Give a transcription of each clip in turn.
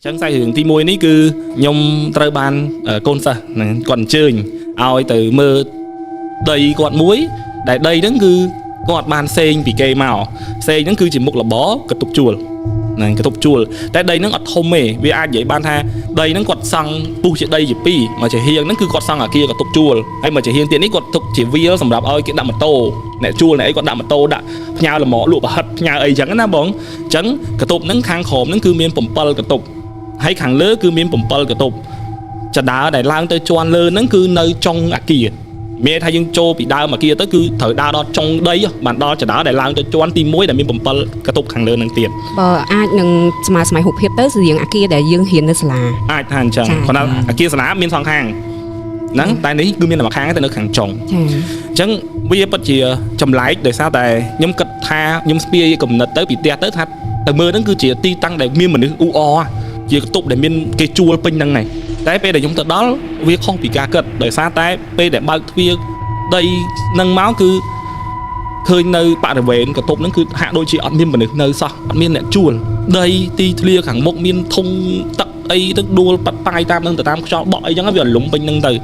chẳng sai hướng thì môi ní cứ nhom trời ban côn sa còn chơi ao từ mơ đầy quạt muối đại đây đó cứ quạt ban sen bị cây màu sen nó cứ chỉ một là bó cái tục chuột này cái tục chuột tại đây nó ngọt thơm mề vì ai vậy ban ha đây nó quạt xăng pu chỉ đây chỉ pi mà chỉ hiền nó cứ quạt xăng ở kia cái tục chuột hay mà chỉ hiền tiền ấy quạt tục chỉ vi nó sầm đạp ơi cái đạm mà tô này chuột này quạt đạm mà tô đã nhau là mỏ lụa và hất nhau ấy chẳng nó bóng chẳng cái tục nó khang khom nó cứ miên bầm pal cái tục hay khang lứa cứ miên bầm pal cái tục chả đá đại lang tới choan lơ nó cứ nơi trong kia mẹ thay dương châu bị đau mà kia tới cứ thời đau đó trong đây bạn đó chả đá đại lang tới choan tim muối để miên bầm pal cái tục khang lơ năng tiền ai nâng mà hụt hiệp tới riêng kia để dương hiền là ai than chẳng còn là kia là miên song hàng nắng tại đấy cứ miên là mặt hàng tại nó khang trồng chẳng bây giờ bắt chỉ chầm lái để sao tại nhóm cật tha nhóm spia cầm nợ tới bị tia tới thật từ mưa nó cứ chỉ ti tăng để miên mình u o chỉ tục để miên cái chua pin năng này tại pe để chúng ta đó việc không bị cá cật để sao tại pe để bao việc đây nâng máu cứ khơi nơi bạn về cái tục nó cứ hạ đôi chị ăn miên mình nơi sao ăn miên lại chua đây ti lia khẳng một miên thông tận ấy tức đua bắt tay tam nâng từ tam cho bọi chẳng có việc lúng pin nâng từ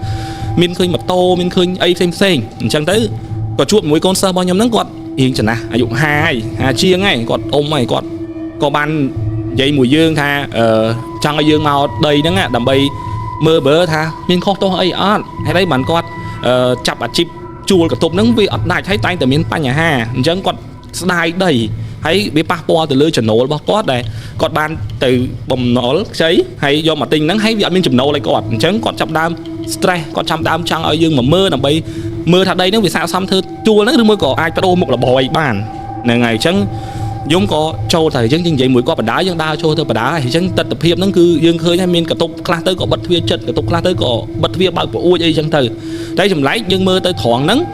miên khơi mặt tô miên khơi ấy xem chẳng tới có chuột mũi con sơ bao nhiêu nắng quạt yên chẳng à dụng hai chia ngay quạt ôm mày quạt có ban dây mùi dương tha trong cái dương màu đầy nắng đầm bay mơ bớ tha miên kho to ấy hay đấy bạn quạt chập chip chua cả tôm nắng vì ở này thấy tay từ miên pa nhà ha chẳng quạt đai đầy hay bị passport từ lưới chẩn nổ bao quát đây quạt ban từ bầm nổ cháy hay do mà tinh nắng hay bị miên chẩn nổ lại quạt chẳng quạt chập đam stress quạt chập đam trăng ở dương mà mơ đầm bay mưa thật đây nó vì sao xăm thưa chua nó mới có ai bắt ôm một là bòi bàn này ngày chẳng giống có châu thầy chẳng chừng vậy mũi có bật đá chẳng đau châu thưa bật đá thì chẳng tật tập hiệp nó cứ dương khơi hay miên cả tục class tới có bật phía chân cả tục class tới có bật phía bao của ui đây chẳng thử đây chùm lấy nhưng mưa tới thoáng nắng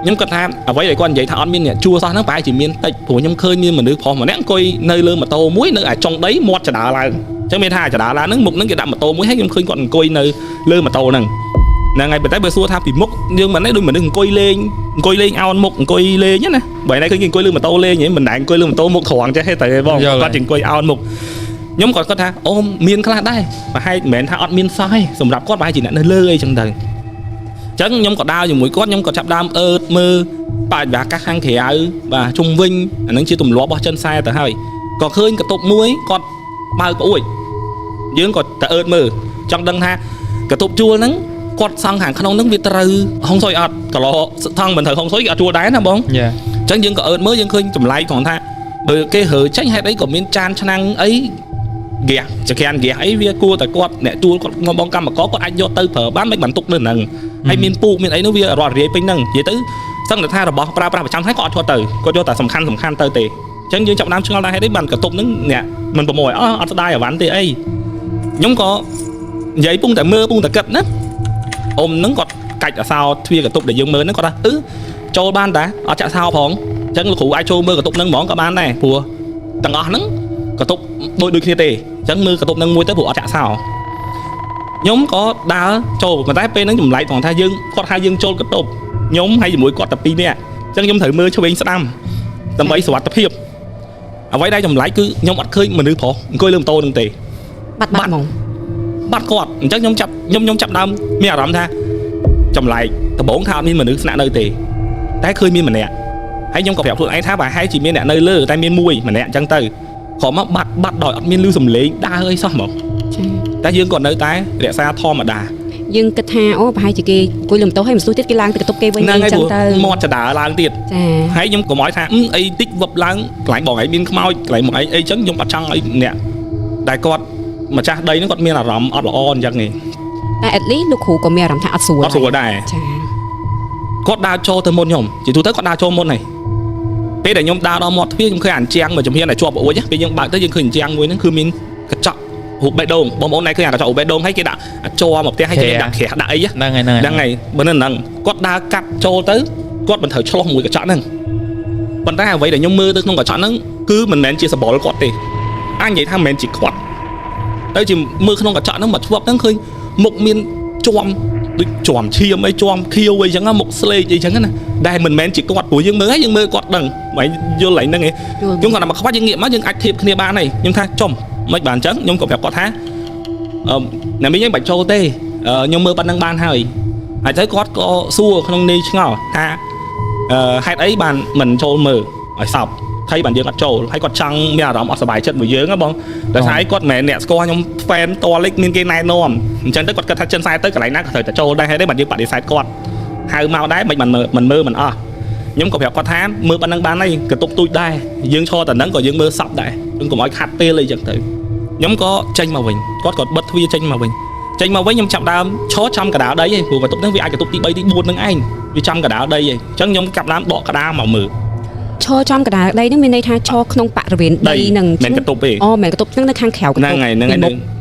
nhóm cật tham à vậy còn vậy thằng miên nè chua sao nó phải chỉ miên tịch của nhóm khơi miên mà được phò mà nén coi nơi lơ mà tô muối nữa ở trong đấy mót chả đá là chẳng miên hai chả đá là nước mục nó cái đạm mà tô muối hết nhóm khơi còn coi nơi lơ mà tô nè là ngày bữa tới bữa xua tha bị mốc nhưng mà nói đôi mình đừng coi lên ao mốc coi lên nhá nè bởi này cứ nhìn coi lưng mà tô lên vậy mình đang coi lưng mà tô mốc thoáng chứ hay tại vòng quá trình coi ao mốc nhóm còn có tha ôm miên khá đây và hai mẹ tha ọt miên sai sầm rạp cốt bài chỉ là nơi lơ chẳng đời chẳng nhóm còn đau dùng mũi cốt nhóm còn chạm đam mơ bài và các hang khẻ và trung vinh nó chỉ tùm ló bỏ chân sai tại hai còn khơi cả tục muối còn bao ui dưỡng còn tại mơ trong đằng ha cả tục chua nắng quạt sang hàng khăn ông nước việt từ không soi ọt cả lọ thằng mình thời không soi ở chua đáy nè bông chẳng dương có mới dương khơi chùm lại còn tha bởi cái hở tránh hay đấy của miền chan cho năng ấy ghẻ chỉ khen ghẻ ấy với cua tại quạt nè chua còn ngon bông cam mà có anh do tư phở bán mấy bản tục nữa nè hay miền pu miền ấy nó vì rọt rễ pin nâng vậy tứ xong là tha là bỏ pra chẳng thấy có từ có cho tại sầm khăn tơ tề chẳng dương trọng nam chưa hay đấy bản cả tục nâng nè mình bỏ mồi ở đây ở bán tề ấy nhóm có giấy bung tại mưa bung tại cật nè ôm nắng quạt cạch ở sau thuê cái tục để dương mơ nó có ra cho ban đã ở chợ sao phong chẳng là cụ ai cho mơ cái tục nâng món cả ban này phùa tầng ở nắng cái tục đôi kia tề chẳng mơ cái tục nâng môi tới phùa ở chợ sao nhóm có đá cho mà tái pe nó dùng lại còn thay dương có hai dương cho cái tục nhóm hay mũi quạt tập pin nè chẳng nhóm thử mơ cho bên Sam tầm bấy sọt tập hiệp ở vậy đây dùng lại cứ nhóm bắt khơi mà nữ phò coi lương tô đừng tề bắt quạt chắc nhóm chập đâm mẹ làm tha chồng lại tập 4 thao miên mà nữ sạ nơi tề tái khơi miên mà nè hay nhóm cọp phèo thuộc ấy thá bài hay chỉ miên nè nơi lơ tay miên mui mà nè chẳng từ khó mà bắt đòi miên lưu sầm lấy đa hơi sao mà tái dương còn nơi tái để xa tho mà đà dương kịch ha ô hai chị kia cuối lùm tố hay một số tiết cái lang từ tục kê với nhau chẳng từ mọt chả đá lang tiệt hay nhóm có mọi thằng ấy tích vập lang lại bỏ ấy miên mau lại một ấy chấn nhóm bắt trăng ấy nè đại con mà cha đây nó còn miên là rắm ọt là on chẳng nghỉ tại at least lúc hủ có miên rắm thà ọt sủa đây con đa cho từ môn nhom chỉ thu tới con đa cho môn này bây để nhóm đa đó một phía nhóm khơi ảnh trang mà chấm hiên này cho bộ nhá bây giờ bạn tới những khơi trang với nó khơi miên cái chọn hụt bê đông bom ôn này khơi ảnh chọn hụt bê đông hay cái đã cho một cái hay cái đặc khẻ đại á đang ngày bên này nằng con đa cắt cho tới con mình thử cho mùi cái chọn nằng còn ta vậy để nhóm mưa tới không có chọn nó cứ mình mến chia sẻ bỏ con thì anh vậy tham mến chỉ quạt đây chỉ mưa không có chọn nó mà chụp nó khơi một miên chòm chiêm ấy chòm khiêu ấy chẳng á một slay gì chẳng á đây mình mến chỉ quạt của dương mơ quạt đằng mày vô lại năng ấy chúng còn là mà không phát kinh nghiệm á nhưng active kia ba này nhưng tha chom mấy bạn trắng nhưng còn phải có thá អ្នកមីងបាច់ចូលទេខ្ញុំមើលប៉ុណ្ណឹងបានហើយហើយទៅគាត់ក៏សួរក្នុងនេះឆ្ងល់ថាហេតុអីបានមិនចូលមើលឲ្យសពថៃបានយើងអត់ចូលហើយគាត់ចង់មានអារម្មណ៍អត់សុបាយចិត្តមួយយើងហ៎បងដោយសារគាត់មិនមែនអ្នកស្គាល់ខ្ញុំ fan តលិចមានគេណែនាំអញ្ចឹងទៅគាត់គិតថាចិនសែទៅកន្លែងណាក៏ត្រូវតែចូលដែរហើយបានយើងបដិសេធគាត់ហៅមកដែរមិនមើលមិនអស់ខ្ញុំក៏ប្រាប់គាត់ថាមើលប៉ុណ្ណឹងបានហើយកតុកទូចដែរយើងឈរតែហ្នឹងក៏យើងមើលសពដែរយើងកុំឲ្យខាត់ពេលអីចឹងទៅខ្ញុំក៏ចេញមកវិញគាត់ក៏បិទទ្វារចេញមកវិញខ្ញុំចាប់ដើមឈរចំកណ្ដាលដីឯងព្រោះកតុកហ្នឹងវាអាចកតុកទី3ទី4ហ្នឹងឯងវាចំកណ្ដាលដីឯងអញ្ចឹងខ្ញុំចាប់ដើមដកកណ្ដាលមកមើលឈរចំកណ្ដាលដីហ្នឹងមានន័យថាឈរក្នុងបរិវេណដីហ្នឹងមិនកតុបទេមិនកតុបហ្នឹងនៅខាងក្រៅកតុបហ្នឹងហើយ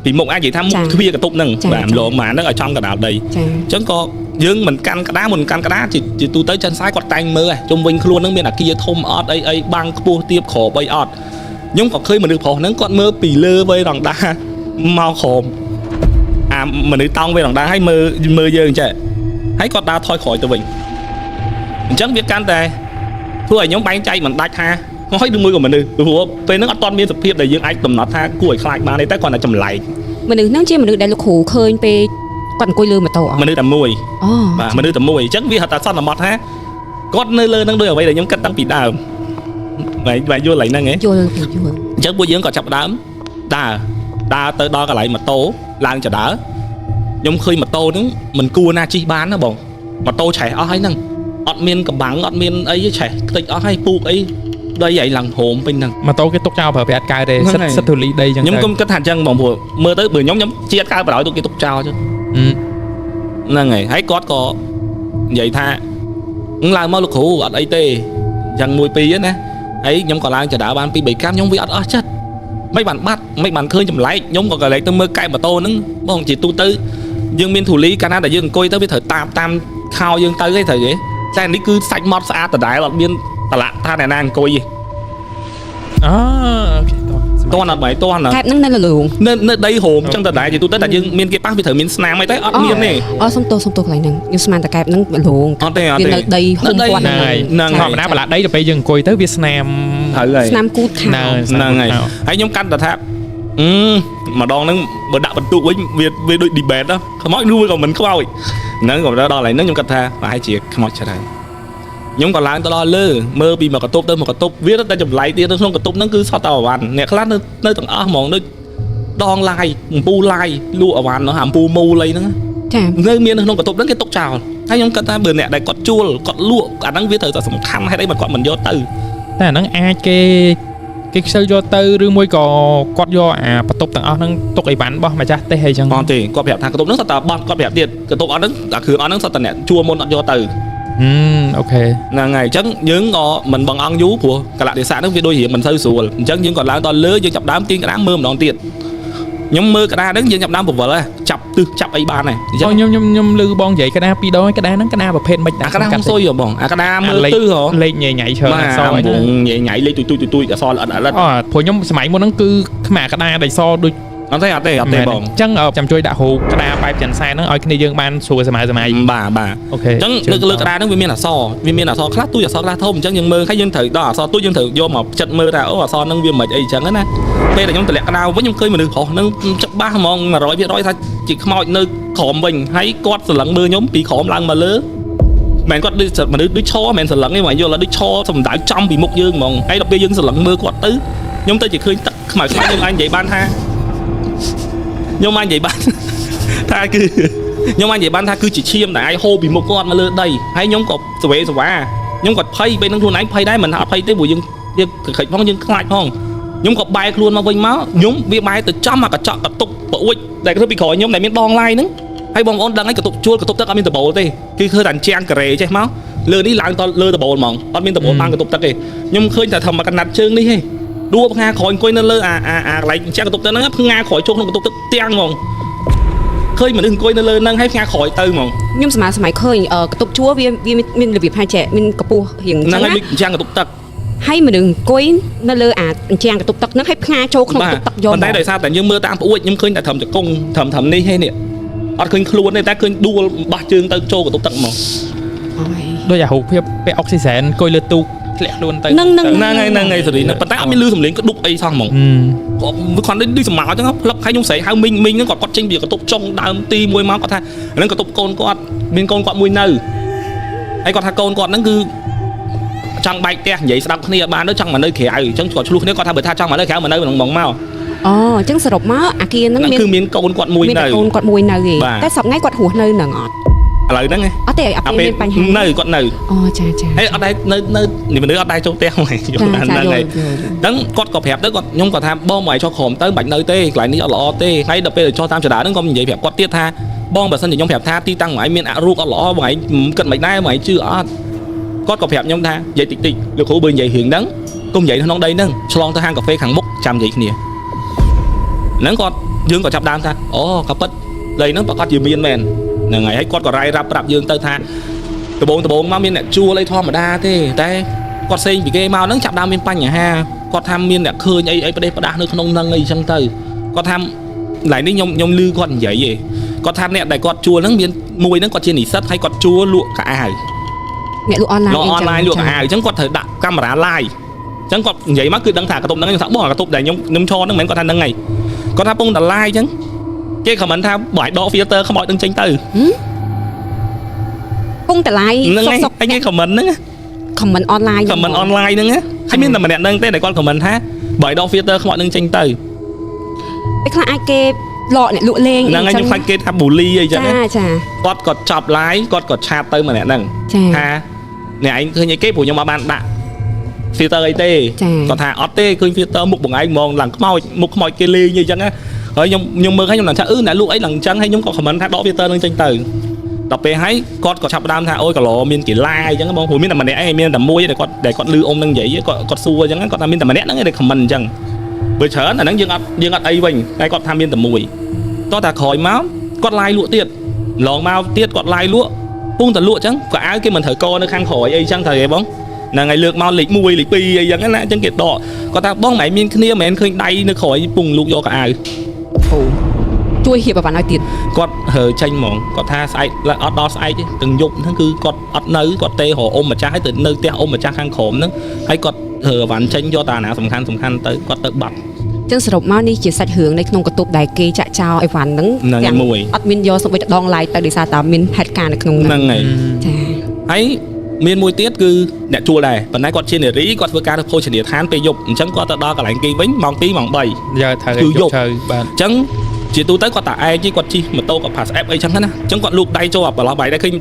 ពីមុខអាចនិយាយថាមុខទ្វារកតុបហ្នឹងបាទម្លងមកហ្នឹងឲ្យចំកណ្ដាលដីអញ្ចឹងក៏យើងមិនកាន់កណ្ដាលជាទូទៅចិនសែគាត់តែងមើលជុំវិញខ្លួនហ្នឹងមានអាគារធំអត់អីបាំងខ្ពស់ទៀបក្របអីអត់ខ្ញុំក៏ឃើញមនុស្សប្រុសហ្នឹងគាត់មើលពីលើវេរ៉ង់ដាមកក្រោមអាមនុស្សតង់វេរ៉ង់ដាហើយមើលយើងចេះហើយគាត់ដើរថយក្រោយទៅវិញអញ្ចឹងវាកាន់តែធ្វើឲ្យខ្ញុំបែងចែកមិនដាច់ថាហើយនឹងមួយក៏មនុស្សព្រោះពេលហ្នឹងអត់ទាន់មានសភាពដែលយើងអាចកំណត់ថាគួរឲ្យខ្លាចបានទេតែគាត់តែចម្លែកមនុស្សហ្នឹងជាមនុស្សដែលលោកគ្រូឃើញពេលគាត់អង្គុយលើម៉ូតូមនុស្សតែមួយបាទមនុស្សតែមួយអញ្ចឹងវាហៅថាសន្មតថាគាត់នៅលើហ្នឹងដូចអ្វីដែលខ្ញុំគិតតាំងពីដើមបាទយល់ឡើងហ្នឹងហ៎យល់អញ្ចឹងពួកយើងក៏ចាប់ដើមដើរទៅដល់កន្លែងម៉ូតូឡើងចដើខ្ញុំឃើញម៉ូតូហ្នឹងមិនគួរណាជិះបានណាបងម៉ូតូឆេះអស់ហើយហ្នឹងអត់មានកំបាំងអត់មានអីឆេះខ្ទេចអស់ហើយពូកអីដីឯងឡើងហូមពេញហ្នឹងម៉ូតូគេទុកចោលប្រើប្រាស់កើតទេសិតធូលីដីអញ្ចឹងខ្ញុំគុំគិតថាអញ្ចឹងបងព្រោះមើលទៅបើខ្ញុំជាអត់កើតបណ្ដោយទុកគេទុកចោលចឹងហ្នឹងហើយគាត់ក៏និយាយថាឡើងមកលោកគ្រូអត់អីទេអញ្ចឹង1 2ណាហើយខ្ញុំក៏ឡើងចដើបាន2 3កាំខ្ញុំវាអត់អស់ចិត្តមិនបានបាត់មិនបានឃើញចម្លែកខ្ញុំក៏កលែងទៅមើលកែបម៉ូតូហ្នឹងបងជាទូទៅយើងមានធូលីកាលណាដែលយើងអង្គុយទៅវាត្រូវតាមខោយើងទៅទេត្រូវទេតែនេះគឺសាច់ម៉ត់ស្អាតដដែលអត់មានតឡាក់ថាអ្នកណាអង្គុយទេអូខេតន់អត់បាយតន់កែបហ្នឹងនៅលងនៅដីហូមអញ្ចឹងដដែលជាទូទៅតែយើងមានគេប៉ះវាត្រូវមានស្នាមអីទៅអត់មានទេសុំទោសកន្លែងហ្នឹងខ្ញុំស្មានតែកែបហ្នឹងលងអត់ទេវានៅដីហូមគាត់ហ្នឹងធម្មតាបន្លាដីទៅពេលយើងអង្គុយទៅវាស្នាមហើយស្នាមគូតខាងហ្នឹងហើយខ្ញុំកាន់តែថាម្ដងហ្នឹងបើដាក់បន្ទុកវិញវាដូច debate đó ខ្មោចឬក៏មិនខ្មោចហ្នឹងក៏ដល់កន្លែងហ្នឹងខ្ញុំគិតថាប្រហែលជាខ្មោចច្រើនខ្ញុំក៏ឡើងទៅដល់លើមើលពីមកកតុបទៅមកកតុបវាតែចម្លែកទៀតនៅក្នុងកតុបហ្នឹងគឺសតតែអវ៉ាន់អ្នកខ្លះនៅទាំងអស់ហ្មងដូចដងឡាយអំពូឡាយលក់អវ៉ាន់នោះអំពូមូលអីហ្នឹងចានៅមាននៅក្នុងកតុបហ្នឹងគេទុកចោលហើយខ្ញុំគិតថាបើអ្នកដែលគាត់ជួលគាត់លក់អាហ្នឹងវាត្រូវតែសំខាន់ហេតុអីបើគាត់មិនយកទៅតែអាហ្នឹងអាចគេខ្ជិលយកទៅឬមួយក៏គាត់យកអាបន្ទប់ទាំងអស់ហ្នឹងទុកអីវ៉ាន់របស់ម្ចាស់ទេអីចឹងអត់ទេគាត់ប្រាប់ថាកតុបហ្នឹងសតតែបោះគាត់ប្រាប់ទៀតកតុបអត់ហ្នឹងអាគ្រឿងអត់ហ្នឹងសតតែអ្នកជួលមុនអត់យកទៅអូខេហ្នឹងហើយអញ្ចឹងយើងក៏មិនបងអង្គយូរព្រោះកលៈទេសៈហ្នឹងវាដូចរៀងមិនសូវស្រួលអញ្ចឹងយើងក៏ឡើងដល់លើយើងចាប់ដើមទាញក្តារមើលម្ដងទៀតខ្ញុំមើលក្តារហ្នឹងយើងចាប់ដើមពវល់ចាប់ទិសចាប់អីបានហើយអញ្ចឹងខ្ញុំលឺបងនិយាយក្តារ2ដងក្តារហ្នឹងក្តារប្រភេទមិនដែរក្តារហ្នឹងសុយហ៎បងអាក្តារមើលទិសហ៎លេខញ៉ៃច្រើនអក្សរញ៉ៃលេខទុយអក្សរល្អិតព្រោះខ្ញុំសម័យមុនហ្នឹងគឺខ្មាក្តារដែលសដូចអត់ទេបងអញ្ចឹងចាំជួយដាក់រូបក្តារបែបចិនសែនហ្នឹងឲ្យគ្នាយើងបានស្រួលសម័យបាទអូខេអញ្ចឹងលើក្តារហ្នឹងវាមានអក្សរខ្លះទូចអក្សរខ្លះធំអញ្ចឹងយើងមើលហើយយើងត្រូវដល់អក្សរទូចយើងត្រូវយកមកចិត្តមើលថាអូអក្សរហ្នឹងវាមិនអីអញ្ចឹងណាពេលដែលខ្ញុំតម្លាក់ក្តារវិញខ្ញុំឃើញមនុស្សប្រុសហ្នឹងច្បាស់ហ្មង 100% ថាជាខ្មោចនៅក្រោមវិញហើយគាត់ស្រឡឹងមើលខ្ញុំពីក្រោមឡើងមកលើមិនគាត់ដូចមនុស្សដូចឈរមិនស្រឡឹងទេមកយល់ដូចឈរសំដៅចំពីមុខយើងហ្មងហើយដល់ពេលយើងស្រឡឹងមើលគាត់ទៅខ្ញុំទៅជាឃើញទឹកខ្មៅខ្ញុំអាចនិយាយបានថាខ្ញុំអាចនិយាយបានថាគឺខ្ញុំអាចនិយាយបានថាគឺជាឈាមដែលអាចហូរពីមុខគាត់មកលើដីហើយខ្ញុំក៏ស្វេស្វាខ្ញុំក៏ភ័យពេលហ្នឹងខ្លួនឯងភ័យដែរមិនអត់ភ័យទេព្រោះយើងខិចផងយើងខ្លាចផងខ្ញុំក៏បែរខ្លួនមកវិញមកខ្ញុំវាបែរទៅចំអាកញ្ចក់កតុបប្អួចដែលធ្វើពីក្រោយខ្ញុំដែលមានដងឡាយហ្នឹងហើយបងប្អូនដឹងហើយកតុបជួលកតុបទឹកអត់មានដបូលទេគឺឃើញតែជាងការ៉េចេះមកលើនេះឡើងតលើដបូលហ្មងអត់មានដបូលបានកតុបទឹកទេខ្ញុំឃើញតែធ្វើមកកណាត់ជើងនេះទេដួលផ្ងាក្រោយអង្គុយនៅលើអាកន្លែងជាងកតុបទឹកហ្នឹងផ្ងាក្រោយជុំក្នុងកតុបទឹកទាំងហ្មងឃើញមនុស្សអង្គុយនៅលើហ្នឹងហើយផ្ងាក្រោយទៅហ្មងខ្ញុំសម័យឃើញកតុបជួលវាមានរបៀបហាចែមានកម្ពស់រៀងហ្នឹងហើយជាងកតុបទឹកហើយមនុស្សអង្គុយនៅលើអាជាងកតុបទឹកហ្នឹងហើយផ្ងាចូលក្នុងកតុបទឹកយកប៉ុន្តែដោយសារតែយើងមើលតាមប្អួចខ្ញុំឃើញតែត្រឹមចង្គង់ត្រឹមនេះហេនេះអត់ឃើញខ្លួនទេតែឃើញដួលបោះជើងទៅចូលកតុបទឹកហ្មងដូចអារូបភាពពេលអុកស៊ីហ្សែនអង្គុយលើទូក ធ្លាក់ខ្លួនទៅ នឹង ថ្ងៃសេរីប៉ុន្តែអត់មានលឺសំឡេងក៏ដុកអីសោះហ្មងគាត់ដូចសម្ោចឹងផ្លឹកហើយខ្ញុំស្រែកហៅមីងហ្នឹងគាត់ចេញពីកតុបចុងដើមទីមួយមកគាត់ថាហ្នឹងកតុបកូនគាត់មានកូនគាត់មួយនៅហើយគាត់ថាកូនគាត់ហ្នឹងគឺចង់បែកផ្ទះនិយាយស្ដាប់គ្នាបានទៅចង់មកនៅក្រៅអញ្ចឹងគាត់ឆ្លោះគ្នាគាត់ថាបើថាចង់មកនៅក្រៅមកនៅហ្មងមក អូអញ្ចឹងសរុបមកអាគារហ្នឹងមាន គឺមានកូនគាត់មួយនៅ មានកូនគាត់មួយនៅទេតែសប្តាហ៍ថ្ងៃគាត់រស់នៅនឹងអត់ ឥឡូវហ្នឹង អត់ទេអត់មានបញ្ហា នៅគាត់នៅ អូចាចា ហើយអត់ដែរនៅមនុស្សអត់ដែរចូលផ្ទះហ្នឹងហើយហ្នឹងគាត់ក៏ប្រាប់ទៅគាត់ខ្ញុំគាត់ថាបងមកឲ្យចុះក្រោមទៅមិនបាច់នៅទេកន្លែងនេះអត់ល្អទេហើយដល់ពេលចុះតាមចដាហ្នឹងក៏និយាយប្រាប់គាត់ទៀតថាបងបើសិនជាខ្ញុំប្រាប់ថាទីតាំងមកឲ្យមានអរូបអត់ល្អបងឯងគិតមិនដែរបងឯងជឿអត់គាត់ក៏ប្រាប់ខ្ញុំថានិយាយតិចតិចលោកគ្រូបើនិយាយរឿងហ្នឹងកុំនិយាយក្នុងដីហ្នឹងឆ្លងទៅហាងកាហ្វេខាងមុខចាំនិយាយគ្នាហ្នឹងគាត់យើងក៏ចាប់ដើមថាអូក៏ប៉ិតដីហ្នឹងប្រកាសជាមានមែនហ្នឹងហើយគាត់ក៏រាយរាប់ប្រាប់យើងទៅថាដបងមកមានអ្នកជួលអីធម្មតាទេតែគាត់ផ្សេងពីគេមកហ្នឹងចាប់ដើមមានបញ្ហាគាត់ថាមានអ្នកឃើញអីប្រទេសផ្ដាស់នៅក្នុងហ្នឹងអីចឹងទៅគាត់ថាឡៃនេះខ្ញុំលឺគាត់និយាយឯងគាត់ថាអ្នកដែលគាត់ជួលហ្នឹងមានមួយហ្នឹងគាត់ជានិស្សិតហើយគាត់ជួលលក់កៅអៅអ្នកលក់អនឡាញ លក់កៅអៅអញ្ចឹងគាត់ត្រូវដាក់កាមេរ៉ា live អញ្ចឹងគាត់និយាយមកគឺដឹងថាកតុបហ្នឹងខ្ញុំថាបងកតុបដែលខ្ញុំឈរហ្នឹងមិនមែនគាត់ថាហ្នឹងហើយគាត់ថាពងត live អញ្ចឹងគេខមមិនថាបើឲ្យដក filter ខ្មោចនឹងចេញទៅពងតឡាយ ហ្នឹងហើយគេខមមិនហ្នឹងខមមិនអនឡាញ ខមមិនអនឡាញហ្នឹងហើយមានតែម្នាក់ហ្នឹងទេដែលគាត់ខមមិនថាបើឲ្យដក filter ខ្មោចនឹងចេញទៅពេលខ្លះអាចគេលក់អ្នកលក់លេង ហ្នឹងហើយខ្ញុំខ្លាចគេថាប៊ូលីអីចឹង ចាគាត់ក៏ចាប់ live គាត់ក៏ឆាតទៅម្នាក់ហ្នឹងថាអ្នកឯងឃើញអីគេព្រោះខ្ញុំអត់បានដាក់ filter អីទេគាត់ថាអត់ទេឃើញ filter មុខបងឯងហ្មងឡើងខ្មោចមុខខ្មោចគេលេងអីចឹងណាហើយខ្ញុំមើលហើយខ្ញុំថាអ្នកលក់អីឡើងអញ្ចឹងហើយខ្ញុំក៏ខមមិនថាដក filter នឹងចេញទៅដល់ពេលហើយគាត់ក៏ចាប់ដើមថាអូយកន្លោមានកីឡាអញ្ចឹងបងព្រោះមានតែម្នាក់ឯងមានតែមួយដែលគាត់លឺអ៊ំនឹងនិយាយគាត់សួរអញ្ចឹងគាត់ថាមានតែម្នាក់ហ្នឹងឯងដែលខមមិនអញ្ចឹងបើច្រើនអាហ្នឹងយើងអត់អីវិញតែគាត់ថាមានតែមួយតោះតែក្រោយមកគាត់ឡាយលក់ទៀតឡងមកទៀតគាត់ឡាយលក់ពងតែលក់អញ្ចឹងក៏អាវគេមិនត្រូវកនៅខាងក្រោយអីអញ្ចឹងត្រូវទេបងហ្នឹងហើយលើកមកលេខ1លេខ2អីអញ្ចឹងណាអញ្ចឹងគេដកគាត់ថាបងមិនមានគ្នាមិនមែនឃើញដៃនៅក្រោយពងលូកយកកៅអៅអូជួយហៀបឲ្យបានឲ្យទៀតគាត់ហើចេញហ្មងគាត់ថាស្អែកអត់ដល់ស្អែកទេទាំងយប់ហ្នឹងគឺគាត់អត់នៅគាត់ទេរកអ៊ំម្ចាស់ហើយទៅនៅផ្ទះអ៊ំម្ចាស់ខាងក្រោមហ្នឹងហើយគាត់ហើវ៉ាន់ចេញយកតាណាសំខាន់ទៅគាត់ទៅបាត់ចឹងសរុបមកនេះជាសាច់រឿងនៅក្នុងកតុបដែលគេចាក់ចោលអីវ៉ាន់ហ្នឹងទាំងមួយអត់មានយកសុបិតដងឡាយទៅដោយសារតែមានហេតុការណ៍នៅក្នុងហ្នឹងហើយចាហើយមានមួយទៀតគឺអ្នកជួលដែរប៉ុន្តែគាត់ជានារីគាត់ធ្វើការនៅភោជនីយដ្ឋានពេលយប់អញ្ចឹងគាត់ទៅដល់កន្លែងគេវិញម៉ោង2ម៉ោង3យកត្រូវយកត្រូវបាទអញ្ចឹងជាទូទៅគាត់តាឯងគាត់ជិះម៉ូតូគាត់ pass app អីចឹងណាអញ្ចឹងគាត់លូកដៃចូលប្រឡោះបាយដែរឃើញ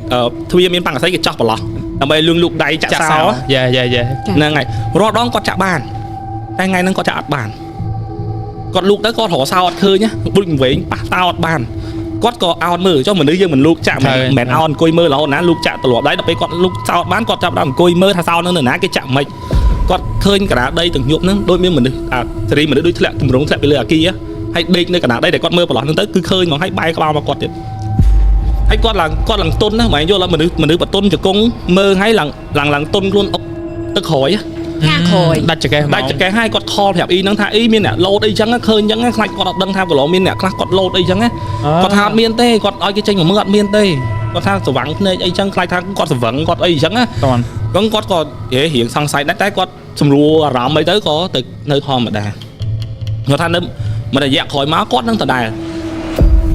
ទ្វារមានប៉ាំងអាស័យគេចោះប្រឡោះដើម្បីលឿងលូកដៃចាក់សោយ៉ាហ្នឹងហើយរាល់ដងគាត់ចាក់បានតែថ្ងៃហ្នឹងគាត់ចាក់អត់បានគាត់លូកទៅគាត់រកសោអត់ឃើញណាបុចវែងប៉ះតោអត់បានគាត់ក៏អោតមើលចុះមនុស្សយើងមិនលូកចាក់មិនអោតអង្គុយមើលរហូតណាលូកចាក់ទ្រលាប់ដៃដល់ពេលគាត់លូកសោតបានគាត់ចាប់ដើមអង្គុយមើលថាសោនៅណាគេចាក់មិនគាត់ឃើញកណ្ដាលដីទាំងញប់ហ្នឹងដូចមានមនុស្សសេរីមនុស្សដូចធ្លាក់ទម្រង់ធ្លាក់ពីលើអាគារហើយដេកនៅកណ្ដាលដីដែលគាត់មើលប្រឡោះហ្នឹងទៅគឺឃើញហ្មងហើយបែរក្បាលមកគាត់ទៀតហើយគាត់ឡើងទុនណាមិនយល់មនុស្សបតុនជង្គង់មើលហើយឡើងទុនខ្លួនអុកទឹកក្រោយខាងក្រោយដាច់ចកេះហើយគាត់ខលប្រាប់អ៊ីហ្នឹងថាអ៊ីមានអ្នកលោតអីចឹងឃើញចឹងខ្លាចគាត់អត់ដឹងថាកន្លោមានអ្នកខ្លះគាត់លោតអីចឹងគាត់ថាអត់មានទេគាត់ឲ្យគេចេញមកមើលអត់មានទេគាត់ថាស្វាំងភ្នែកអីចឹងខ្លាចថាគាត់ស្វឹងគាត់អីចឹងណាហ្នឹងគាត់ក៏រៀងសង្ស័យដែរតែគាត់សម្រួលអារម្មណ៍អីទៅក៏ទៅនៅធម្មតាគាត់ថានៅមួយរយៈក្រោយមកគាត់នឹងដដែល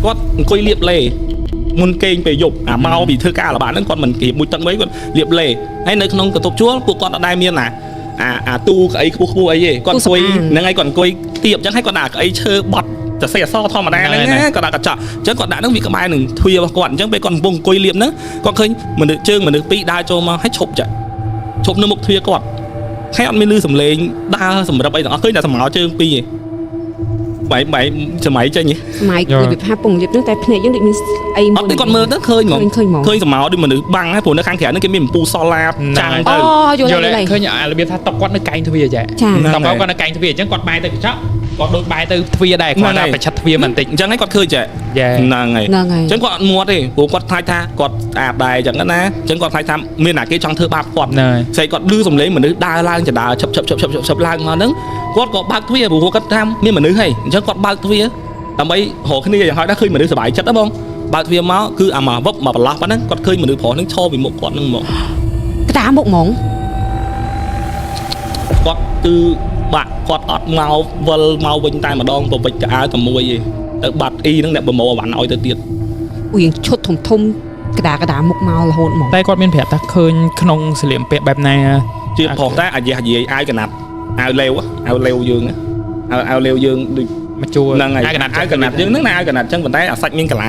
គាត់អង្គុយលាបលេមុនគេងពេលយប់អាមកពីធ្វើការល្បាតហ្នឹងគាត់មិនគៀបមួយទឹកមួយគាត់លាបលេហើយនៅក្នុងកតុបជួលពួកគាត់អត់ដែរមានអាទូកៅអីខ្ពស់អីទេគាត់អង្គុយហ្នឹងហើយគាត់អង្គុយទៀបអញ្ចឹងហើយគាត់ដាក់កៅអីឈើបត់សរសេរអក្សរធម្មតាហ្នឹងណាគាត់ដាក់កញ្ចក់អញ្ចឹងគាត់ដាក់ហ្នឹងវាក្បែរនឹងទ្វាររបស់គាត់អញ្ចឹងពេលគាត់កំពុងអង្គុយលាបហ្នឹងគាត់ឃើញមនុស្សជើងមនុស្សពីរដើរចូលមកហើយឈប់នៅមុខទ្វារគាត់ហើយអត់មានលឺសំឡេងដើរសម្រាប់អីទាំងអស់ឃើញតែសម្ងោជើងពីរឯងបែកសម័យចេញសម័យរបៀបថាពងលៀបហ្នឹងតែភ្នែកយើងដូចមានអីមួយអត់ទេគាត់មើលទៅឃើញហ្មងឃើញសមោដូចមនុស្សបាំងហើយព្រោះនៅខាងក្រៅហ្នឹងគេមានអំពូលសូឡាចាំងទៅយល់ឃើញរបៀបថាតុកគាត់នៅកែងទ្វារចាតុកគាត់នៅកែងទ្វារអញ្ចឹងគាត់បែរទៅកញ្ចក់គាត់ដូចបែរទៅទ្វារដែរគាត់ថាប្រឆិតទ្វារបន្តិចអញ្ចឹងហើយគាត់ឃើញចាហ្នឹងហើយអញ្ចឹងគាត់អត់មាត់ទេព្រោះគាត់ខ្លាចថាគាត់ស្អាតដែរអញ្ចឹងណាអញ្ចឹងគាត់ខ្លាចថាមានអ្នកគេចង់ធ្វើបាបគាត់ស្អីគាត់លឺសំឡេងមនុស្សដើរឡើងចដើរឈប់ឡើងមកហ្នឹងគាត់ក៏បើកទ្វារព្រោះគាត់ថាមានមនុស្សហើយអញ្ចឹងគាត់បើកទ្វារដើម្បីរកគ្នាយ៉ាងហោចដែរឃើញមនុស្សសុបាយចិត្តណាបងបើកទ្វារមកគឺអាមកវឹបមកប្រឡោះប៉ុណ្ណឹងគាត់ឃើញមនុស្សប្រុសហ្នឹងឈរពីមុខគាត់ហ្នឹងមកក្តារមុខហ្មង គឺបាក់គាត់អត់មកវិលមកវិញតែម្ដងប្រវិចកៅតែមួយឯងទៅបាត់អ៊ីហ្នឹងអ្នកប្រមូលអាវ៉ាន់ឲ្យទៅទៀត យើងឈុតធំកដាមុខមករហូតហ្មង តែគាត់មានប្រាប់ថាឃើញក្នុងសលៀមពាក់បែបណា ជាផងតែអាយាយអាយកណាត់អាវលេវយើងអាវលេវយើងដូច មកជួ ហ្នឹងហើយអាយកណាត់យើងហ្នឹងណាអាយកណាត់ចឹងប៉ុន្តែអាសាច់មានកន្លា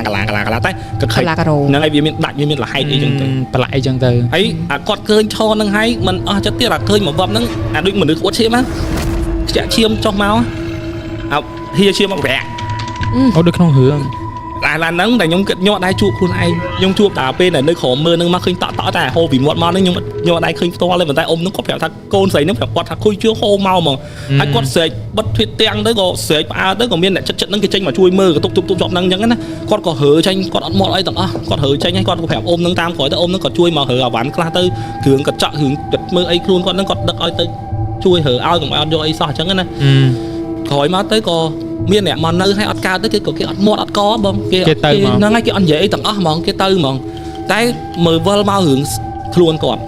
តែក៏ខិចហ្នឹងហើយវាមានដាច់វាមានលហែកអីចឹងទៅ ប្រឡាក់អីចឹងទៅ ហើយអាគាត់ឃើញឈរហ្នឹងហើយមិនអស់ចិត្តទៀតអាឃើញមកវប់ហ្នឹងអាដូចមនុស្សអួតឈាមណាខ្ជាក់ឈាមចុះមកអាហៀឈាមមកប្រាក់ អូដូចក្នុងរឿង តែឡានហ្នឹងតែខ្ញុំគិតញ័រដៃជួបខ្លួនឯងខ្ញុំជួបតែពេលនៅក្រោមមើលហ្នឹងមកឃើញតក់តែហូរពីមាត់មកហ្នឹងខ្ញុំញ័រដៃឃើញផ្ទាល់ទេប៉ុន្តែអ៊ំហ្នឹងគាត់ប្រាប់ថាកូនស្រីហ្នឹងប្រាប់គាត់ថាគួយជឿហូរមកហ្មងហើយគាត់ស្រែកបិទទ្វារទាំងទៅក៏ស្រែកផ្អើទៅក៏មានអ្នកចិត្តហ្នឹងគេចេញមកជួយមើលក៏ទុបជាប់ហ្នឹងអញ្ចឹងណាគាត់ក៏ហើចេញគាត់អត់មកអីទាំងអស់គាត់ហើចេញហើយគាត់ក៏ប្រាប់អ៊ំហ្នឹងតាមក្រោយទៅអ៊ំហ្នឹងក៏ជួយមកហើអាវ៉ាន់ខ្លះទៅគ្រឿងកញ្ចក់គ្រឿងគិតមើលអីខ្លួនគាត់ហ្នឹងគាត់ដឹកឲ្យទៅជួយហើឲ្យកុំឲ្យអត់យកអីសោះអញ្ចឹងណាក្រោយមកទៅក៏មានអ្នកមកនៅហើយអត់កើតទៅគេអត់មាត់អត់កបងគេហ្នឹងហើយគេអត់និយាយអីទាំងអស់ហ្មងគេទៅហ្មងតែមើលវិលមករឿងខ្លួនគាត់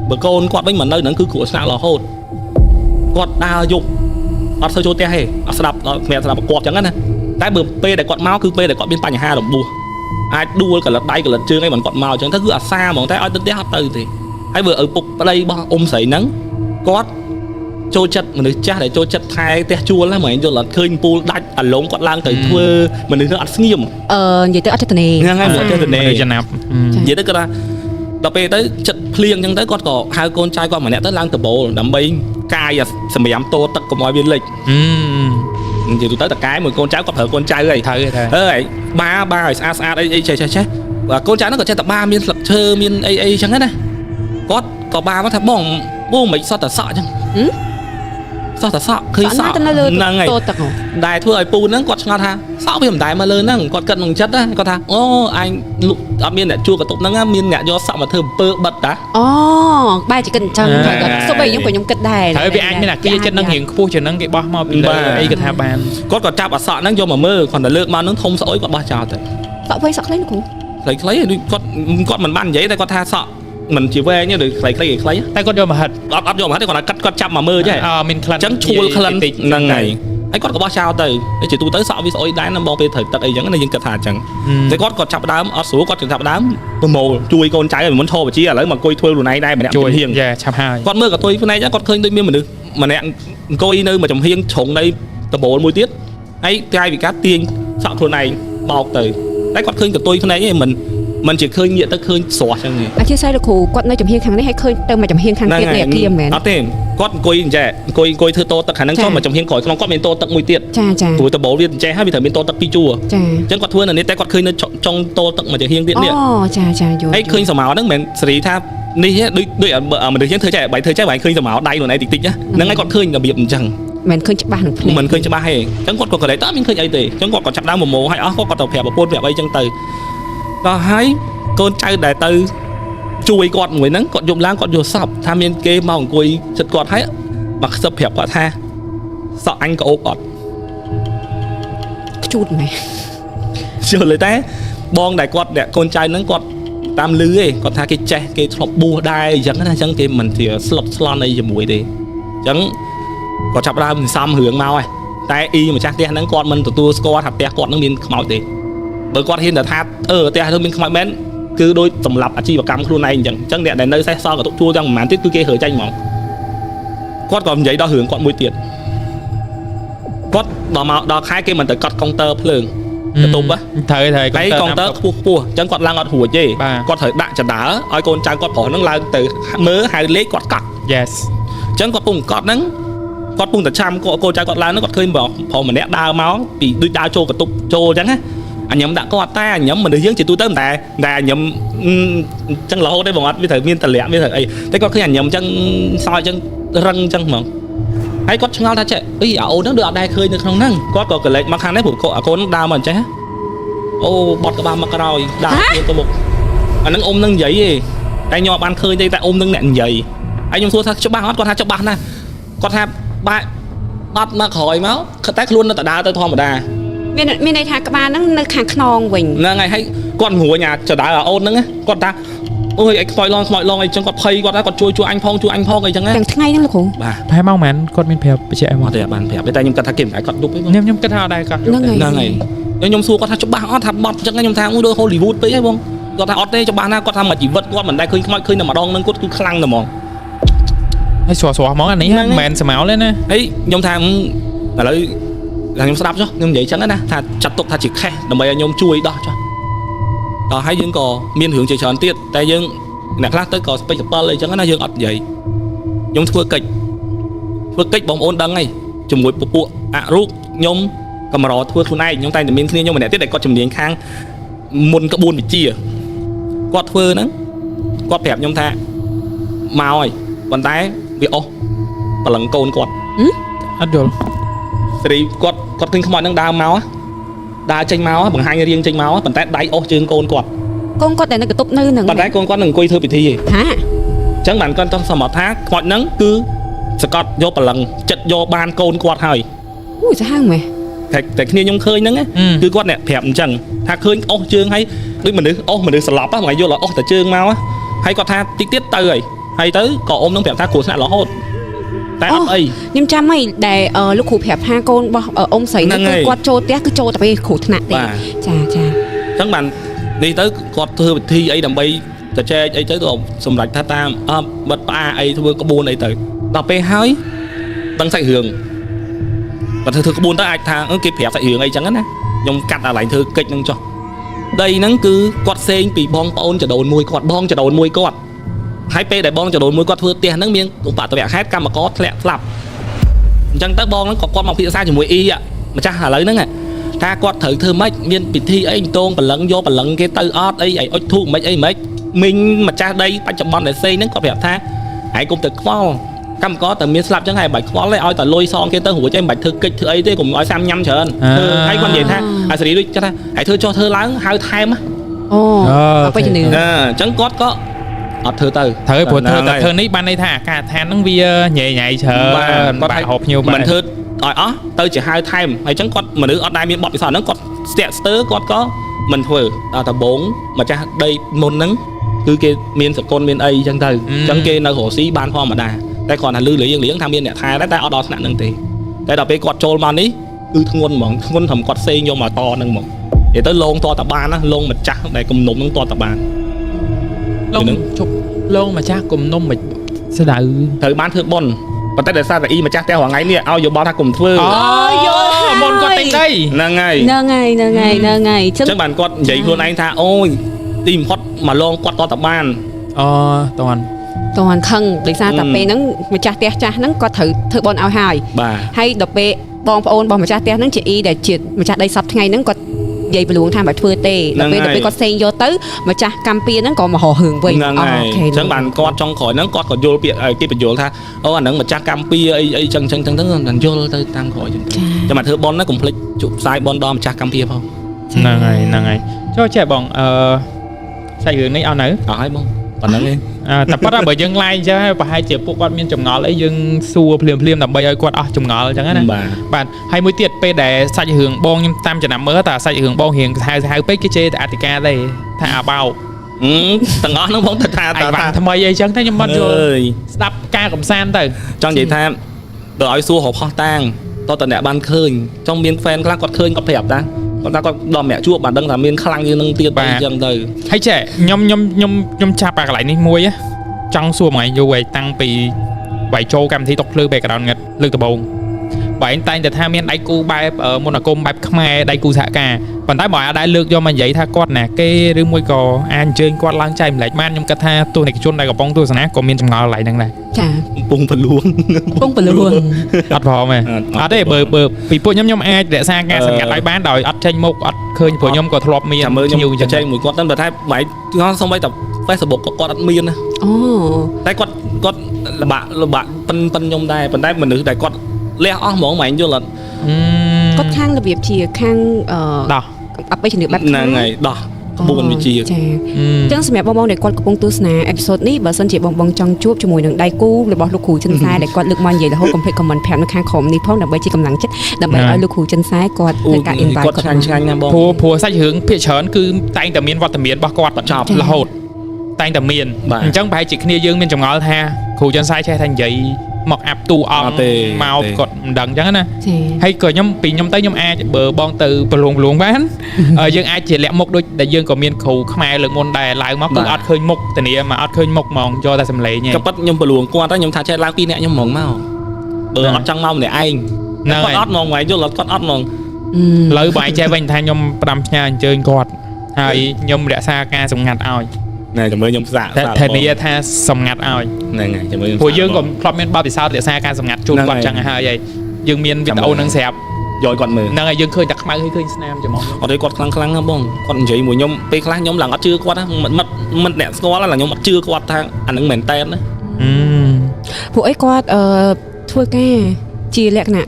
បើកូនគាត់វិញមកនៅហ្នឹងគឺគ្រោះថ្នាក់រហូតគាត់ដើរយប់អត់សូវចូលផ្ទះទេអត់ស្ដាប់ដល់គ្នាស្ដាប់គាត់អញ្ចឹងណាតែបើពេលដែលគាត់មកគឺពេលដែលគាត់មានបញ្ហារបួសអាចដួលកលិតដៃកលិតជើងអីមិនគាត់មកអញ្ចឹងទៅគឺអាសាហ្មងតែឲ្យទៅផ្ទះអត់ទៅទេហើយបើឪពុកប្តីរបស់អ៊ំស្រីហ្នឹងគាត់ចូលចិត្តមនុស្សចាស់ដែលចូលចិត្តថែផ្ទះជួលហ្នឹងហ្មងយល់អត់ឃើញពូលដាច់អាឡុងគាត់ឡើងទៅធ្វើមនុស្សហ្នឹងអត់ស្ងៀម និយាយទៅអត់ចេតនា ហ្នឹងហើយអត់ចេតនា ចំណាប់ និយាយទៅគាត់ថាដល់ពេលទៅចិត្តភ្លៀងអញ្ចឹងទៅគាត់ក៏ហៅកូនចៅគាត់ម្នាក់ទៅឡើងដបូលដើម្បីកាយសម្រាមតោទឹកកុំឲ្យវាលិចនិយាយទៅតកែមួយកូនចៅគាត់ប្រើកូនចៅហីហើយបាឲ្យស្អាតអីចេះកូនចៅហ្នឹងក៏ចេះតែបាមានស្លឹកឈើមានអីអញ្ចឹងណាគាត់ក៏បាមកថាបងមិនសតតែសក់អញ្ចឹងសោះតែសក់ឃើញសក់ហ្នឹងហើយដែលធ្វើឲ្យពូហ្នឹងគាត់ឆ្ងល់ថាសក់វាមិនដែរមកលើហ្នឹងគាត់គិតក្នុងចិត្តណាគាត់ថាអូអញលក់អត់មានអ្នកជួកតុបហ្នឹងមានអ្នកយកសក់មកធ្វើអំពើបិទតាអូបែរជាគិតអញ្ចឹងគាត់សុបឲ្យខ្ញុំគិតដែរ ហើយវាអាចមានអាគារចិត្តនឹងរៀងខ្ពស់ជាងហ្នឹងគេបោះមកពីលើអីគេថាបានគាត់ក៏ចាប់អាសក់ហ្នឹងយកមកមើលគាត់ទៅលើកមកហ្នឹងធំស្អុយគាត់បោះចោលទៅសក់វែងសក់ខ្លីគ្រូខ្លីដូចគាត់មិនបាននិយាយតែគាត់ថាសក់មិនជាវែងទេដូចខ្លីតែគាត់យកមកហិតអត់យកមកហិតគាត់គាត់ចាប់មកមើលចេះមានក្លិនអញ្ចឹងឈួលក្លិនហ្នឹងហើយហើយគាត់ក៏បោះចោលទៅជាទូទៅសក់វាស្អុយដែរណាបងពេលត្រូវទឹកអីចឹងណាយើងគិតថាអញ្ចឹងតែគាត់ចាប់ដើមអត់ស្រួលគាត់ចាប់ដើមប្រមូលជួយកូនចៅឲ្យមិនឈរបជាឥឡូវមកអង្គុយធ្វើខ្លួនឯងដែរម្នាក់ជួយហៀងឆាប់ហើយគាត់មើលកតុយភ្នែកគាត់ឃើញដូចមានមនុស្សម្នាក់អង្គុយនៅមួយចំហៀងជ្រុងនៃដបូលមួយទៀតហើយកាយវិការទាញសក់ខ្លួនឯងបោកទៅតែគាត់ឃើញកតុយភ្នែកឯងមិនជាឃើញងាកទៅឃើញស្រស់ចឹងទេអធិស្ឋានលោកគ្រូគាត់នៅចំហៀងខាងនេះហើយឃើញទៅមកចំហៀងខាងទៀតនៃអាគារមែនអត់ទេគាត់អង្គុយអញ្ចេះអង្គុយធ្វើតោទឹកខាងហ្នឹងចុះមកចំហៀងក្រោយក្នុងគាត់មានតោទឹកមួយទៀតចាព្រោះដបូលវាអញ្ចេះហើយវាត្រូវមានតោទឹកពីរជួរចាអញ្ចឹងគាត់ធ្វើនៅនេះតែគាត់ឃើញនៅចុងតោទឹកមកចំហៀងទៀតនេះអូចាយល់ហើយឃើញសមោហ្នឹងមិនសេរីថានេះដូចមនុស្សយើងធ្វើចេះបាយឃើញសមោដៃខ្លួនឯងតិចហ្នឹងហើយគាត់ឃើញរបៀបអញ្ចឹងមិនឃើញច្បាស់នឹងភ្នែកមិនឃើញច្បាស់ទេអញ្ចឹងគាត់ក៏កន្លែងតើមានឃើញអីទេអញ្ចឹងគាត់ក៏ចាប់ដើមម៉ូហើយអស់គាត់ទៅប្រាប់ប្រពន្ធប្រាប់អីអញ្ចឹងទៅដល់ហើយកូនចៅដែលទៅជួយគាត់មួយហ្នឹងគាត់យប់ឡើងគាត់យកសពថាមានគេមកអង្គុយចិត្តគាត់ហើយមកខ្សឹបប្រាប់គាត់ថាសក់អញក្អូបអត់ខ្ជូតមែនជឿលើតែបងដែលគាត់អ្នកកូនចៅហ្នឹងគាត់តាមលឺឯងគាត់ថាគេចេះគេធ្លាប់បួសដែរអញ្ចឹងណាអញ្ចឹងគេមិនជាស្លុតស្លន់អីជាមួយទេអញ្ចឹងគាត់ចាប់ដើមសំរឿងមកហើយតែអ៊ីម្ចាស់ផ្ទះហ្នឹងគាត់មិនទទួលស្គាល់ថាផ្ទះគាត់ហ្នឹងមានខ្មោចទេបើគាត់ហ៊ានតែថាផ្ទះហ្នឹងមានខ្មោចមែនគឺដូចសម្រាប់អាជីវកម្មខ្លួនឯងអញ្ចឹងអ្នកដែលនៅសេះសល់ក៏ទុកជួលទាំងប្រហែលទៀតគឺគេរើចាញ់ហ្មងគាត់ក៏និយាយដល់រឿងគាត់មួយទៀតគាត់ដល់ខែគេមិនទៅកាត់កុងទ័រភ្លើងបន្ទប់ត្រូវកុងទ័រខ្ពស់អញ្ចឹងគាត់ឡើងអត់រួចទេគាត់ត្រូវដាក់ចដាឲ្យកូនចៅគាត់ប្រុសហ្នឹងឡើងទៅមើលហៅលេខគាត់កាត់ Yes អញ្ចឹងគាត់ពងកាត់ហ្នឹងគាត់ពងតែចាំកូនចៅគាត់ឡើងហ្នឹងគាត់ឃើញប្រុសម្នាក់ដើរមកពីដូចដើរចូលកន្ទប់ចូលអញ្ចឹងណាអញញឹមដាក់គាត់តែអញញឹមមនុស្សយើងជាទូទៅតែអញញឹមអញ្ចឹងរហូតទេបងអត់វាត្រូវមានតម្លាក់វាត្រូវអីតែគាត់ឃើញអញញឹមអញ្ចឹងសោយអញ្ចឹងរឹងអញ្ចឹងហ្មងហើយគាត់ឆ្ងល់ថាចេះអីអាអូនហ្នឹងដូចអត់ដែរឃើញនៅក្នុងហ្នឹងគាត់ក៏កលេចមកខាងនេះព្រោះអាកូនដើរមកអញ្ចឹងអូបត់ក្បាលមកក្រោយដើរទៅមុខអាហ្នឹងអ៊ំនឹងនិយាយទេតែខ្ញុំអត់បានឃើញទេតែអ៊ំនឹងអ្នកនិយាយហើយខ្ញុំសួរថាច្បាស់អត់គាត់ថាច្បាស់ណាស់គាត់ថាបាក់អត់មកក្រោយមកតែខ្លួននៅតែដើរទៅធម្មតាមានន័យថាក្បាលហ្នឹងនៅខាងខ្នងវិញហ្នឹងហើយហើយគាត់ងួយអាចដើរអូនហ្នឹងគាត់ថា ôi anh khói lon ấy chẳng còn phây còn chui anh phong ấy chẳng á ទាំងថ្ងៃហ្នឹងលោកគ្រូ bà ប្រហែលម៉ោងមែនគាត់មានប្រាប់បញ្ជាក់មក mà thì bạn phải tay nhom cắt thà kiểm cái cắt đục ấy ខ្ញុំគិតថាអត់ដែរគាត់ ហ្នឹងហើយខ្ញុំសួរគាត់ថាច្បាស់អត់ថាបត់អញ្ចឹងខ្ញុំថាអូដូច Hollywood ពេកហ៎បងគាត់ថាអត់ទេច្បាស់ណាគាត់ថាមួយជីវិតគាត់មិនដែលឃើញខ្មោចឃើញតែម្ដងហ្នឹងគាត់គឺខ្លាំងតែហ្មង ហើយស្រស់ហ្មងអានេះមិនមែនស្មៅទេណា ហើយខ្ញុំថាឥឡូវខ្ញុំស្ដាប់ចុះខ្ញុំនិយាយអញ្ចឹងណាថាចាត់ទុកថាជាខេះដើម្បីឲ្យខ្ញុំជួយដោះចុះដល់ហើយយើងក៏មានរឿងជាច្រើនទៀតតែយើងអ្នកខ្លះទៅក៏ស្ពេចសពិលអីអញ្ចឹងណាយើងអត់និយាយខ្ញុំធ្វើកិច្ចបងប្អូនដឹងហើយជាមួយពពួកអរុកខ្ញុំកម្រធ្វើខ្លួនឯងខ្ញុំតែតែមានគ្នាខ្ញុំម្នាក់ទៀតដែលគាត់ជំនាញខាងមុនក្បួនវិជាគាត់ធ្វើហ្នឹងគាត់ប្រាប់ខ្ញុំថាមកហើយប៉ុន្តែវាអស់បលឹងកូនគាត់ អត់យល់ សេរីគាត់ឃើញខ្មោចហ្នឹងដើរចេញមកបង្ហាញរៀងចេញមកប៉ុន្តែដៃអស់ជើងកូនគាត់ កូនគាត់តែនៅកតុបនៅហ្នឹង ប៉ុន្តែកូនគាត់នឹងអង្គុយធ្វើពិធីឯង ហា អញ្ចឹងបានគាត់ទៅសម្រាប់ថាខ្មោចហ្នឹងគឺសកត់យកបលឹងចិត្តយកបានកូនគាត់ហើយ អូសាហាវមែន តែគ្នាខ្ញុំឃើញហ្នឹងគឺគាត់អ្នកប្រាប់អញ្ចឹងថាឃើញអស់ជើងហើយដូចមនុស្សស្លាប់ហ្នឹងមកយល់អស់តែជើងមកហើយគាត់ថាតិចទៀតទៅហើយទៅក៏អ៊ំនឹងប្រាប់ថាគ្រោះថ្នាក់រហូតតែអត់អី ខ្ញុំចាំហើយដែលលោកគ្រូប្រាប់ថាកូនរបស់អ៊ំស្រីហ្នឹងគឺគាត់ចូលផ្ទះគឺចូលតែពេលគ្រោះថ្នាក់ទេចា អញ្ចឹងបាននេះទៅគាត់ធ្វើពិធីអីដើម្បីទៅចែកអីទៅក៏សម្រេចថាតាមបិទផ្អាអីធ្វើក្បួនអីទៅដល់ពេលហើយដឹងសាច់រឿងបើធ្វើក្បួនទៅអាចថាគេប្រាប់សាច់រឿងអីចឹងណាខ្ញុំកាត់អាឡៃធ្វើកិច្ចហ្នឹងចុះដីហ្នឹងគឺគាត់សេងពីបងប្អូនចដូនមួយគាត់បងចដូនមួយគាត់ហើយពេលដែលបងចដូនមួយគាត់ធ្វើផ្ទះហ្នឹងមានឧបតវៈខេត្តកម្មករធ្លាក់ស្លាប់អញ្ចឹងទៅបងហ្នឹងក៏គាត់មកពិភាក្សាជាមួយម្ចាស់ឥឡូវហ្នឹងថាគាត់ត្រូវធ្វើម៉េចមានពិធីអីតងបលឹងយកបលឹងគេទៅអត់អីអុចធូបមិនអីមិនមីងម្ចាស់ដីបច្ចុប្បន្នដែលសេងហ្នឹងគាត់ប្រាប់ថាហើយកុំទៅខ្វល់កម្មករតែមានស្លាប់ចឹងហើយបាច់ខ្វល់ទេឲ្យតែលុយសងគេទៅរួចឯងមិនបាច់ធ្វើកិច្ចធ្វើអីទេកុំឲ្យសាំញ៉ាំច្រើនហើយគាត់និយាយថាអាសេរីដូចថាហើយធ្វើចុះធ្វើឡើងហៅថែម អូអបិជំនឿ អញ្ចឹងគាត់ក៏អត់ធ្វើទៅ ត្រូវព្រោះធ្វើនេះបានន័យថាអាកាសដ្ឋានហ្នឹងវាញ៉ៃច្រើនបាទហូបភ្ញៀវបាទ មិនធ្វើឲ្យអស់ទៅជាហៅថែមហើយអញ្ចឹងគាត់មនុស្សអត់ដែលមានបទពិសោធន៍ហ្នឹងគាត់ស្ទាក់ស្ទើរគាត់ក៏មិនធ្វើដល់ដំបងម្ចាស់ដីមុនហ្នឹងគឺគេមានសកុនមានអីអញ្ចឹងទៅអញ្ចឹងគេនៅរស់ស៊ីបានធម្មតាតែគ្រាន់តែលឺលៀងថាមានអ្នកថែតែអត់ដល់ថ្នាក់ហ្នឹងទេតែដល់ពេលគាត់ចូលមកនេះគឺធ្ងន់ហ្មងធ្ងន់ត្រឹមគាត់សេងយកមកតហ្នឹងហ្មងនិយាយទៅលងតតបានណាលងម្ចាស់ដែលគំនុំហ្នឹងតតបាន លងជប់លងម្ចាស់គំនុំមិនស្ដៅ ត្រូវបានធ្វើបុណ្យប៉ុន្តែដោយសារតែម្ចាស់ផ្ទះរងថ្ងៃនេះឲ្យយោបល់ថាកុំធ្វើ យល់ហើយ មុនគាត់ទិញដី ហ្នឹងហើយ ហ្នឹងហើយអញ្ចឹង ចឹងបានគាត់និយាយខ្លួនឯងថាអូយទីបំផុតមកលងគាត់តតបាន តន់ តន់ខឹងដោយសារតែពេលហ្នឹងម្ចាស់ផ្ទះចាស់ហ្នឹងគាត់ត្រូវធ្វើបន់ឲ្យហើយ បាទ ហើយដល់ពេលបងប្អូនរបស់ម្ចាស់ផ្ទះហ្នឹងជាអ៊ីដែលជាម្ចាស់ដីសពថ្ងៃហ្នឹងគាត់និយាយប្រលួងថាមិនធ្វើទេដល់ពេលគាត់សេងយកទៅម្ចាស់កម្មពៀហ្នឹងក៏មករហរឿងវិញ ហ្នឹងហើយអញ្ចឹងបានគាត់ចង់ក្រោយហ្នឹងគាត់ក៏យល់ពាក្យគេបញ្យល់ថាអូអាហ្នឹងម្ចាស់កម្មពៀអីចឹងបានយល់ទៅតាមក្រោយចឹងចាំមកធ្វើបុណ្យណាកុំភ្លេចជប់ផ្សាយបុណ្យដល់ម្ចាស់កម្មពៀផង ហ្នឹងហើយចូលចេះបងសាច់រឿងនេះអត់នៅ អស់ហើយបងប៉ុណ្្នឹងឯង តែប៉ុន្តែបើយើងឡាយអញ្ចឹងប្រហែលជាពួកគាត់មានចម្ងល់អីយើងសួរភ្លាមដើម្បីឲ្យគាត់អស់ចម្ងល់អញ្ចឹងណាបាទហើយមួយទៀតពេលដែលសាច់រឿងបងខ្ញុំតាមចំណាំមើលតែសាច់រឿងបងរៀងហៅពេកគេជេរតែអធិការទេថាអាបោក ទាំងអស់ហ្នឹងបងទៅថា អីវ៉ាន់ថ្មីអីចឹងតែខ្ញុំមិនយល់ស្ដាប់ការកំសាន្តទៅ ចង់និយាយថាបើឲ្យសួររកផោះតាងតតអ្នកបានឃើញចង់មានហ្វេនខ្លះគាត់ឃើញគាត់ប្រាប់តាគាត់ដល់ម្នាក់ជួបបានដឹងថាមានខ្លាំងជាងនឹងទៀតអញ្ចឹងទៅ ហើយចេះខ្ញុំចាប់អាកន្លែងនេះមួយចង់សួរមកឯងយូរឯងតាំងពីបាយចូលកម្មវិធីតុកភ្លឺ background ងឹតលើកដំបូងបើឯងតែងតែថាមានដៃគូបែបមន្តអាគមបែបខ្មែរដៃគូសហការប៉ុន្តែបើអាចដែរលើកយកមកនិយាយថាគាត់ណាគេឬមួយក៏អាចអញ្ជើញគាត់ឡើងចែកម្លែកបានខ្ញុំគិតថាទស្សនិកជនដែលកំពុងទស្សនាក៏មានចម្ងល់កន្លែងហ្នឹងដែរ ចា កំពុងប្រលួង អត់ព្រមទេអត់ទេបើពីពួកខ្ញុំអាចរក្សាការសម្ងាត់ឲ្យបានដោយអត់ចេញមុខអត់ឃើញព្រោះខ្ញុំក៏ធ្លាប់មាន ចាំមើលខ្ញុំចែកមួយគាត់ទៅតែបែរគាត់សូម្បីតែ Facebook ក៏គាត់អត់មានណា អូ តែគាត់លបាក់ប៉ិនខ្ញុំដែរប៉ុន្តែមនុស្សដែលគាត់លះអស់ហ្មងមិនយល់អត់ គាត់ខាងរបៀបជាខាង ដោះ អបិជំនឿបែប ហ្នឹងហើយដោះក្បួនវិជា ចាអញ្ចឹងសម្រាប់បងដែលគាត់កំពុងទស្សនាអេពីសូតនេះបើសិនជាបងចង់ជួបជាមួយនឹងដៃគូរបស់លោកគ្រូចិនសែដែលគាត់លើកមកនិយាយរហូតកុំភ្លេច comment ប្រាប់នៅខាងក្រោមនេះផងដើម្បីជាកម្លាំងចិត្តដើម្បីឲ្យលោកគ្រូចិនសែគាត់ធ្វើការ invite គាត់ឆ្ងាញ់ណាបង ព្រោះសាច់រឿងភាគច្រើនគឺតែងតែមានវត្តមានរបស់គាត់បញ្ចប់រហូត តែងតែមាន បាទ អញ្ចឹងប្រហែលជាគ្នាយើងមានចម្ងល់ថាគ្រូចន្ទសាយចេះថានិយាយមកអាប់ទូអ អ ង ត់ទេ មក ទេ គាត់មិនដឹងអញ្ចឹងណា ចា ហើយក៏ខ្ញុំពីខ្ញុំទៅខ្ញុំអាចបើបងទៅប្រឡងបាន យើងអាចជាលាក់មុខដូចដែលយើងក៏មានគ្រូខ្មែរលើកមុនដែរឡើងមកគឺអត់ឃើញមុខធានាមកអត់ឃើញមុខហ្មងយកតែសម្លេងឯង ក៏ប៉ិតខ្ញុំប្រលួងគាត់ទៅខ្ញុំថាចេះឡើង2នាក់ខ្ញុំហ្មងមកបើអត់ចង់មកម្នាក់ឯង ហ្នឹងហើយ គាត់អត់ហ្មងមកយល់គាត់អត់ហ្មង លើបើឯងចេះវិញថាខ្ញុំផ្ដាំផ្ញើអញ្ជើញគាត់ហើយខ្ញុំរក្សាការសម្ងាត់ឲ្យ ណែចាំមើលខ្ញុំសាក តែធានាថាសម្ងាត់ឲ្យ ហ្នឹងហើយចាំមើល ព្រោះយើងក៏ធ្លាប់មានបទពិសោធន៍រក្សាការសម្ងាត់ជូនគាត់ចឹងហើយយើងមានវីដេអូនឹងស្រាប់ យកគាត់មើល ហ្នឹងហើយយើងឃើញតែខ្មៅហើយឃើញស្នាមច្រមុះ អត់ទេគាត់ខ្លាំងណាស់បងគាត់និយាយមួយខ្ញុំពេលខ្លះខ្ញុំឡើងអត់ជឿគាត់ណាមិនអ្នកស្គាល់ឡើងខ្ញុំអត់ជឿគាត់ថាអានឹងមែនតែនណា ពួកអីគាត់ធ្វើការជាលក្ខណៈ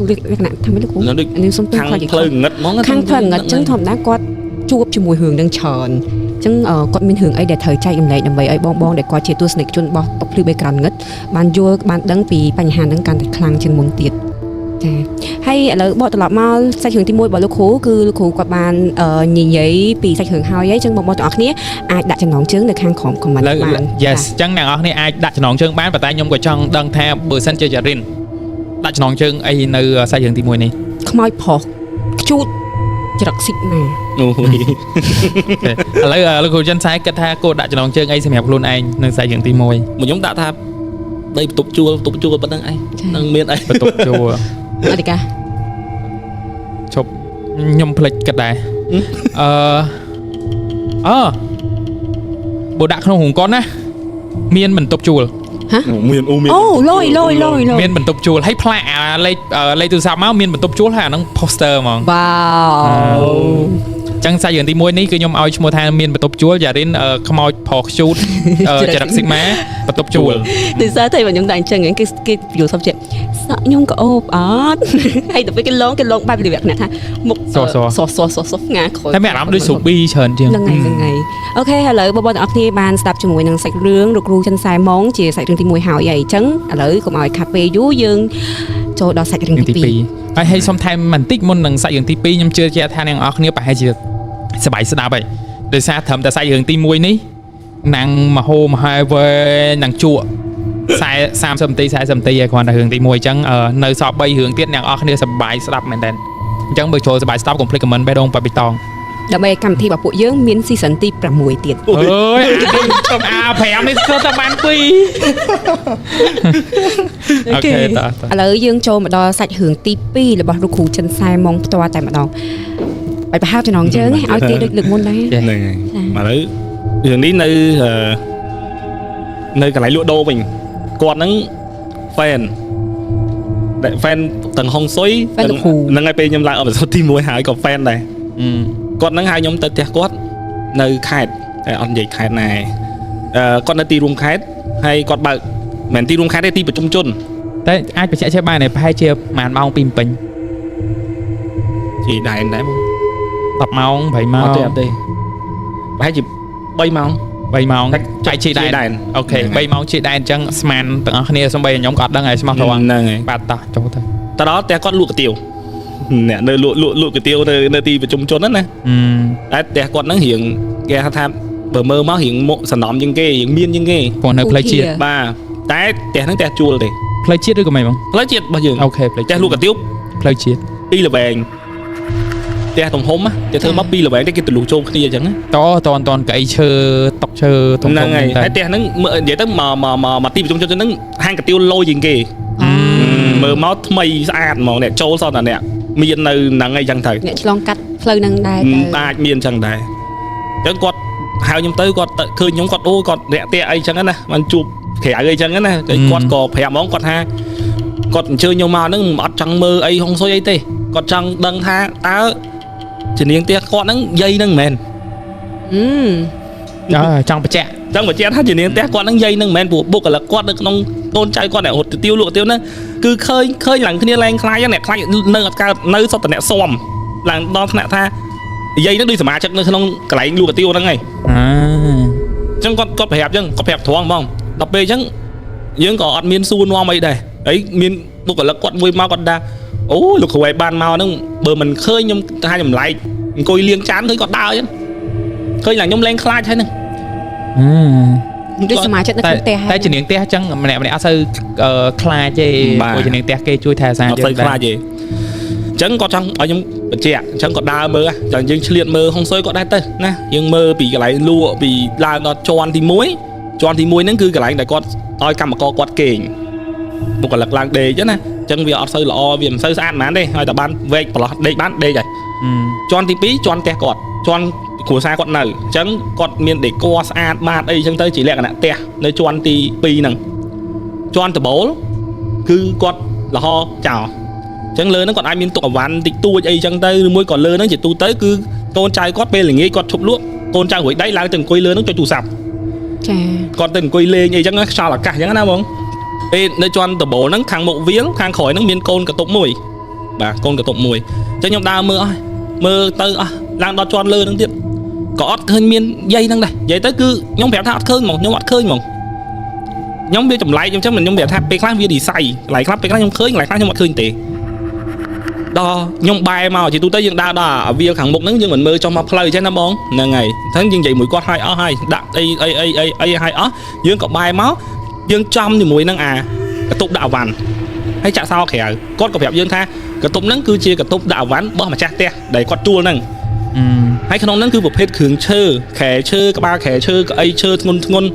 លក្ខណៈថាម៉េចលោកគ្រូ ដូច នេះសុំទោស ខាង ខ្លាច ផ្លូវងឹតហ្មង ខាងផ្លូវងឹតអញ្ចឹងធម្មតាគាត់ជួបជាមួយរឿងនឹងច្រើនអញ្ចឹងគាត់មានរឿងអីដែលត្រូវចែករំលែកដើម្បីឲ្យបងដែលគាត់ជាទស្សនិកជនរបស់តុកភ្លឺបេក្រានងឹតបានយល់បានដឹងពីបញ្ហាហ្នឹងកាន់តែខ្លាំងជាងមុនទៀតចាហើយឥឡូវបកត្រឡប់មកសាច់រឿងទី1របស់លោកគ្រូគឺលោកគ្រូគាត់បាននិយាយពីសាច់រឿងហើយអញ្ចឹងបងទាំងអស់គ្នាអាចដាក់ចំណងជើងនៅខាងក្រោម comment លើ បាន yes អញ្ចឹងអ្នកនរគ្នាអាចដាក់ចំណងជើងបានប៉ុន្តែខ្ញុំក៏ចង់ដឹងថាបើសិនជាចារិនដាក់ចំណងជើងអីនៅសាច់រឿងទី1នេះ ខ្មោចប្រុសខ្ជូតច្រឹកស៊ីកណា អូយ ឥឡូវលោកគ្រូចិនសាយគិតថាគួរដាក់ចំណងជើងអីសម្រាប់ខ្លួនឯងនៅសាច់រឿងទី1 មកខ្ញុំដាក់ថាដីបន្ទប់ជួលប៉ុណ្្នឹងឯងនឹងមានអី បន្ទប់ជួល អធិការ ជប់ខ្ញុំភ្លេចគិតដែរបើដាក់ក្នុងរោងកុនណាមានបន្ទប់ជួល មានមាន អូលយ មានបន្ទប់ជួលហើយផ្លាកអាលេខទូរស័ព្ទមកមានបន្ទប់ជួលហើយអាហ្នឹង poster ហ្មង វ៉ាវ អញ្ចឹងសាច់រឿងទី1នេះគឺខ្ញុំឲ្យឈ្មោះថាមានបន្ទប់ជួលយ៉ារិនខ្មោចប្រុសខ្ជូតចរិតស៊ីម៉ាបន្ទប់ជួល ដូចសារតែខ្ញុំតែអញ្ចឹងគេយល់សពជាសក់ខ្ញុំក៏អូបអត់ហើយទៅពេលគេឡងបែបលក្ខណៈថាមុខសងាក្រោយ តែមានអារម្មណ៍ដូចស៊ូប៊ីច្រើនជាង ហ្នឹងហើយអូខេឥឡូវបងទាំងអស់គ្នាបានស្ដាប់ជាមួយនឹងសាច់រឿងលោកគ្រូចិនសែម៉ងជាសាច់រឿងទី1ហើយអញ្ចឹងឥឡូវកុំឲ្យខាត់ពេលយូរយើងចូលដល់សាច់រឿងទី2 ហើយសុំថែមបន្តិចមុននឹងសាច់រឿងទី2ខ្ញុំជឿជាក់ថាអ្នកនរគ្នាប្រហែលជាសប្បាយស្ដាប់ហើយដោយសារត្រឹមតែសាច់រឿងទី1នេះណាំងមហោមហាវែងណាំងជក់30នាទី40នាទីឯគ្រាន់តែរឿងទី1អញ្ចឹងនៅសល់3រឿងទៀតអ្នកនរគ្នាសប្បាយស្ដាប់មែនតើអញ្ចឹងបើចូលសប្បាយស្ដាប់កុំភ្លេច comment បេះដូងប៉ប៊ីតង ដើម្បីកម្មវិធីរបស់ពួកយើងមាន season ទី6 ទៀត អើយ5នេះគឺតែបាន2អូខេតើ ឥឡូវយើងចូលមកដល់សាច់រឿងទី2របស់លោកគ្រូចិនសែម៉ងផ្ទាល់តែម្ដងបាយប្រហែលចំណងជើងឲ្យគេដូចលើកមុនដែរ ហ្នឹងហើយឥឡូវរឿងនេះនៅកន្លែងលក់ដូរវិញគាត់ហ្នឹង fan ដែល fan ទាំងហុងស៊ុយហ្នឹងហើយពេលខ្ញុំឡើងអបិសទី1ហើយក៏ fan ដែរគាត់ហ្នឹងហៅខ្ញុំទៅផ្ទះគាត់នៅខេត្តតែអត់និយាយខេត្តណាគាត់នៅទីរួមខេត្តហើយគាត់បើកមិនទីរួមខេត្តទេទីប្រជុំជន តែអាចបញ្ជាក់ជាបានប្រហែលជាប្រហែលម៉ោងពីពេញ ជីដែរបង 10ម៉ោង8ម៉ោង អត់ទេប្រហែលជា3ម៉ោង 3ម៉ោងចែកជីដែនអូខេ3ម៉ោងជីដែនអញ្ចឹងស្មានទាំងអស់គ្នាសំបីខ្ញុំក៏អត់ដឹងហើយស្មោះត្រង់ ហ្នឹងហើយ បាទតោះចូលទៅ ទៅដល់ផ្ទះគាត់លក់កាទៀវអ្នកនៅលក់កាទៀវនៅទីប្រជុំជនហ្នឹងណាតែផ្ទះគាត់ហ្នឹងរៀងគេថាបើមើលមករៀងមុខសំណំជាងគេរៀងមានជាងគេ ព្រោះនៅផ្លូវជាតិ បាទតែផ្ទះហ្នឹងផ្ទះជួលទេ ផ្លូវជាតិឬក៏មិនបង ផ្លូវជាតិរបស់យើង អូខេផ្លូវ ផ្ទះលក់កាទៀវ ផ្លូវជាតិ ពីរល្វែងផ្ទះទំហំតែធ្វើមកពីរល្វែងតែគេទលុះចូលគ្នាអញ្ចឹង តកៅអីឈើតុកឈើធំ ហ្នឹងហើយហើយផ្ទះហ្នឹងមើលនិយាយទៅមកទីប្រជុំជនហ្នឹងហាងកាទៀវលយជាងគេមើលមកថ្មីស្អាតហ្មងអ្នកចូលសតតែអ្នកមាននៅហ្នឹងអីចឹងទៅ អ្នកឆ្លងកាត់ផ្លូវហ្នឹងដែរ អាចមានចឹងដែរអញ្ចឹងគាត់ហៅខ្ញុំទៅគាត់ឃើញខ្ញុំគាត់អូគាត់រាក់ទាក់អីចឹងណាបានជួបក្រៅអីចឹងណាតែគាត់ក៏ប្រាប់ហ្មងគាត់ថាគាត់អញ្ជើញខ្ញុំមកហ្នឹងអត់ចង់មើលអីហុងស៊ុយអីទេគាត់ចង់ដឹងថាតើជំនាញផ្ទះគាត់ហ្នឹងយាយហ្នឹងមែន ចង់បញ្ជាក់ ចង់បញ្ជាក់ថាជំនាញផ្ទះគាត់ហ្នឹងយាយហ្នឹងមែនព្រោះបុគ្គលិកគាត់នៅក្នុងកូនចៅគាត់អ្នករត់ទាវលក់ទាវហ្នឹងគឺឃើញឡើងគ្នាឡើងខ្លាចអ្នកខ្លាចនៅអត់កើតនៅសុទ្ធតែអ្នកស៊ំឡើងដល់ថ្នាក់ថាយាយហ្នឹងដូចសមាជិកនៅក្នុងកន្លែងលក់កាទៀវហ្នឹងហើយអញ្ចឹងគាត់ប្រាប់អញ្ចឹងគាត់ប្រាប់ត្រង់ហ្មងដល់ពេលអញ្ចឹងយើងក៏អត់មានសួរនាំអីដែរហើយមានបុគ្គលិកគាត់មួយមកគាត់ថាអូលោកគ្រូឯងបានមកហ្នឹងបើមិនឃើញខ្ញុំថាចម្លែកអង្គុយលាងចានឃើញគាត់ដើរអញ្ចឹងឃើញឡើងខ្ញុំលែងខ្លាចហើយហ្នឹង ដូចសមាជិកនៅក្នុងផ្ទះហើយ តែជំនាញផ្ទះអញ្ចឹងម្នាក់អត់សូវខ្លាចទេព្រោះជំនាញផ្ទះគេជួយថែរក្សា អត់ទៅខ្លាចទេអញ្ចឹងគាត់ចង់ឲ្យខ្ញុំបញ្ជាក់អញ្ចឹងគាត់ដើរមើលអញ្ចឹងយើងឆ្លៀតមើលហុងស៊ុយគាត់ដែរទៅណាយើងមើលពីកន្លែងលក់ពីឡើងដល់ជាន់ទី1ហ្នឹងគឺកន្លែងដែលគាត់ឲ្យកម្មករគាត់គេងបុគ្គលិកឡើងដេកចឹងណាអញ្ចឹងវាអត់សូវល្អវាមិនសូវស្អាតហ្មងទេឲ្យតែបានវែកប្រឡោះដេកបានដេកហើយជាន់ទី2ជាន់ផ្ទះគាត់ជាន់គ្រួសារគាត់នៅអញ្ចឹងគាត់មានដេកស្អាតបាតអីអញ្ចឹងទៅជាលក្ខណៈផ្ទះនៅជាន់ទី2ហ្នឹងជាន់ដបូលគឺគាត់លហចោលអញ្ចឹងលើហ្នឹងគាត់អាចមានទុកអវ៉ាន់តិចតួចអីអញ្ចឹងទៅឬមួយក៏លើហ្នឹងជាទូទៅគឺកូនចៅគាត់ពេលល្ងាចគាត់ឈប់លក់កូនចៅរួយដៃឡើងទៅអង្គុយលើហ្នឹងចុចទូរស័ព្ទចាគាត់ទៅអង្គុយលេងអីអញ្ចឹងខ្យល់អាកាសអញ្ចឹងណាបងពេលនៅជាន់ដបូលហ្នឹងខាងមុខវាលខាងក្រោយហ្នឹងមានកូនកតុបមួយបាទកូនកតុបមួយអញ្ចឹងខ្ញុំដើរមើលអស់មើលទៅអស់ឡើងដល់ជាន់លើហ្នឹងទៀតក៏អត់ឃើញមានយាយហ្នឹងដែរនិយាយទៅគឺខ្ញុំប្រាប់ថាអត់ឃើញហ្មងខ្ញុំអត់ឃើញហ្មងខ្ញុំវាចម្លែកខ្ញុំចឹងខ្ញុំប្រាប់ថាពេលខ្លះវានិស័យកន្លែងខ្លះពេលខ្លះខ្ញុំឃើញកន្លែងខ្លះខ្ញុំអត់ឃើញទេដល់ខ្ញុំបែរមកជាទូទៅយើងដើរដល់វាលខាងមុខហ្នឹងយើងមិនមើលចុះមកផ្លូវអញ្ចឹងណាបងហ្នឹងហើយអញ្ចឹងយើងនិយាយមួយគាត់ឲ្យអស់ហើយដាក់អីឲ្យអស់យើងក៏បែរមកយើងចំជាមួយនឹងអាកតុបដាក់អវ៉ាន់ហើយចាក់សោក្រៅគាត់ក៏ប្រាប់យើងថាកតុបហ្នឹងគឺជាកតុបដាក់អវ៉ាន់របស់ម្ចាស់ផ្ទះដែលគាត់ជួលហ្នឹងហើយក្នុងហ្នឹងគឺប្រភេទគ្រឿងឈើខែឈើក្បាលខែឈើក្អីឈើធ្ងន់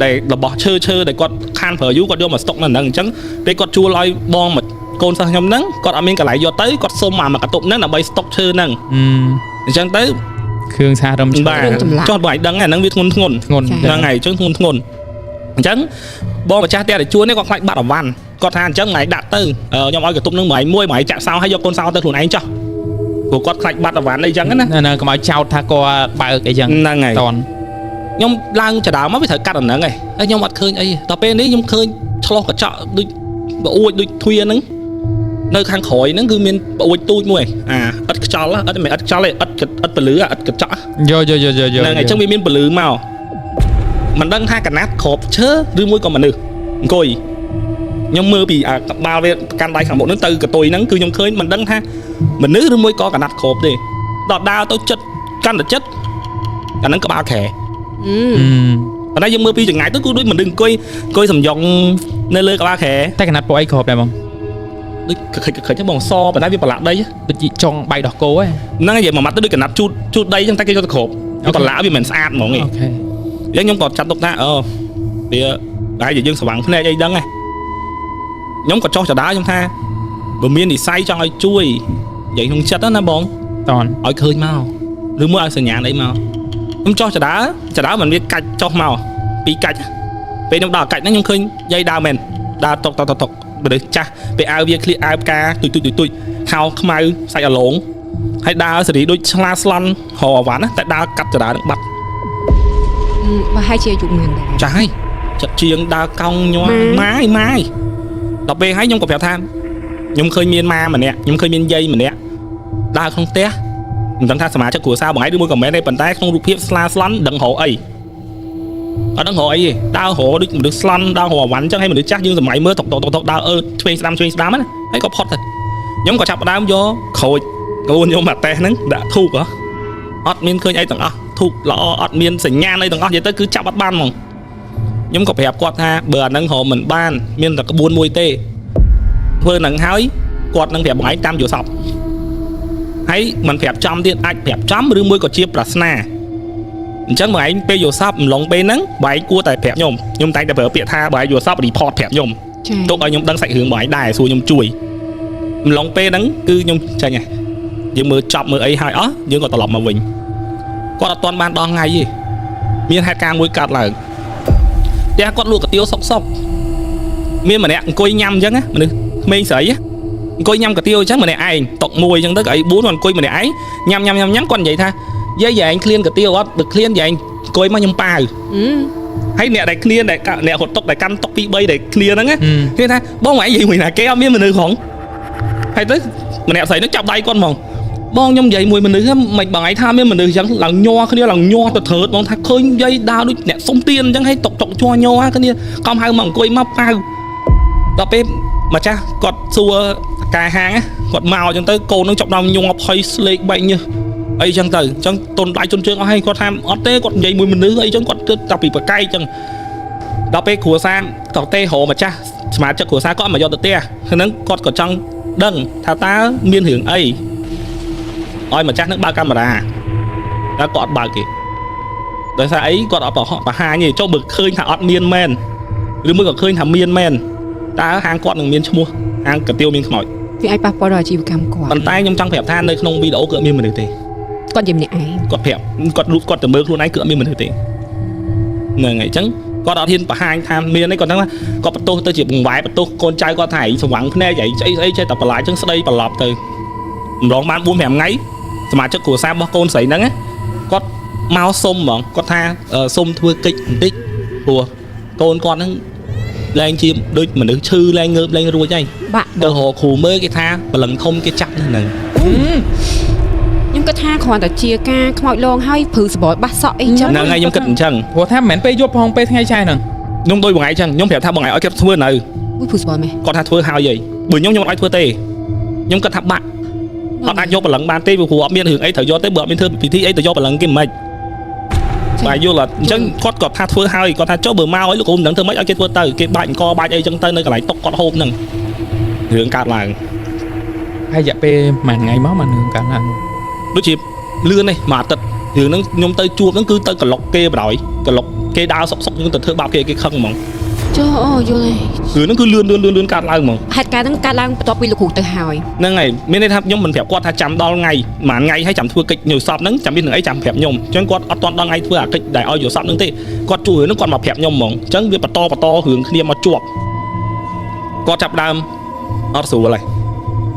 ដែលរបស់ឈើដែលគាត់ខានប្រើយូរគាត់យកមកស្តុកនៅហ្នឹងអញ្ចឹងពេលគាត់ជួលឲ្យបងមកកូនសិស្សខ្ញុំហ្នឹងគាត់អត់មានកន្លែងយកទៅគាត់សុំមកកតុបហ្នឹងដើម្បីស្តុកឈើហ្នឹងអញ្ចឹងទៅគ្រឿងសាររំបាទចុះបងឲ្យដឹងអាហ្នឹងវាធ្ងន់ហ្នឹងហើយអញ្ចឹងធ្ងន់អញ្ចឹងបងម្ចាស់ផ្ទះដែលជួលនេះគាត់ខ្លាចបាត់អវ៉ាន់គាត់ថាអញ្ចឹងថ្ងៃដាក់ទៅខ្ញុំឲ្យកតុបហ្នឹងមួយចាក់សោឲ្យយកកូនសោទៅខ្លួនឯងចុះព្រោះគាត់ខ្លាចបាត់អវ៉ាន់អីចឹងណាកុំឲ្យចោតថាគាត់បើកអីចឹងហ្នឹងហើយតខ្ញុំឡើងចដើមមកវាត្រូវកាត់អាហ្នឹងហើយខ្ញុំអត់ឃើញអីដល់ពេលនេះខ្ញុំឃើញឆ្លោះកញ្ចក់ដូចបអួចដូចទ្វារហ្នឹងនៅខាងក្រោយហ្នឹងគឺមានបអួចទូចមួយអាឥតខ្យល់ឥតមិនឥតខ្យល់ទេឥតពលឺឥតកញ្ចក់យកហ្នឹងហើយអញ្ចឹងវាមានពលឺមកមិនដឹងថាកណាត់ក្របឈើឬមួយក៏មនុស្សអង្គុយខ្ញុំមើលពីអាក្បាលវាកាន់ដៃខាងមុខហ្នឹងទៅកតុយហ្នឹងគឺខ្ញុំឃើញមិនដឹងថាមនុស្សឬមួយក៏កណាត់ក្របទេដល់ដើរទៅចិត្តកាន់តែចិត្តអាហ្នឹងក្បាលខែប៉ុន្តែយើងមើលពីចង្ងាយទៅគឺដូចមនុស្សអង្គុយសំយ៉ុងនៅលើក្បាលខែតែកណាត់ពួកអីក្របដែរបងដូចខិចហ្នឹងបងសប៉ុន្តែវាប្រឡាក់ដីដូចចង់បៃដោះគោហ្នឹងនិយាយមួយម៉ាត់ទៅដូចកណាត់ជូតដីអញ្ចឹងតែគេយកទៅក្របប្រឡាក់វាមិនស្អាតហ្មងទេអូខេអញ្ចឹងខ្ញុំក៏ចាត់ទុកថាវាតែយើងស្វាំងភ្នែកអីដឹងហ៎ខ្ញុំក៏ចោះចដាខ្ញុំថាបើមាននិស័យចង់ឲ្យជួយនិយាយក្នុងចិត្តណាបងតនឲ្យឃើញមកឬមួយឲ្យសញ្ញាអីមកខ្ញុំចោះចដាមិនមានកាច់ចោះមកពីកាច់ពេលខ្ញុំដល់កាច់ហ្នឹងខ្ញុំឃើញយាយដើរមែនដើរតុកមនុស្សចាស់ពេលអាវវាក្លៀកអាវផ្កាទុយខោខ្មៅសាច់អាឡងហើយដើរសេរីដូចឆ្លាស្លន់រអវ៉ាន់តែដើរកាត់ចដានឹងបាត់បើហើយជាអាយុប៉ុន្មានដែរចាស់ហើយចិត្តជាងដើរកោងញ័រម៉ាយដល់ពេលហើយខ្ញុំក៏ប្រាប់ថាខ្ញុំឃើញមានម៉ាម្នាក់ខ្ញុំឃើញមានយាយម្នាក់ដើរក្នុងផ្ទះមិនដឹងថាសមាជិកគ្រួសារបងឯងឬមួយក៏មិនទេប៉ុន្តែក្នុងរូបភាពស្លាស្លន់ដឹងរកអីអត់ដឹងរកអីទេដើររកដូចមនុស្សស្លន់ដើររកអវ៉ាន់អញ្ចឹងហើយមនុស្សចាស់យើងសម័យមើលតុកដើរឆ្វេងស្ដាំណាហើយក៏ផុតទៅខ្ញុំក៏ចាប់ដើមយកក្រូចកូនខ្ញុំមកតេះហ្នឹងដាក់ធូបអត់មានឃើញអីទាំងអស់ធូបល្អអត់មានសញ្ញាណអីទាំងអស់និយាយទៅគឺចាប់អត់បានហ្មងខ្ញុំក៏ប្រាប់គាត់ថាបើអាហ្នឹងរកមិនបានមានតែក្បួនមួយទេធ្វើហ្នឹងហើយគាត់នឹងប្រាប់បងឯងតាមយល់សពហើយមិនប្រាប់ចំទៀតអាចប្រាប់ចំឬមួយក៏ជាប្រាថ្នាអញ្ចឹងបងឯងពេលយល់សពអំឡុងពេលហ្នឹងបងឯងគួរតែប្រាប់ខ្ញុំតែងតែប្រើពាក្យថាបងឯងយល់សព report ប្រាប់ខ្ញុំទុកឲ្យខ្ញុំដឹងសាច់រឿងបងឯងដែរសួរខ្ញុំជួយអំឡុងពេលហ្នឹងគឺខ្ញុំចាញ់ហ៎យើងមើលចប់មើលអីហើយអស់យើងក៏ត្រឡប់មកវិញគាត់អត់ទាន់បានដល់ថ្ងៃទេមានហេតុការណ៍មួយកើតឡើងផ្ទះគាត់លក់កាទៀវសុកមានម្នាក់អង្គុយញ៉ាំអញ្ចឹងណាមនុស្សក្មេងស្រីអង្គុយញ៉ាំកាទៀវអញ្ចឹងម្នាក់ឯងតុកមួយអញ្ចឹងទៅកៅអី4គាត់អង្គុយម្នាក់ឯងញ៉ាំគាត់និយាយថាយាយឯងឃ្លានកាទៀវអត់បើឃ្លានយាយឯងអង្គុយមកខ្ញុំប៉ាវហើយអ្នកដែលឃ្លានអ្នកហត់តុកដែលកាន់តុក2 3ដែលឃ្លានហ្នឹងគេថាបងឯងនិយាយមួយណាគេអត់មានមនុស្សហងហើយទៅម្នាក់ស្រីនោះចាប់ដៃគាត់ហ្មងបងខ្ញុំនិយាយមួយមនុស្សមិនបងឯងថាមានមនុស្សអញ្ចឹងឡើងញ័រគ្នាឡើងញ័រទៅត្រើតបងថាឃើញយាយដើរដូចអ្នកសុំទៀនអញ្ចឹងហើយតុកជ័រញ័រគ្នាកំហៅមកអង្គុយមកប៉ាវដល់ពេលម្ចាស់គាត់សួរកាយហាងគាត់មកអញ្ចឹងទៅកូននឹងចាប់ដើមញ័រភ័យស្លេកបែកញើស អីចឹងទៅអញ្ចឹងតុនដៃជន់ជើងអស់ហើយគាត់ថាអត់ទេគាត់និយាយមួយមនុស្សអីចឹងគាត់តែពីបកាយចឹងដល់ពេលគ្រួសារតទេរម្ចាស់សមាជិកគ្រួសារគាត់មកយកទៅផ្ទះហ្នឹងគាត់ក៏ចង់ដឹងថាតើមានរឿងអីឲ្យម្ចាស់នឹងបើកកាមេរ៉ាតែគាត់អត់បើកទេដោយសារអីគាត់អត់បង្ហាញទេចុះបើឃើញថាអត់មានមែនឬមួយក៏ឃើញថាមានមែនតើហាងគាត់នឹងមានឈ្មោះហាងកាទៀវមានខ្មោចវាអាចប៉ះពាល់ដល់អាជីវកម្មគាត់ប៉ុន្តែខ្ញុំចង់ប្រាប់ថានៅក្នុងវីដេអូគឺអត់មានមនុស្សទេគាត់និយាយម្នាក់ឯងគាត់ប្រាប់គាត់លូតគាត់ទៅមើលខ្លួនឯងគឺអត់មានមនុស្សទេហ្នឹងហើយអញ្ចឹងគាត់អត់ហ៊ានបង្ហាញថាមានទេគាត់ហ្នឹងគាត់បន្ទោសទៅជាបង្វែរបន្ទោសកូនចៅគាត់ថាឯងស្វាំងភ្នែកឯងស្អីចេះតែបន្លាចអញ្ចឹងស្ដីបន្លប់ទៅម្ដងបាន4-5ថ្ងៃសមាជិកគ្រួសាររបស់កូនស្រីហ្នឹងគាត់មកសុំហ្មងគាត់ថាសុំធ្វើកិច្ចបន្តិចព្រោះកូនគាត់ហ្នឹងឡើងជាដូចមនុស្សឈឺឡើងងើបឡើងរួចហើយបាក់ទៅរកគ្រូមើលគេថាបលឹងធំគេចាប់ហ្នឹងខ្ញុំគិតថាគ្រាន់តែជាការខ្មោចលងហើយព្រឺសបល់បាសសក់អីចឹងហ្នឹងហើយខ្ញុំគិតអញ្ចឹងព្រោះថាមិនមែនពេលយប់ផងពេលថ្ងៃចែហ្នឹងខ្ញុំដូចបងឯងអញ្ចឹងខ្ញុំប្រាប់ថាបងឯងឲ្យគេធ្វើនៅព្រឺសបល់មែនគាត់ថាធ្វើហើយបើខ្ញុំអត់ឲ្យធ្វើទេខ្ញុំគិតថាបាក់អត់អាចយកបលឹងបានទេព្រោះអត់មានរឿងអីត្រូវយកទេបើអត់មានធ្វើពិធីអីទៅយកបលឹងគេមិនបាទយល់អត់អញ្ចឹងគាត់ថាធ្វើហើយគាត់ថាចុះបើមកឲ្យលោកគ្រូមិនដឹងធ្វើម៉េចឲ្យគេធ្វើទៅគេបាច់អង្គបាច់អីចឹងទៅនៅកន្លែងតុកគាត់ហូបហ្នឹងរឿងកើតឡើងហើយរយៈពេលមួយថ្ងៃមកមករឿងកើតឡើងដូចជាលឿននេះមួយអាទិត្យរឿងហ្នឹងខ្ញុំទៅជួបហ្នឹងគឺទៅក្លុកគេបដ ாய் ក្លុកគេដើរសុកខ្ញុំទៅធ្វើបាបគេខឹងហ្មងចុះអូយល់ហើយរឿងហ្នឹងគឺលឿនកើតឡើងហ្មងហេតុការណ៍ហ្នឹងកើតឡើងបន្ទាប់ពីលោកគ្រូទៅហើយហ្នឹងហើយមានន័យថាខ្ញុំមិនប្រាប់គាត់ថាចាំដល់ថ្ងៃមួយថ្ងៃហើយចាំធ្វើកិច្ចញើសពហ្នឹងចាំមាននឹងអីចាំប្រាប់ខ្ញុំអញ្ចឹងគាត់អត់ទាន់ដល់ថ្ងៃធ្វើអាកិច្ចដែលឲ្យញើសពហ្នឹងទេគាត់ជួយរឿងហ្នឹងគាត់មកប្រាប់ខ្ញុំហ្មងអញ្ចឹងវាបន្តរឿងគ្នាមកជាប់គាត់ចាប់ដើមអត់ស្រួលហើយ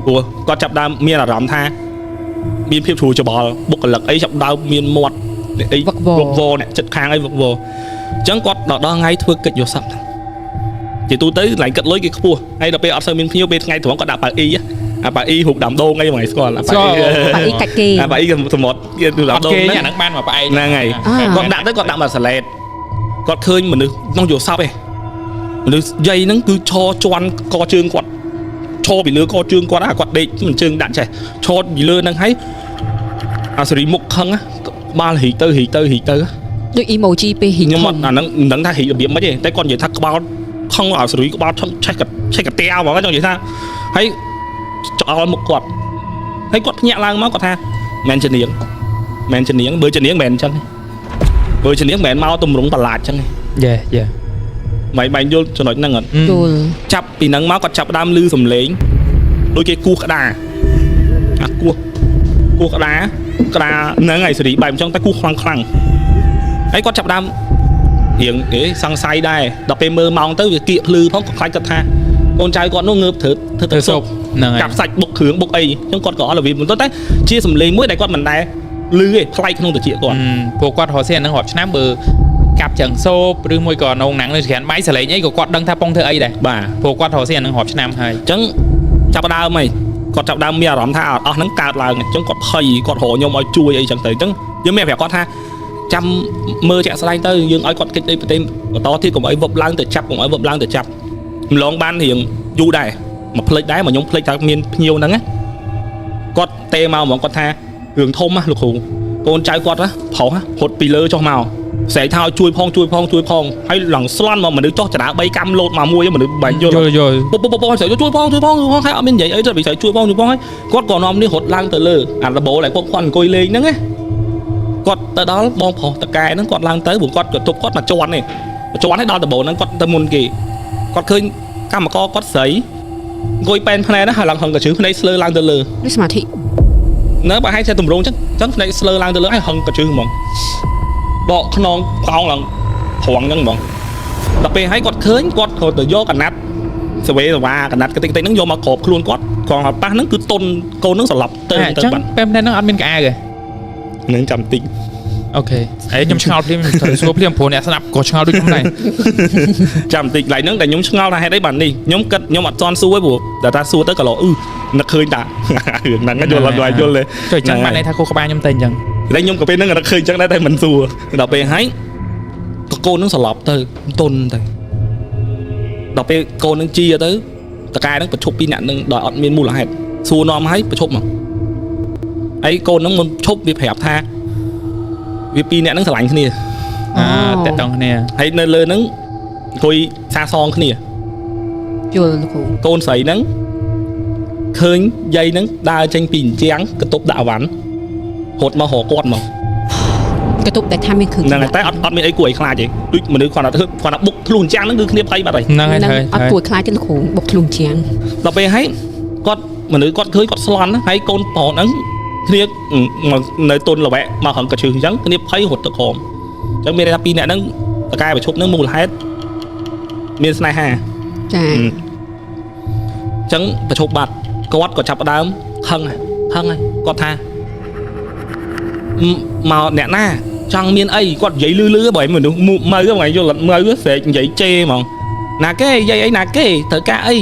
ព្រោះគាត់ចាប់ដើមមានអារម្មណ៍ថាមានភាពជ្រួលច្បល់បុគ្គលិកអីចាប់ដើមមានមាត់អីវឹកវរអ្នកចិត្តខាងអីវឹកវរអញ្ចឹងគាត់ដល់ថ្ងៃធ្វើកិច្ចញើសពហ្នឹងជាទូទៅឡើងគិតលុយគេខ្ពស់ហើយដល់ពេលអត់សូវមានភ្ញៀវពេលថ្ងៃត្រង់គាត់ដាក់ប៉ៅអ៊ីអាប៉ៅអ៊ីហូបដាំដូងអីហ្មងស្គាល់ប៉ៅអ៊ីកាច់គេប៉ៅអ៊ីសមុទ្រគេដាំដូងហ្នឹងអាហ្នឹងបានមកផ្អែកហ្នឹងហើយគាត់ដាក់ទៅគាត់ដាក់មកសាឡេតគាត់ឃើញមនុស្សក្នុងយោសពឯងមនុស្សយាយហ្នឹងគឺឈរជន់កជើងគាត់ឈរពីលើកជើងគាត់គាត់ដេកមិនជើងដាក់ចេះឈរពីលើហ្នឹងហើយអាសេរីមុខខឹងបាលហីទៅដូច emoji ពេលហីខ្ញុំអត់អាហ្នឹងមិនដឹងថាហីរបៀបម៉េចទេតែគាត់និយាយថាក្បោតខំអាសេរីក្បោតឆេះកាទៀវហ្មងចង់និយាយថាហើយចោលមុខគាត់ហើយគាត់ភ្ញាក់ឡើងមកគាត់ថាមែនជានាងបើជានាងមិនមែនអញ្ចឹងបើជានាងមិនមែនមកទម្រង់ប្រឡាចអញ្ចឹងយេបែងយល់ចំណុចហ្នឹងអត់យល់ចាប់ពីហ្នឹងមកគាត់ចាប់ដើមលឺសំឡេងដូចគេគោះក្តារអាគោះក្តារហ្នឹងហើយសេរីបែបអញ្ចឹងតែគោះខ្លាំងហើយគាត់ចាប់ដើមរៀងសង្ស័យដែរដល់ពេលមើលម៉ោងទៅវាគៀកភ្លឺផងក៏ខ្លាចគាត់ថាកូនចៅគាត់នោះងើបធ្វើទៅសុបហ្នឹងហើយកាប់សាច់បុកគ្រឿងបុកអីអញ្ចឹងគាត់ក៏អត់របៀបមិនទៅតែជាសំឡេងមួយដែលគាត់មិនដែលឮទេប្លែកក្នុងតិចគាត់ព្រោះគាត់រស់ស៊ីអាហ្នឹងរាប់ឆ្នាំបើកាប់ចឹងសូបឬមួយក៏នងណាំងនៅស្រានបាយសលេងអីក៏គាត់ដឹងថាពងធ្វើអីដែរបាទព្រោះគាត់រស់ស៊ីអាហ្នឹងរាប់ឆ្នាំហើយអញ្ចឹងចាប់ដើមហីគាត់ចាប់ដើមមានអារម្មណ៍ថាអស់ហ្នឹងកើតឡើងអញ្ចឹងគាត់ភ័យគាត់រកខ្ញុំឲ្យជួយអីចឹងទៅអញ្ចឹងយើងមានប្រាប់គាត់ថាចាំមើលជាក់ស្ដែងទៅយើងឲ្យគាត់កិច្ចអីប្រទេសបន្តទៀតកុំឲ្យវឹបឡើងទៅចាប់ម្លងបានរៀងយូរដែរមកផ្លេចដែរមកខ្ញុំផ្លេចថាមានភ្ញៀវហ្នឹងគាត់ទេមកហ្មងគាត់ថារឿងធំណាលោកគ្រូកូនចៅគាត់ណាប្រុសរត់ពីលើចុះមកស្រែកថាឲ្យជួយផងហើយឡើងស្លន់មកមនុស្សចុះចរា3កាំលោតមកមួយមនុស្សបាញ់យល់ពុះស្រែកជួយផងហើយអត់មាននិយាយអីទៅវាស្រែកជួយផងហើយគាត់ក៏នាំនេះរត់ឡើងទៅលើអាដបោដែលគាត់អង្គុយលេងហ្នឹងណាគាត់ទៅដល់បងប្រុសតកែហ្នឹងគាត់ឡើងទៅព្រោះគាត់ទប់គាត់មកជន់នេះឲ្យដល់ដបោហ្នឹងគាត់ទៅមុនគេគាត់ឃើញកម្មករគាត់ស្រីអង្គុយប៉ែនភ្នែកណាហើយឡើងហឹងកជើភ្នែកស្លើឡើងទៅលើនេះសមាធិនៅបើឲ្យតែតម្រងចឹងភ្នែកស្លើឡើងទៅលើហើយហឹងកជើហ្មងបកខ្នងកោងឡើងប្រងចឹងហ្មងដល់ពេលឲ្យគាត់ឃើញគាត់ក៏ទៅយកកណាត់សវេសវ៉ាកណាត់តិចហ្នឹងយកមកក្របខ្លួនគាត់កងប៉ះហ្នឹងគឺតុនកូនហ្នឹងស្លាប់ទៅបាត់ប៉ែនហ្នឹងអត់មានកៅអៅទេនឹងចាំតិចអូខេហើយខ្ញុំឆ្ងល់ភ្លាមត្រូវសួរភ្លាមព្រោះអ្នកស្ដាប់ក៏ឆ្ងល់ដូចខ្ញុំដែរចាំតិចឡើយហ្នឹងតែខ្ញុំឆ្ងល់ថាហេតុអីបាននេះខ្ញុំគិតខ្ញុំអត់ទាន់សួរទេព្រោះតែថាសួរទៅក៏នឹកឃើញតារឿងហ្នឹងយល់អត់យល់ទេចុះអញ្ចឹងបានន័យថាគូក្បាលខ្ញុំតែអញ្ចឹងតែខ្ញុំក៏ពេលហ្នឹងនឹកឃើញអញ្ចឹងដែរតែមិនសួរដល់ពេលហើយក៏កូនហ្នឹងស្លាប់ទៅទុនទៅដល់ពេលកូនហ្នឹងជាទៅតកែហ្នឹងប្រឈប់ពីអ្នកហ្នឹងដោយអត់មានមូលហេតុសួរនាំឲ្យប្រឈប់មក ហើយកូនហ្នឹងមុនឈប់វាប្រាប់ថាវាពីរអ្នកហ្នឹងស្រឡាញ់គ្នា តើតង់គ្នា ហើយនៅលើហ្នឹងអង្គុយសាសងគ្នា យល់លោកគ្រូ កូនស្រីហ្នឹងឃើញយាយហ្នឹងដើរចេញពីអញ្ចាំងកតុបដាក់អវ៉ាន់ហត់មករកគាត់មក កតុបតែថាមានគ្រឿង ហ្នឹងហើយតែអត់មានអីគួរឲ្យខ្លាចទេដូចមនុស្សគាត់ថាបុកខ្លួនអញ្ចាំងហ្នឹងគឺគ្នាភ័យបាត់ហើយ ហ្នឹងហើយ អត់គួរខ្លាចទេលោកគ្រូបុកធ្លុងជាង ដល់ពេលហើយគាត់មនុស្សគាត់ឃើញគាត់ស្លន់ហើយកូនប្រុសហ្នឹងគ្នានៅទុនល្វែកមកហងកឈឹងអញ្ចឹងគ្នាភ័យរត់ទៅក្រោមអញ្ចឹងមានន័យថាពីរអ្នកហ្នឹងតកែប្រជុំហ្នឹងមូលហេតុមានស្នេហា ចា អញ្ចឹងប្រជុំបាត់គាត់ក៏ចាប់ផ្ដើមខឹងហើយគាត់ថាមកអ្នកណាចង់មានអីគាត់និយាយលឺបើមនុស្សមើលហ្នឹងយល់មើលស្រែកនិយាយជេរហ្មងណាគេនិយាយអីណាគេត្រូវការអី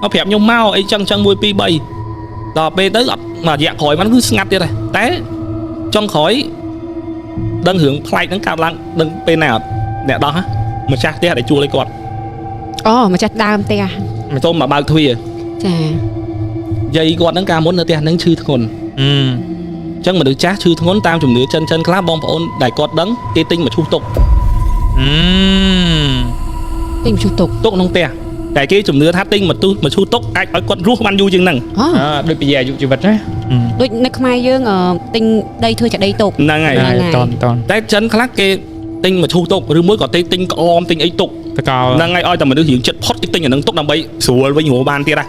មកប្រាប់ខ្ញុំមកអីចឹង1 2 3ដល់ពេលទៅអត់មករយៈក្រោយมันគឺស្ងាត់ទៀតតែចុងក្រោយដឹងរឿងផ្លែកហ្នឹងកើតឡើងដឹងពេលណាអត់អ្នកដោះម្ចាស់ផ្ទះដែលជួលឲ្យគាត់ អូម្ចាស់ដើមផ្ទះ សូមមកបើកទ្វារ ចា យាយគាត់ហ្នឹងកាលមុននៅផ្ទះហ្នឹងឈឺធ្ងន់ អញ្ចឹងមនុស្សចាស់ឈឺធ្ងន់តាមជំនឿចិនខ្លះបងប្អូនដែលគាត់ដឹងគេទិញមកឈូសទុក ទិញឈូសទុក ទុកក្នុងផ្ទះតែគេជំនឿថាទិញមកឈូសទុកអាចឲ្យគាត់រស់បានយូរជាងហ្នឹង ដូចពជាអាយុជីវិតណា ដូចនៅខ្មែរយើងទិញដីធ្វើចាដីទុក ហ្នឹងហើយ តន តែចិនខ្លះគេទិញមកឈូសទុកឬមួយក៏ទិញក្អមទិញអីទុក តកោ ហ្នឹងហើយឲ្យតែមនុស្សរៀងចិត្តផុតគេទិញអាហ្នឹងទុកដើម្បីស្រួលវិញរស់បានទៀតហ่ะ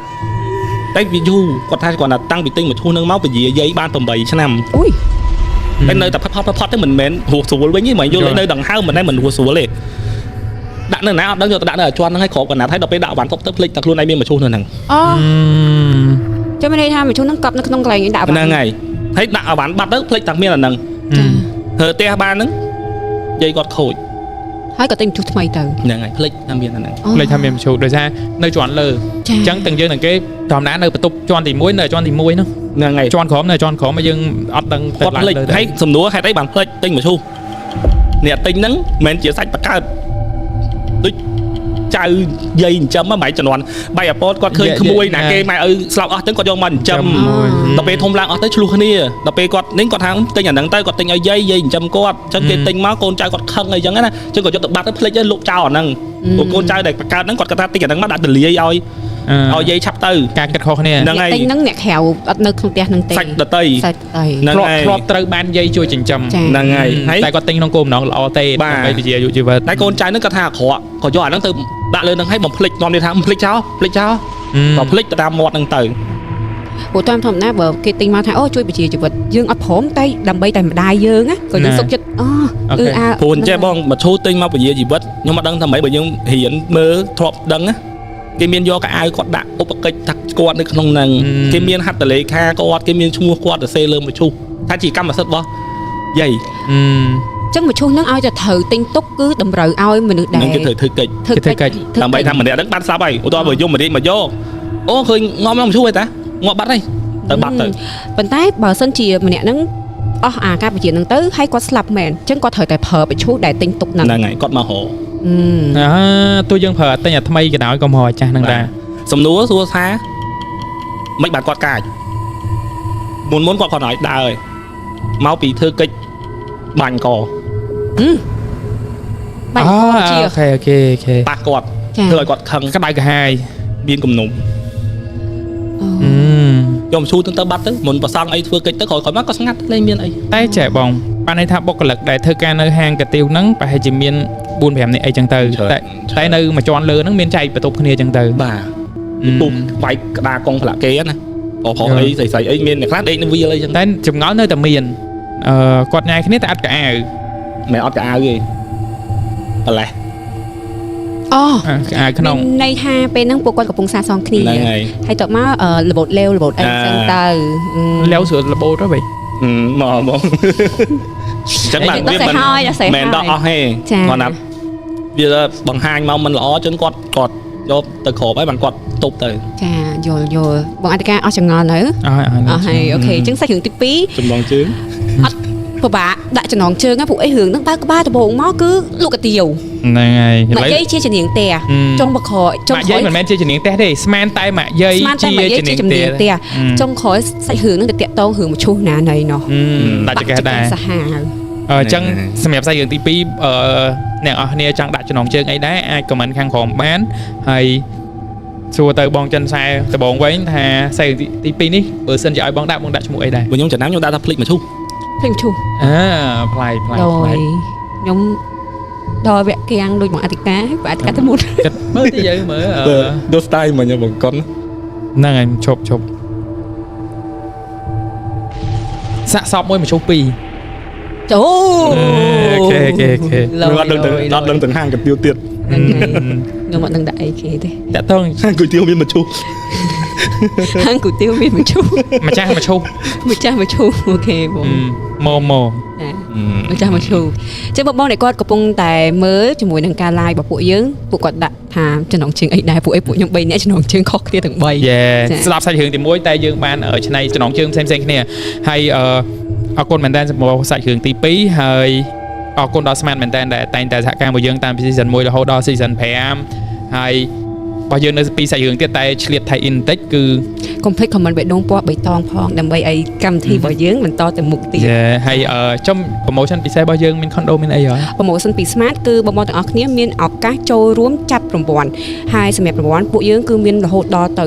តែវាយូរគាត់ថាគាត់ថាតាំងពីទិញមកឈូសហ្នឹងមកពជាយាយបាន8ឆ្នាំ អូយ តែនៅតែផុតទៅមិនមែនរស់ស្រួលវិញទេមិនយល់នៅដង្ហើមមិនដែរមិនរស់ស្រួលទេដាក់នៅណាអត់ដឹងយកទៅដាក់នៅឲ្យជន់ហ្នឹងឲ្យគ្របកណាត់ហើយដល់ពេលដាក់បានទុកទៅភ្លេចតែខ្លួនឯងមានមកឈូសនៅហ្នឹង អូចាំមានន័យថាមកឈូសហ្នឹងកប់នៅក្នុងកន្លែងដាក់ ហ្នឹងហើយហើយដាក់ឲ្យបានបាត់ទៅភ្លេចតែមានអាហ្នឹង ចា ធ្វើផ្ទះបានហ្នឹងយាយគាត់ខូច ហើយក៏ទិញឈូសថ្មីទៅ ហ្នឹងហើយភ្លេចថាមានអាហ្នឹង លេខថាមានមឈូសដោយសារនៅជាន់លើអញ្ចឹងទាំងយើងទាំងគេធម្មតានៅបន្ទប់ជាន់ទី1នៅជាន់ទី1ហ្នឹង ហ្នឹងហើយ ជាន់ក្រោមនៅជាន់ក្រោមមកយើងអត់ដឹងទៅ គាត់ ឡើង ភ្លេច លើ ហើយសំណួរហេតុអីបានភ្លេចទិញមកឈូសអ្នកទិញហ្នឹងមិនមែនជាសាច់បកើតដូចចៅយាយចិញ្ចឹមហ្នឹងមិនចំនួនបាយអាពតគាត់ឃើញក្មួយណាគេម៉ែឪស្លាប់អស់ចឹងគាត់យកមកចិញ្ចឹមដល់ពេលធំឡើងអស់ទៅឆ្លោះគ្នាដល់ពេលគាត់នេះគាត់ថាទិញអាហ្នឹងទៅគាត់ទិញឲ្យយាយចិញ្ចឹមគាត់ចឹងគេទិញមកកូនចៅគាត់ខឹងអីចឹងណាចឹងគាត់យកទៅបាត់ទៅភ្លេចឲ្យលុបចោលអាហ្នឹងព្រោះកូនចៅដែលបកើតហ្នឹងគាត់គាត់ថាទិញអាហ្នឹងមកដាក់ទលាយឲ្យយាយឆាប់ទៅ ការគិតខុសគ្នា ហ្នឹងហើយ ទិញហ្នឹងអ្នកក្រៅអត់នៅក្នុងផ្ទះហ្នឹងទេ សាច់ដតី សាច់ដតី ហ្នឹងហើយ ធ្លាប់ត្រូវបានយាយជួយចិញ្ចឹម ហ្នឹងហើយហើយ តែគាត់ទិញក្នុងគោលបំណងល្អទេដើម្បីពជាអាយុជីវិត តែកូនចៅហ្នឹងគាត់ថាអាក្រក់ក៏យកអាហ្នឹងទៅដាក់លើហ្នឹងឲ្យបំភ្លេចនាំនេះថាបំភ្លេចចោលភ្លេចចោលក៏ភ្លេចទៅតាមមាត់ហ្នឹងទៅ ព្រោះតាមធម្មតាបើគេទិញមកថាអូជួយបជាជីវិតយើងអត់ព្រមតែដើម្បីតែម្ដាយយើងណាក៏យើងសុខចិត្តអូអា ព្រោះអញ្ចឹងបងមកឈូទិញមកពជាជីវិតខ្ញុំអត់ដឹងថាម៉េចបើយើងរៀនមើលធ្លាប់ដឹងណាគេមានយកកៅអៅគាត់ដាក់ឧបកិច្ចថាគាត់នៅក្នុងហ្នឹងគេមានហត្ថលេខាគាត់គេមានឈ្មោះគាត់ទៅសេលើមកឈូសថាជាកម្មសិទ្ធិរបស់យាយ ចឹងមកឈូសហ្នឹងឲ្យតែត្រូវទិញទុកគឺតម្រូវឲ្យមនុស្សដែរ ហ្នឹងគេត្រូវធ្វើកិច្ច ធ្វើកិច្ច ដើម្បីថាម្នាក់ហ្នឹងបានស្លាប់ហើយឧទាហរណ៍បើយមរាជមកយកអូឃើញងំមកឈូសហើយតាងាប់បាត់ហើយទៅបាត់ទៅ ប៉ុន្តែបើសិនជាម្នាក់ហ្នឹងអស់អាការបជាហ្នឹងទៅហើយគាត់ស្លាប់មែនចឹងគាត់ត្រូវតែប្រើបឈូសដែលទិញទុកហ្នឹង ហ្នឹងហើយគាត់មកហៅ ទោះយើងប្រើទិញអាថ្មីក៏ដោយក៏មកអាចាស់ហ្នឹងដែរ សំណួរសួរថាមិនបានគាត់កាចមុនគាត់គាត់ឲ្យដើរហើយមកពីធ្វើកិច្ចបាញ់ក បាច់ជា អូខេប៉ះគាត់ ចា ធ្វើឲ្យគាត់ខឹង ក្តៅក្រហាយ មានគំនុំយកមកឈូទៅបាត់ទៅមុនប្រសងអីធ្វើកិច្ចទៅក្រោយមកក៏ស្ងាត់លេងមានអី តែចេះបងបានន័យថាបុគ្គលិកដែលធ្វើការនៅហាងកាទៀវហ្នឹងប្រហែលជាមាន 4-5 នាក់អីចឹងទៅតែនៅមួយជាន់លើហ្នឹងមានចែកបន្ទប់គ្នាចឹងទៅ បាទពុកវាយក្តារកងផ្លាកគេណាប្រុសអីស្រីអីមានអ្នកខ្លះដេកនៅវាលអីចឹង តែចម្ងល់នៅតែមានគាត់ញ៉ាយគ្នាតែអត់កៅអៅ មិនអត់កៅអៅទេប្រឡេះ អូ កៅអៅក្នុង ន័យថាពេលហ្នឹងពួកគាត់កំពុងសាសងគ្នា ហ្នឹងហើយ ហើយតបមករបូតលេវរបូតអីចឹងទៅ លាវស្រួលរបូតទៅវិញ មកបងចឹងបាទវាមិនមែនដល់អស់ទេគាត់ណាវាបង្ហាញមកមិនល្អចឹងគាត់យកទៅក្របហើយបានគាត់ទប់ទៅ ចាយល់បងអធិការអស់ចងល់នៅ អស់ អស់ហើយអូខេអញ្ចឹងសាច់រឿងទី2 ចំណងជើង អត់ ពិបាកដាក់ចំណងជើងណាពួកអីរឿងហ្នឹងបើក្បាលដំបូងមកគឺលោកកាទៀវ ហ្នឹងហើយ ម៉ាក់យាយជាជំនាញផ្ទះចុងបខចុង ម៉ាក់យាយមិនមែនជាជំនាញផ្ទះទេស្មានតែម៉ាក់យាយជាជំនាញផ្ទះ ចុងក្រោយសាច់រឿងហ្នឹងទៅតាក់តងរឿងមឈូសណាណីណោះ ដាក់ចកេះដែរ សាហាវ អញ្ចឹងសម្រាប់សាច់រឿងទី2អ្នកអស់គ្នាចង់ដាក់ចំណងជើងអីដែរអាចខមមិនខាងក្រោមបានហើយសួរទៅបងចិនសែដបងវិញថាសាច់រឿងទី2នេះបើសិនជាឲ្យបងដាក់ឈ្មោះអីដែរ ខ្ញុំចំណាំខ្ញុំដាក់ថាភ្លេចមកឈូស ភ្លេងឈូស ប្លែក ដោយខ្ញុំដល់វគ្គកៀងដូចមកអធិការបើអធិការទៅមុន គិតមើលទៅយើងមើល ដូស្តាយមកខ្ញុំបង្កន់ ហ្នឹងហើយឈប់សាក់សពមួយមកឈូស2 អូ អូខេ ខ្ញុំអត់ដឹងទាំងហាងកាទៀវទៀត ខ្ញុំអត់ដឹងដាក់អីគេទេ តាក់តង ហាងកាទៀវមានមកឈូស ហាងគុយទាវមានមកឈូសម្ ចាស់មកឈូស ម្ចាស់មកឈូអូខេបង ម៉ូ ម្ចាស់មកឈូចឹងបងដែលគាត់កំពុងតែមើលជាមួយនឹងការ live របស់ពួកយើងពួកគាត់ដាក់ថាចំណងជើងអីដែរពួកខ្ញុំ3នាក់ចំណងជើងខុសគ្នាទាំង3 ស្ដាប់សាច់រឿងទី1តែយើងបានឆ្នៃចំណងជើងផ្សេងៗគ្នាហើយអរគុណមែនតើចំពោះសាច់រឿងទី2ហើយអរគុណដល់ស្មានមែនតើដែលតែងតែសហការមួយយើងតាំងពី season 1រហូតដល់ season 5ហើយរបស់យើងនៅពីសាច់រឿងទៀតតែឆ្លៀតថៃអ៊ីនតិចគឺ complete comment បេះដូងពណ៌បៃតងផងដើម្បីឲ្យកម្មវិធីរបស់យើងបន្តទៅមុខទៀត ហើយចំ promotion ពិសេសរបស់យើងមាន condo មានអីហ៎ promotion ពី Smart គឺបងប្អូនទាំងអស់គ្នាមានឱកាសចូលរួមចាប់រង្វាន់ហើយសម្រាប់រង្វាន់ពួកយើងគឺមានរហូតដល់ទៅ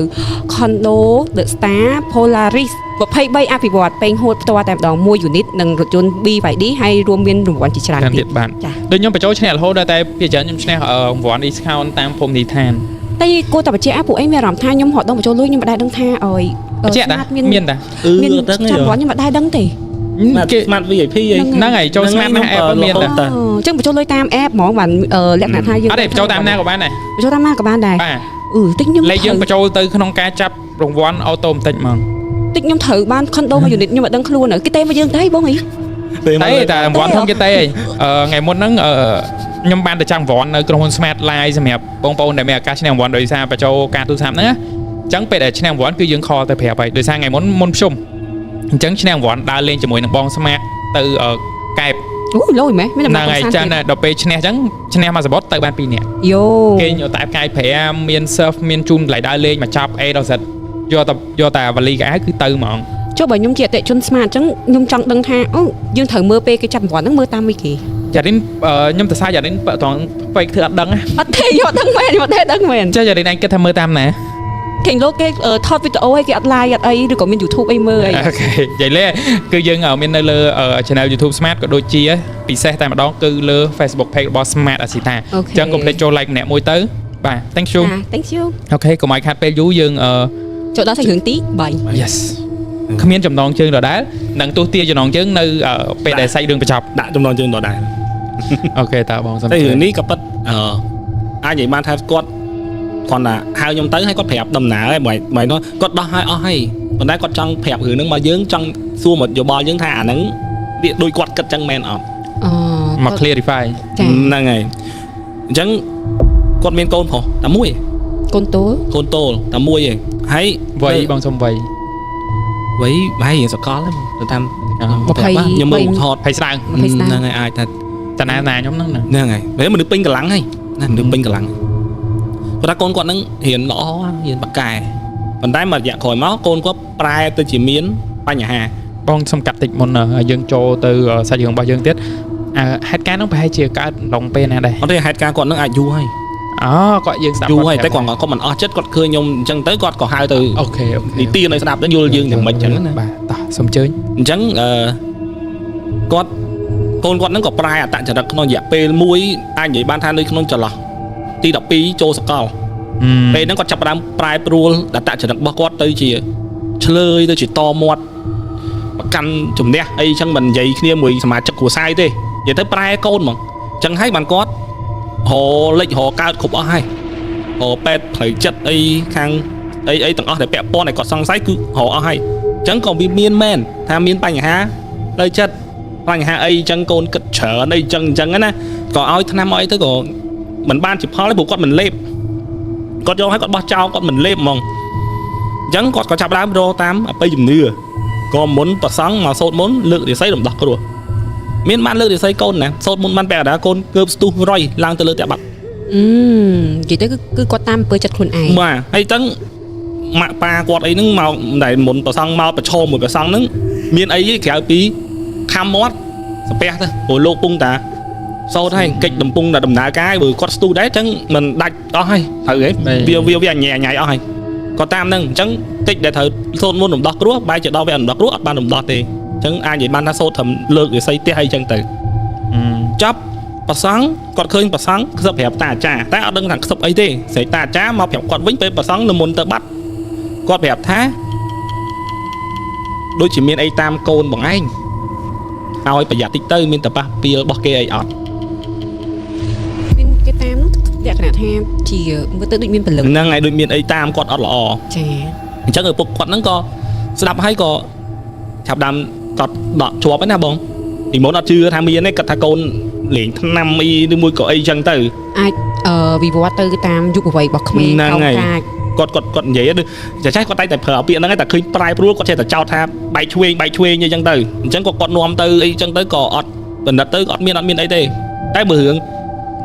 condo The Star Polaris 23អភិវឌ្ឍពេញហួតផ្ទាល់តែម្ដង1 unit និងរថយន្ត BYD ហើយរួមមានរង្វាន់ជាច្រើនទៀត បាទ ចា៎ ដូចខ្ញុំបញ្ចូលឈ្នះរហូតតែពីច្រើនខ្ញុំឈ្នះរង្វាន់ discount តាមភូមិនីឋាន តែគួរតែបញ្ជាក់ពួកអីមានអារម្មណ៍ថាខ្ញុំរត់ដល់បញ្ចូលលុយខ្ញុំមិនដែរដឹងថាអើយ បញ្ជាក់តាមានតា មានចាំរង្វាន់ខ្ញុំមិនដែរដឹងទេ គេ Smart VIP ហ្នឹងហើយចូល Smart ណា app មានតា អញ្ចឹងបញ្ចូលលុយតាម app ហ្មងបានលក្ខណៈថាយើង អត់ទេបញ្ចូលតាមណាក៏បានដែរ បញ្ចូលតាមណាក៏បានដែរ បាទ តិចខ្ញុំ លេខយើងបញ្ចូលទៅក្នុងការចាប់រង្វាន់អូតូម៉ាទិកហ្មង តិចខ្ញុំត្រូវបាន condo មួយ unit ខ្ញុំអត់ដឹងខ្លួនគេទេមកយើងទេបងអី តែរង្វាន់ធំគេទេថ្ងៃមុនហ្នឹងខ្ញុំបានទៅចាំរង្វាន់នៅក្រុមហ៊ុន Smart Live សម្រាប់បងប្អូនដែលមានឱកាសឈ្នះរង្វាន់ដោយសារបញ្ចូលការទូរស័ព្ទហ្នឹងណាអញ្ចឹងពេលដែលឈ្នះរង្វាន់គឺយើង call ទៅប្រាប់ហើយដោយសារថ្ងៃមុនភ្ជុំអញ្ចឹងឈ្នះរង្វាន់ដើរលេងជាមួយនឹងបង Smart ទៅកែប អូលុយមែនមានដំណើរ ហ្នឹងហើយចាដល់ពេលឈ្នះអញ្ចឹងឈ្នះមកសបុតទៅបាន2នាក់ យោ គេយកតែកាយ5មាន surf មានជូនកន្លែងដើរលេងមកចាប់ A ដល់ Z យកតែវ៉ាលីកៅគឺទៅហ្មង ចុះបើខ្ញុំជាអតិជន Smart អញ្ចឹងខ្ញុំចង់ដឹងថាអូយើងត្រូវមើលពេលគេចាប់រង្វាន់ហ្នឹងមើលតាមអីគេ យ៉ារិនខ្ញុំទៅសារយ៉ារិនត្រង់ពេកធ្វើអត់ដឹង អត់ទេយកដឹងមែនខ្ញុំអត់ទេដឹងមែន ចុះយ៉ារិនឯងគិតថាមើលតាមណា គេលោកគេថតវីដេអូឲ្យគេអត់ live អត់អីឬក៏មាន YouTube អីមើលអី អូខេនិយាយលេគឺយើងមាននៅលើ channel YouTube Smart ក៏ដូចជាពិសេសតែម្ដងគឺលើ Facebook page របស់ Smart Asita អញ្ចឹងកុំភ្លេចចូល like ម្នាក់មួយទៅបាទ thank you thank you អូខេកុំឲ្យខាត់ពេលយូរយើងចូលដល់សាច់រឿងទី3 yes គ្មានចំណងជើងដដែលនឹងទោះទាចំណងជើងនៅពេលដែលសាច់រឿងបញ្ចប់ ដាក់ចំណងជើងដដែល អូខេតើបងសុំ តែរឿងនេះក៏ប៉ិតអាចនិយាយបានថាគាត់គាត់ថាហៅខ្ញុំទៅឲ្យគាត់ប្រាប់ដំណើរហើយមិននោះគាត់ដោះឲ្យអស់ហើយប៉ុន្តែគាត់ចង់ប្រាប់រឿងហ្នឹងមកយើងចង់សួរមកយោបល់យើងថាអាហ្នឹងវាដូចគាត់គិតចឹងមែនអត់ មក clarify ហ្នឹងហើយអញ្ចឹងគាត់មានកូនប្រុសតែមួយក ូនតូលតែមួយឯងហើយ វ័យបងសុំវ័យ ហើយរៀងសកលទៅតាម ខ្ញុំមើលថត ហើយស្ដាង ហ្នឹងហើយអាចថា តាណាខ្ញុំហ្នឹង ហើយមនុស្សពេញកម្លាំងហើយណាមនុស្សពេញកម្លាំងគាត់ថាកូនគាត់ហ្នឹងរៀនល្អរៀនបកកែប៉ុន្តែមួយរយៈក្រោយមកកូនគាត់ប្រែទៅជាមានបញ្ហា បងសំកាត់តិចមុនយើងចូលទៅសាច់រឿងរបស់យើងទៀតហេតុការណ៍ហ្នឹងប្រហែលជាកើតឡងពេលណាដែរ អត់ទេហេតុការណ៍គាត់ហ្នឹងអាចយូរហើយ គាត់យើងស្ដាប់ យូរហើយតែគាត់មិនអស់ចិត្តគាត់ឃើញខ្ញុំអញ្ចឹងទៅគាត់ក៏ហៅទៅ អូខេ នីតិនៅស្ដាប់ទៅយល់យើងយ៉ាងម៉េចអញ្ចឹងណា បាទតោះសូមអញ្ជើញ អញ្ចឹងគាត់កូនគាត់ហ្នឹងក៏ប្រែអត្តចរិតក្នុងរយៈពេលមួយអាចនិយាយបានថានៅក្នុងចន្លោះទី12ចូលសកលពេលហ្នឹងគាត់ចាប់ផ្ដើមប្រែប្រួលអត្តចរិតរបស់គាត់ទៅជាឆ្លើយទៅជាតមាត់ប្រកាន់ជំនះអីអញ្ចឹងមិននិយាយគ្នាមួយសមាជិកគ្រួសារទេនិយាយទៅប្រែកូនហ្មងអញ្ចឹងហើយបានគាត់រលេចរកើតគ្រប់អស់ហើយពេទ្យផ្លូវចិត្តអីខាងអីទាំងអស់ដែលពាក់ព័ន្ធឲ្យគាត់សង្ស័យគឺរអស់ហើយអញ្ចឹងក៏វាមានមែនថាមានបញ្ហាផ្លូវចិត្តបញ្ហាអីអញ្ចឹងកូនគិតច្រើនអីអញ្ចឹងណាក៏ឲ្យថ្នាំអីទៅក៏មិនបានជាផលទេព្រោះគាត់មិនលេបគាត់យកឲ្យគាត់បោះចោលគាត់មិនលេបហ្មងអញ្ចឹងគាត់ក៏ចាប់ដើមរកតាមអបិយជំនឿក៏មុនប្រសង់មកសូត្រមុនលើករាសីរំដោះគ្រោះ មានបានលើកនិយាយកូនណាសូត្រមុនបានបែរកូនងើបស្ទុះរយឡើងទៅលើតែបាត់ និយាយទៅគឺគាត់តាមអំពើចិត្តខ្លួនឯង បាទហើយចឹងម៉ាក់ប៉ាគាត់អីហ្នឹងមកដែលមុនប្រសង់មកប្រឈមមួយប្រសង់ហ្នឹងមានអីក្រៅពីខំមាត់ស្ពះទៅព្រោះលោកពងតាសូត្រហើយកិច្ចដំពងតែដំណើរការបើគាត់ស្ទុះដែរចឹងមិនដាច់អស់ហើយត្រូវហីវាអញ្ញៃអស់ហើយគាត់តាមហ្នឹងអញ្ចឹងកិច្ចដែលត្រូវសូត្រមុនរំដោះគ្រោះបែរជាដល់វារំដោះគ្រោះអត់បានរំដោះទេអញ្ចឹងអាចនិយាយបានថាសូត្រត្រឹមលើកវិស័យផ្ទះអីចឹងទៅចាប់ប្រសង់គាត់ឃើញប្រសង់ខ្សឹបប្រាប់តាអាចារ្យតែអត់ដឹងថាខ្សឹបអីទេស្រីតាអាចារ្យមកប្រាប់គាត់វិញពេលប្រសង់នៅមុនទៅបាត់គាត់ប្រាប់ថាដូចជាមានអីតាមកូនបងឯងឲ្យប្រយ័ត្នតិចទៅមានតែប៉ះពីលរបស់គេអីអត់ មានគេតាមនោះលក្ខណៈថាជាមើលទៅដូចមានពលឹង ហ្នឹងហើយដូចមានអីតាមគាត់អត់ល្អ ចា អញ្ចឹងឪពុកគាត់ហ្នឹងក៏ស្ដាប់ហើយក៏ចាប់ដើមគាត់ដកជាប់ហ្នឹងណាបងពីមុនអត់ជឿថាមានទេគាត់ថាកូនលេងថ្នាំអីឬមួយក៏អីចឹងទៅ អាចវិវត្តទៅតាមយុគវ័យរបស់ក្មេងកោកាច គាត់និយាយចាចាស់គាត់តែប្រើពាក្យហ្នឹងតែឃើញប្រែប្រួលគាត់ចេះតែចោទថាបែកឆ្វេងអីចឹងទៅអញ្ចឹងគាត់នាំទៅអីចឹងទៅក៏អត់បណ្ឌិតទៅអត់មានអីទេតែបើរឿង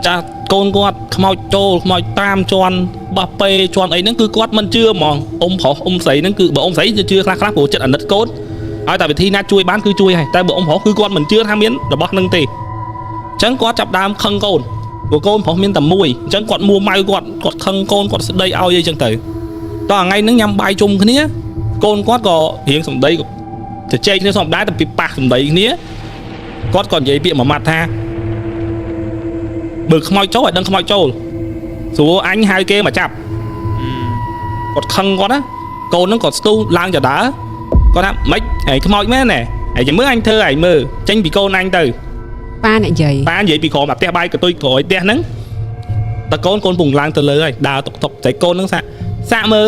ចាកូនគាត់ខ្មោចចូលខ្មោចតាមជន់បោះពេជន់អីហ្នឹងគឺគាត់មិនជឿហ្មងអ៊ំប្រុសអ៊ំស្រីហ្នឹងគឺបើអ៊ំស្រីជឿខ្លះព្រោះចិត្តអាណិតកូនឲ្យតែវិធីណាជួយបានគឺជួយហើយតែបើអ៊ំប្រុសគឺគាត់មិនជឿថាមានរបស់ហ្នឹងទេអញ្ចឹងគាត់ចាប់ដើមខឹងកូន ព្រោះកូនប្រុសមានតែមួយអញ្ចឹងគាត់មួម៉ៅគាត់ខឹងកូនគាត់ស្ដីឲ្យអីចឹងទៅតោះថ្ងៃហ្នឹងញ៉ាំបាយជុំគ្នាកូនគាត់ក៏រៀងសំដីទៅជែកគ្នាសំដែរតែពីប៉ះសំដីគ្នាគាត់ក៏និយាយពាក្យមួយម៉ាត់ថាបើខ្មោចចូលឲ្យដឹងខ្មោចចូលស្រួលអញហៅគេមកចាប់គាត់ខឹងគាត់ណាកូនហ្នឹងគាត់ស្ទុះឡើងចដើគាត់ថាម៉េចឯងខ្មោចមែនណែឯងចាំមើលអញធ្វើឯងមើលចេញពីកូនអញទៅ ប៉ានិយាយពីក្រោមអាផ្ទះបាយកតុយក្រោយផ្ទះហ្នឹងតើកូនពងឡើងទៅលើហើយដើរតុកតែកូនហ្នឹងសាក់មើល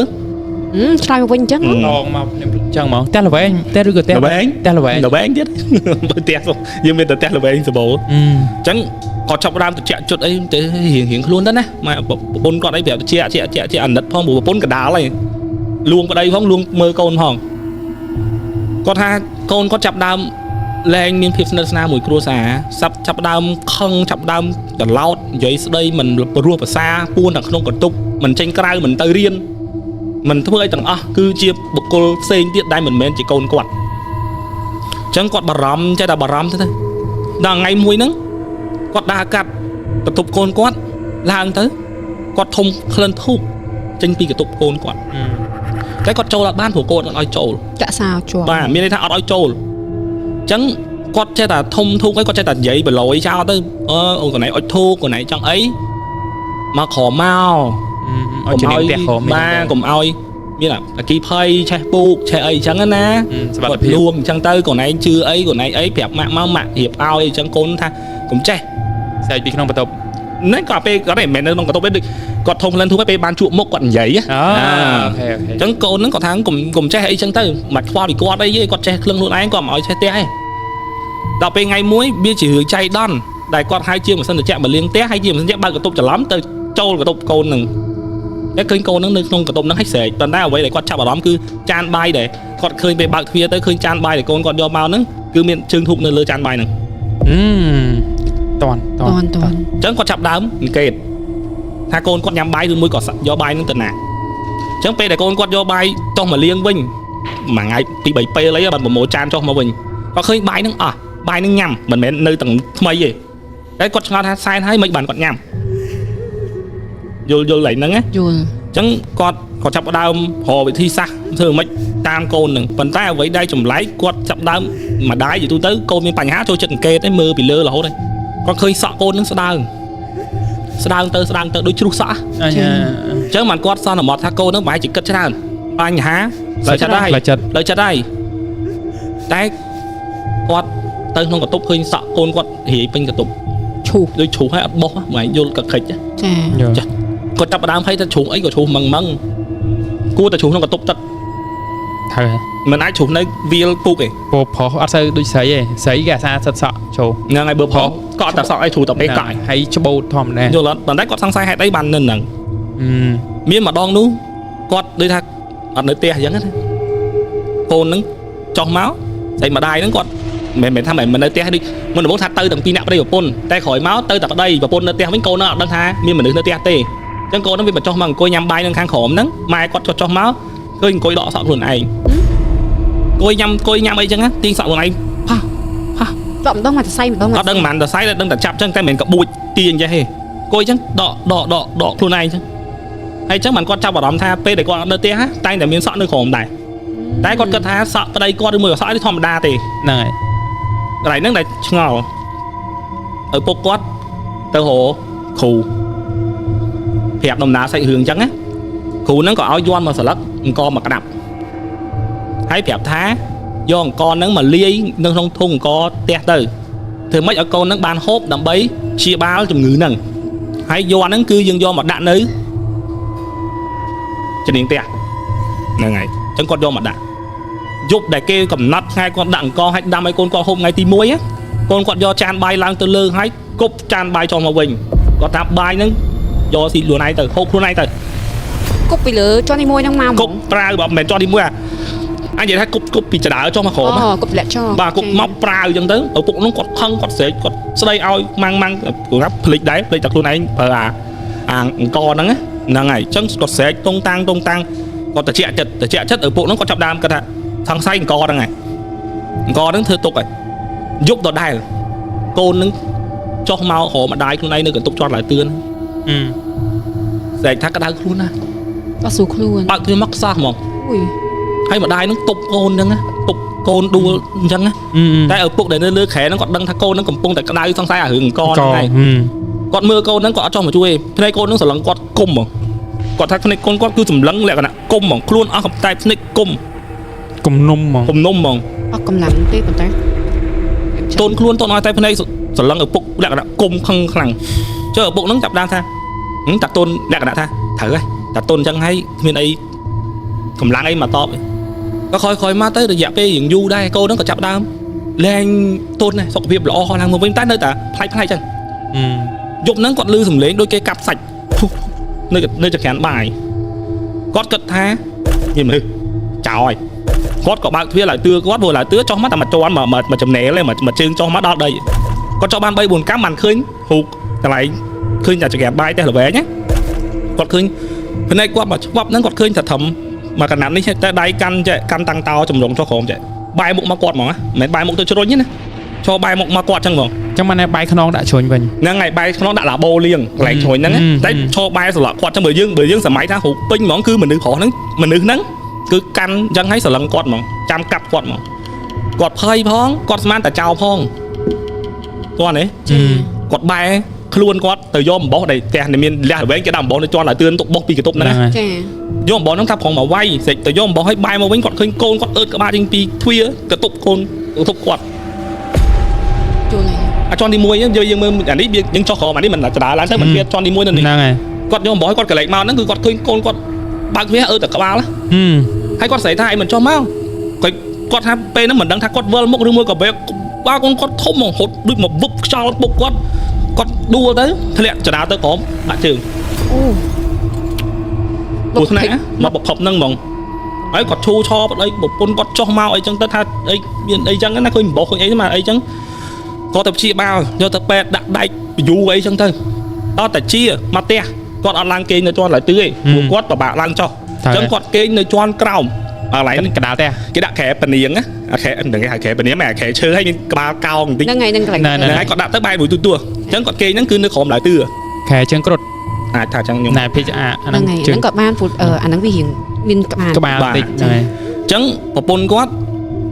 ឆ្លើយមកវិញអញ្ចឹង ដងមកខ្ញុំអញ្ចឹងហ្មងផ្ទះល្វែងផ្ទះឬក៏ផ្ទះល្វែងទៀតបើផ្ទះយើងមានតែផ្ទះល្វែងសបោអញ្ចឹងគាត់ចាប់ដើមទៅជែកជុតអីទៅរៀងខ្លួនទៅណាម៉ែប្រពន្ធគាត់អីប្រាប់ជែកអាណិតផងព្រោះប្រពន្ធកដាលហើយលួងប្តីផងលួងមើលកូនផងគាត់ថាកូនគាត់ចាប់ដើម លែងមានភាពស្និទ្ធស្នាលមួយគ្រួសារចាប់ដើមខឹងចាប់ដើមច្រឡោតនិយាយស្ដីមិនព្រោះភាសាពួនតែក្នុងកន្ទប់មិនចេញក្រៅមិនទៅរៀនមិនធ្វើអីទាំងអស់គឺជាបុគ្គលផ្សេងទៀតដែលមិនមែនជាកូនគាត់អញ្ចឹងគាត់បារម្ភចេះតែបារម្ភទៅដល់ថ្ងៃមួយហ្នឹងគាត់ដើរកាត់កន្ទប់កូនគាត់ឡើងទៅគាត់ធំក្លិនធូបចេញពីកន្ទប់កូនគាត់តែគាត់ចូលអត់បានព្រោះកូនអត់ឲ្យចូលចាក់សោជាប់បាទមានន័យថាអត់ឲ្យចូលចឹងគាត់ចេះតែធំធូកអីគាត់ចេះតែនិយាយបលយចោលទៅអូនកណៃអុចធូកកណៃចង់អីមកក្រមកឲ្យជំនាញផ្ទះក្របាទកុំឲ្យមានអាគីភ័យឆេះពូកឆេះអីចឹងណាគាត់លួងចឹងទៅកណៃជឿអីកណៃអីប្រាប់ម៉ាក់មកម៉ាក់រៀបឲ្យអីចឹងកូនថាកុំចេះស្អែកពីក្នុងបន្ទប់ហ្នឹងក៏ពេលគាត់មិនមែននៅក្នុងបន្ទប់ទេគាត់ធំក្លិនធូបពេលបានជួបមុខគាត់និយាយអញ្ចឹងកូនហ្នឹងគាត់ថាកុំចេះអីចឹងទៅមិនខ្វល់ពីគាត់អីទេគាត់ចេះក្លឹងខ្លួនឯងគាត់មិនឲ្យចេះផ្ទះទេដល់ពេលថ្ងៃមួយវាជារឿងចៃដន្យដែលគាត់ហៅជាម៉ាស៊ីនត្រជាក់មកលាងផ្ទះហើយជាម៉ាស៊ីនត្រជាក់បើកកន្ទប់ច្រឡំទៅចូលកន្ទប់កូនហ្នឹងតែឃើញកូនហ្នឹងនៅក្នុងកន្ទប់ហ្នឹងហើយស្រែកប៉ុន្តែអ្វីដែលគាត់ចាប់អារម្មណ៍គឺចានបាយដែលគាត់ឃើញពេលបើកទ្វារទៅឃើញចានបាយដែលកូនគាត់យកមកហ្នឹងគឺមានជើងធូបនៅលើចានបាយហ្នឹងតន់អញ្ចឹងគាត់ចាប់ដើមអង្កេតថាកូនគាត់ញ៉ាំបាយឬមួយក៏យកបាយហ្នឹងទៅណាអញ្ចឹងពេលដែលកូនគាត់យកបាយចុះមកលាងវិញមួយថ្ងៃពី3ពេលអីបាត់ប្រមូលចានចុះមកវិញគាត់ឃើញបាយហ្នឹងអស់បាយហ្នឹងញ៉ាំមិនមែននៅទាំងថ្មីទេតែគាត់ឆ្ងល់ថាសែនហើយមិនបានគាត់ញ៉ាំយល់ឡើងហ្នឹងណាយល់អញ្ចឹងគាត់ចាប់ដើមរកវិធីសាស្ត្រធ្វើមិនតាមកូនហ្នឹងប៉ុន្តែអ្វីដែលចម្លែកគាត់ចាប់ដើមម្ដាយយូរទៅកូនមានបញ្ហាចូលចិត្តអង្កេតឯមើលពីលើរហូតឯងគាត់ឃើញសក់កូនហ្នឹងស្ដើងទៅដូចជ្រុះសក់អញ្ចឹងមិនគាត់សន្មតថាកូនហ្នឹងប្រហែលជាគិតច្រើនបញ្ហាលើចិត្តហើយតែគាត់ទៅក្នុងកន្ទប់ឃើញសក់កូនគាត់រាយពេញកន្ទប់ឈូសដូចឈូសហើយអត់បោះមិនយល់កកិច្ចចាគាត់ចាប់ដើមភ័យថាឈូសអីក៏ឈូសមឹងគួរតែឈូសក្នុងកន្ទប់ទឹកហើយមិនអាចឈូសនៅវាលពូកទេព្រោះប្រុសអត់សូវដូចស្រីទេស្រីគេអាសាសិតសក់ចូលហ្នឹងហើយបើប្រុសក៏អត់តែសក់ឲ្យឈូសតែពេលកាយហើយច្បូតធម្មតាយល់អត់ប៉ុន្តែគាត់សង្ស័យហេតុអីបាននៅហ្នឹងមានម្ដងនោះគាត់ដូចថាអត់នៅផ្ទះអញ្ចឹងណាកូនហ្នឹងចុះមកស្រីម្ដាយហ្នឹងគាត់ មិនថាមិននៅផ្ទះនេះមុនដំបូងថាទៅទាំងពីរអ្នកប្តីប្រពន្ធតែក្រោយមកទៅតែប្តីប្រពន្ធនៅផ្ទះវិញកូននៅអត់ដឹងថាមានមនុស្សនៅផ្ទះទេអញ្ចឹងកូនហ្នឹងវាបញ្ចុះមកអង្គុយញ៉ាំបាយនៅខាងក្រោមហ្នឹងម៉ែគាត់ចុះមកឃើញអង្គុយដកសក់ខ្លួនឯងអង្គុយញ៉ាំអីចឹងណាទាញសក់ខ្លួនឯងដកម្ដងមកសរសៃម្ដងអត់ដឹងមិនសរសៃតែដឹងតែចាប់ចឹងតែមិនមែនកបួចទាញចេះទេអង្គុយចឹងដកខ្លួនឯងចឹងហើយចឹងមិនគាត់ចាប់អារម្មណ៍ថាពេលដែលគាត់នៅផ្ទះតែងតែមានសក់នៅក្រោមដែរតែគាត់គិតថាសក់ប្តីគាត់ឬមួយសក់នេះធម្មតាទេហ្នឹងហើយកន្លែងហ្នឹងដែលឆ្ងល់ឪពុកគាត់ទៅរកគ្រូប្រាប់ដំណើរសាច់រឿងអញ្ចឹងណាគ្រូហ្នឹងក៏ឲ្យយន់មកស្លឹកអង្គមកក្តាប់ហើយប្រាប់ថាយកអង្គហ្នឹងមកលាយនៅក្នុងធុងអង្គផ្ទះទៅធ្វើម៉េចឲ្យកូនហ្នឹងបានហូបដើម្បីព្យាបាលជំងឺហ្នឹងហើយយន់ហ្នឹងគឺយើងយកមកដាក់នៅជំនាញផ្ទះហ្នឹងហើយអញ្ចឹងគាត់យកមកដាក់យប់ដែលគេកំណត់ថ្ងៃគាត់ដាក់អង្គឲ្យដាំឲ្យកូនគាត់ហូបថ្ងៃទី1កូនគាត់យកចានបាយឡើងទៅលើហើយគប់ចានបាយចុះមកវិញគាត់ថាបាយហ្នឹងយកស៊ីខ្លួនឯងទៅហូបខ្លួនឯងទៅគប់ពីលើជាន់ទី1ហ្នឹងមកគប់ប្រើបើមិនមែនជាន់ទី1អញនិយាយថាគប់ពីចដើចុះមកក្រោមគប់លាក់ចោលបាទគប់មកប្រើអញ្ចឹងទៅឪពុកនោះគាត់ខឹងគាត់ស្រែកគាត់ស្ដីឲ្យម៉ាំងគាត់ភ្លេចដែរភ្លេចតែខ្លួនឯងប្រើអាអង្គហ្នឹងហ្នឹងហើយអញ្ចឹងគាត់ស្រែកតុងតាំងគាត់ត្រជាក់ចិត្តឪពុកនោះគាត់ចាប់ដើមគាត់ថាសង្ស័យអង្គហ្នឹងហើយអង្គហ្នឹងធ្វើទុកហើយយប់ដដែលកូននឹងចុះមករកម្ដាយខ្លួនឯងនៅកន្ទប់ជាន់ឡើយទឿនស្រែកថាក្តៅខ្លួនណាអត់ស្រួលខ្លួនបើកទ្វារមកខ្សោះហ្មងហើយម្ដាយនឹងទប់កូនហ្នឹងទប់កូនដួលអញ្ចឹងតែឪពុកដែលនៅលើខែហ្នឹងគាត់ដឹងថាកូនហ្នឹងកំពុងតែក្តៅសង្ស័យអារឿងអង្គហ្នឹងហើយគាត់មើលកូនហ្នឹងគាត់អត់ចង់មកជួយទេភ្នែកកូនហ្នឹងស្រឡឹងគាត់គុំហ្មងគាត់ថាភ្នែកកូនគាត់គឺសម្លឹងលក្ខណៈគុំហ្មងខ្លួនអស់តែភ្នែកគុំនុំហ្មងអត់កម្លាំងទេប៉ុន្តែតូនខ្លួនតូនឲ្យតែភ្នែកស្រឡឹងឪពុកលក្ខណៈគុំខឹងខ្លាំងចុះឪពុកហ្នឹងចាប់ដើមថាតាតូនលក្ខណៈថាត្រូវហើយតាតូនអញ្ចឹងហើយគ្មានអីកម្លាំងអីមកតបក៏ក្រោយមកទៅរយៈពេលរៀងយូរដែរកូនហ្នឹងក៏ចាប់ដើមលែងតូនដែរសុខភាពល្អឡើងមកវិញតែនៅតែផ្លែកអញ្ចឹងយប់ហ្នឹងគាត់លឺសំឡេងដូចគេកាប់សាច់នៅចក្រានបាយគាត់គិតថាមានមនុស្សចោលហើយគាត់ក៏បើកទ្វារឡើយទឿគាត់ព្រោះឡើយទឿចុះមកតែមួយជាន់មកចំណេលឯងមួយជើងចុះមកដល់ដីគាត់ចុះបាន 3-4 កាំបានឃើញរូបកន្លែងឃើញតែចក្រានបាយតែល្វែងណាគាត់ឃើញភ្នែកគាត់មកច្បាប់ហ្នឹងគាត់ឃើញថាធំមកកណាត់នេះតែដៃកាន់តាំងតោចម្រងចុះក្រោមចេះបាយមុខមកគាត់ហ្មងមិនមែនបាយមុខទៅជ្រុញទេណាឈរបាយមុខមកគាត់ចឹងហ្មងចឹងមិនតែបាយខ្នងដាក់ជ្រុញវិញហ្នឹងហើយបាយខ្នងដាក់ឡាបូលៀងកន្លែងជ្រុញហ្នឹងតែឈរបាយស្រឡក់គាត់ចឹងបើយើងសម័យថារូបពេញហ្មងគឺមនុស្សប្រុសហ្នឹងគឺកាន់ចឹងហើយស្រឡឹងគាត់ហ្មងចាំកាប់គាត់ហ្មងគាត់ភ័យផងគាត់ស្មានតែចោលផងគាត់នេះគាត់បែរខ្លួនគាត់ទៅយកអំបោះដែលផ្ទះមានលះវែងគេដាក់អំបោះនៅជាន់ឲ្យទឿនទុកបុកពីកន្ទប់ហ្នឹងណាចាយកអំបោះហ្នឹងថាប្រងមកវាយសេចទៅយកអំបោះឲ្យបែរមកវិញគាត់ឃើញកូនគាត់អឺតក្បាលចេញពីទ្វារកន្ទប់កូនកន្ទប់គាត់ជួលហើយអាជាន់ទី1យើងមើលអានេះយើងចុះក្រោមអានេះមិនចដាឡើងទៅមិនវាជាន់ទី1នៅនេះហ្នឹងហើយគាត់យកអំបោះឲ្យគាត់កន្លែងមកហ្នឹងគឺគាត់ឃើញកូនគាត់បើកទ្វារអឺតតែក្បាលហើយគាត់ស្រែកថាឯងមិនចុះមកគាត់ថាពេលហ្នឹងមិនដឹងថាគាត់វិលមុខឬមួយក៏បែកបើកូនគាត់ធំហ្មងហត់ដូចមកវឹបខ្យល់ពុកគាត់ដួលទៅធ្លាក់ចដាទៅក្រោមដាក់ជើងអូថ្នាក់មកបភពហ្នឹងហ្មងហើយគាត់ឈូឆបអីប្រពន្ធគាត់ចុះមកអីចឹងទៅថាអីមានអីចឹងណាឃើញអំបោះឃើញអីមកអីចឹងគាត់ទៅព្យាបាលយកទៅពេទ្យដាក់ដែកយូរអីចឹងទៅដល់តែជាមកផ្ទះគាត់អត់ឡើងគេងនៅជាន់ឡើយទឿឯងព្រោះគាត់ពិបាកឡើងចុះអញ្ចឹងគាត់គេងនៅជាន់ក្រោមកន្លែងកដាលផ្ទះគេដាក់ក្រែពនាងណាអាក្រែហ្នឹងគេហៅក្រែពនាងមិនអាក្រែឈើហើយមានក្បាលកោងបន្តិចហ្នឹងហើយគាត់ដាក់ទៅបែរមួយទួអញ្ចឹងគាត់គេងហ្នឹងគឺនៅក្រោមឡើយទឿក្រែជើងគ្រុឌអាចថាអញ្ចឹងខ្ញុំណែភេទអាហ្នឹងហ្នឹងគាត់បានអាហ្នឹងវារៀងមានក្បាលបន្តិចហ្នឹងហើយអញ្ចឹងប្រពន្ធគាត់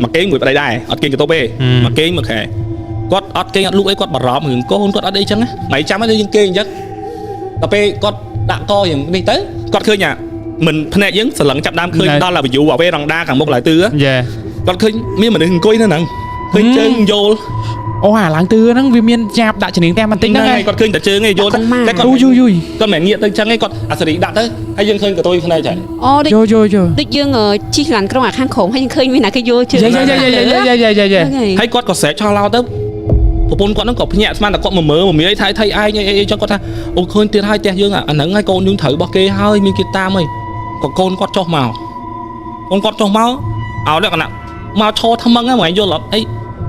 មកគេងមួយប្តីដែរអត់គេងកន្ទប់ទេមកគេងមកខែគាត់អត់គេងអត់លូកអីគាត់បារម្ភរឿងកូនគាត់អត់អីចឹងមិនចាំទេយើងគេងអញ្ចឹងដល់ពេលគាត់ដាក់កយ៉ាងនេះទៅគាត់ឃើញមិនភ្នែកយើងស្រឡឹងចាប់ដើមឃើញដល់អាវីយូអាវេរងដាខាងមុខឡើយទឿគាត់ឃើញមានមនុស្សអង្គុយនៅហ្នឹងឃើញជើងយល់អូអាឡើងទឿហ្នឹងវាមានចាប់ដាក់ជំនាញតែបន្តិចហ្នឹងគាត់ឃើញតែជើងឯងយល់តែគាត់យូយគាត់មិនងាកទៅចឹងឯងគាត់អាសេរីដាក់ទៅហើយយើងឃើញកតុយភ្នែកចាអូដូចយើងជិះឡានក្រុងអាខាងក្រោមហើយយើងឃើញមានណាគេយល់ជើងហើយគាត់ក៏ស្រែកឆោឡោទៅប្រពន្ធគាត់ហ្នឹងក៏ភ្ញាក់ស្មានតែគាត់មើលអីថៃឯងអីចឹងគាត់ថាអូឃើញទៀតហើយផ្ទះយើងអាហ្នឹងហើយកូនយើងត្រូវរបស់គេហើយមានគេតាមហើយក៏កូនគាត់ចុះមកឲ្យលក្ខណៈមកឈរថ្មឹងហ្នឹងហ្មងយល់អត់អី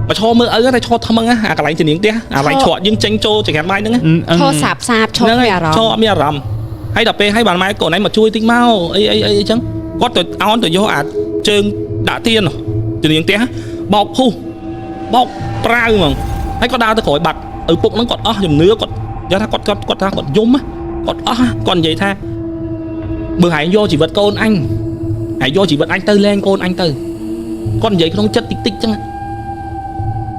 បើឈរមើលឪតែឈរថ្មឹងអាកន្លែងជំនាញផ្ទះអាកន្លែងឆក់យើងចេញចូលចង្កាត់បាយហ្នឹង ឈរសាបឈរមានអារម្មណ៍ ឈរអត់មានអារម្មណ៍ហើយដល់ពេលហើយបានម៉ែកូនឯងមកជួយតិចមកអីអញ្ចឹងគាត់ទៅអោនទៅយកអាជើងដាក់ទៀនជំនាញផ្ទះបោកភុះបោកប្រាវហ្មងហើយគាត់ដើរទៅក្រោយបាត់ឪពុកហ្នឹងគាត់អស់ជំនឿគាត់យកថាគាត់ថាគាត់យំគាត់អស់គាត់និយាយថាបើហែងយកជីវិតកូនអញហើយយកជីវិតអញទៅលែងកូនអញទៅគាត់និយាយក្នុងចិត្តតិចតិចចឹង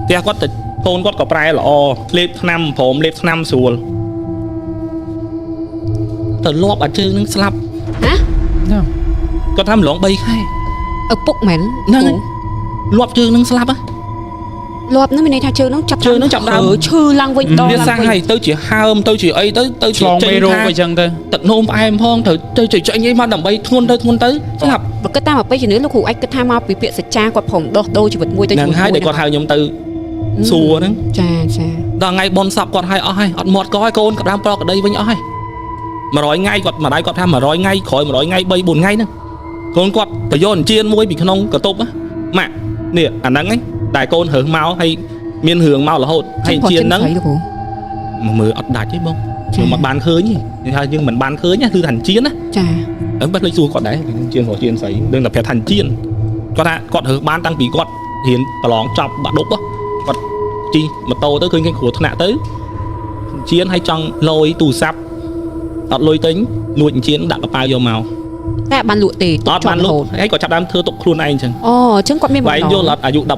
ផ្ទះគាត់ទៅកូនគាត់ក៏ប្រែល្អលេបថ្នាំព្រមលេបថ្នាំស្រួលទៅលបអាជើងនឹងស្លាប់ហ៎គាត់ថាម្លង3ខែឪពុកមែន ហ្នឹងលបជើងនឹងស្លាប់លបហ្នឹងមានន័យថាជើងហ្នឹងចាប់ដើមឈឺឡើងវិញដល់វាសាហើយទៅជាហើមទៅជាអីទៅឆ្លងមេរោគអញ្ចឹងទៅទឹកនោមផ្អែមផងទៅចេញអីមកដើម្បីធ្ងន់ទៅស្លាប់បើគិតតាមអបិយជំនឿលោកគ្រូអាចគិតថាមកពីពាក្យសច្ចាគាត់ព្រមដោះដូរជីវិតមួយទៅជីវិតមួយហ្នឹងហើយដែលគាត់ហៅខ្ញុំទៅសួរហ្នឹងចាដល់ថ្ងៃបនសពគាត់ឲ្យអស់ហើយអត់មាត់កឲ្យកូនក្តាមប្រកក្តីវិញអស់ហើយ100ថ្ងៃគាត់ម្ដាយគាត់ថា100ថ្ងៃក្រោយ100ថ្ងៃ3 4ថ្ងៃហ្នឹងកូនគាត់ទៅយកអញ្ជៀនមួយពីក្នុងកតុបម៉ាក់នេះអាហ្នឹងឯងតែកូនរើសមកហើយមានរឿងមករហូតហើយអញ្ជៀនហ្នឹងមើលអត់ដាច់ទេបងខ្ញុំមិនបានឃើញទេថាយើងមិនបានឃើញគឺថាអញ្ជៀនណាចាអឺបាត់លេខសួរគាត់ដែរអញ្ជៀនរបស់អញ្ជៀនស្អីដឹងតែប្រាប់ថាអញ្ជៀនគាត់ថាគាត់រើសបានតាំងពីគាត់រៀនប្រឡងចប់បាក់ដប់គាត់ជិះម៉ូតូទៅឃើញគ្រោះថ្នាក់ទៅអញ្ជៀនឲ្យចង់លយទូរស័ព្ទអត់លុយទិញលួចអញ្ជៀនដាក់កប៉ាល់យកមកតែបានលក់ទេអត់បានលក់ហើយគាត់ចាប់ដើមធ្វើទុកខ្លួនឯងអញ្ចឹងអូអញ្ចឹងគាត់មានបំណងយល់អត់អាយុ12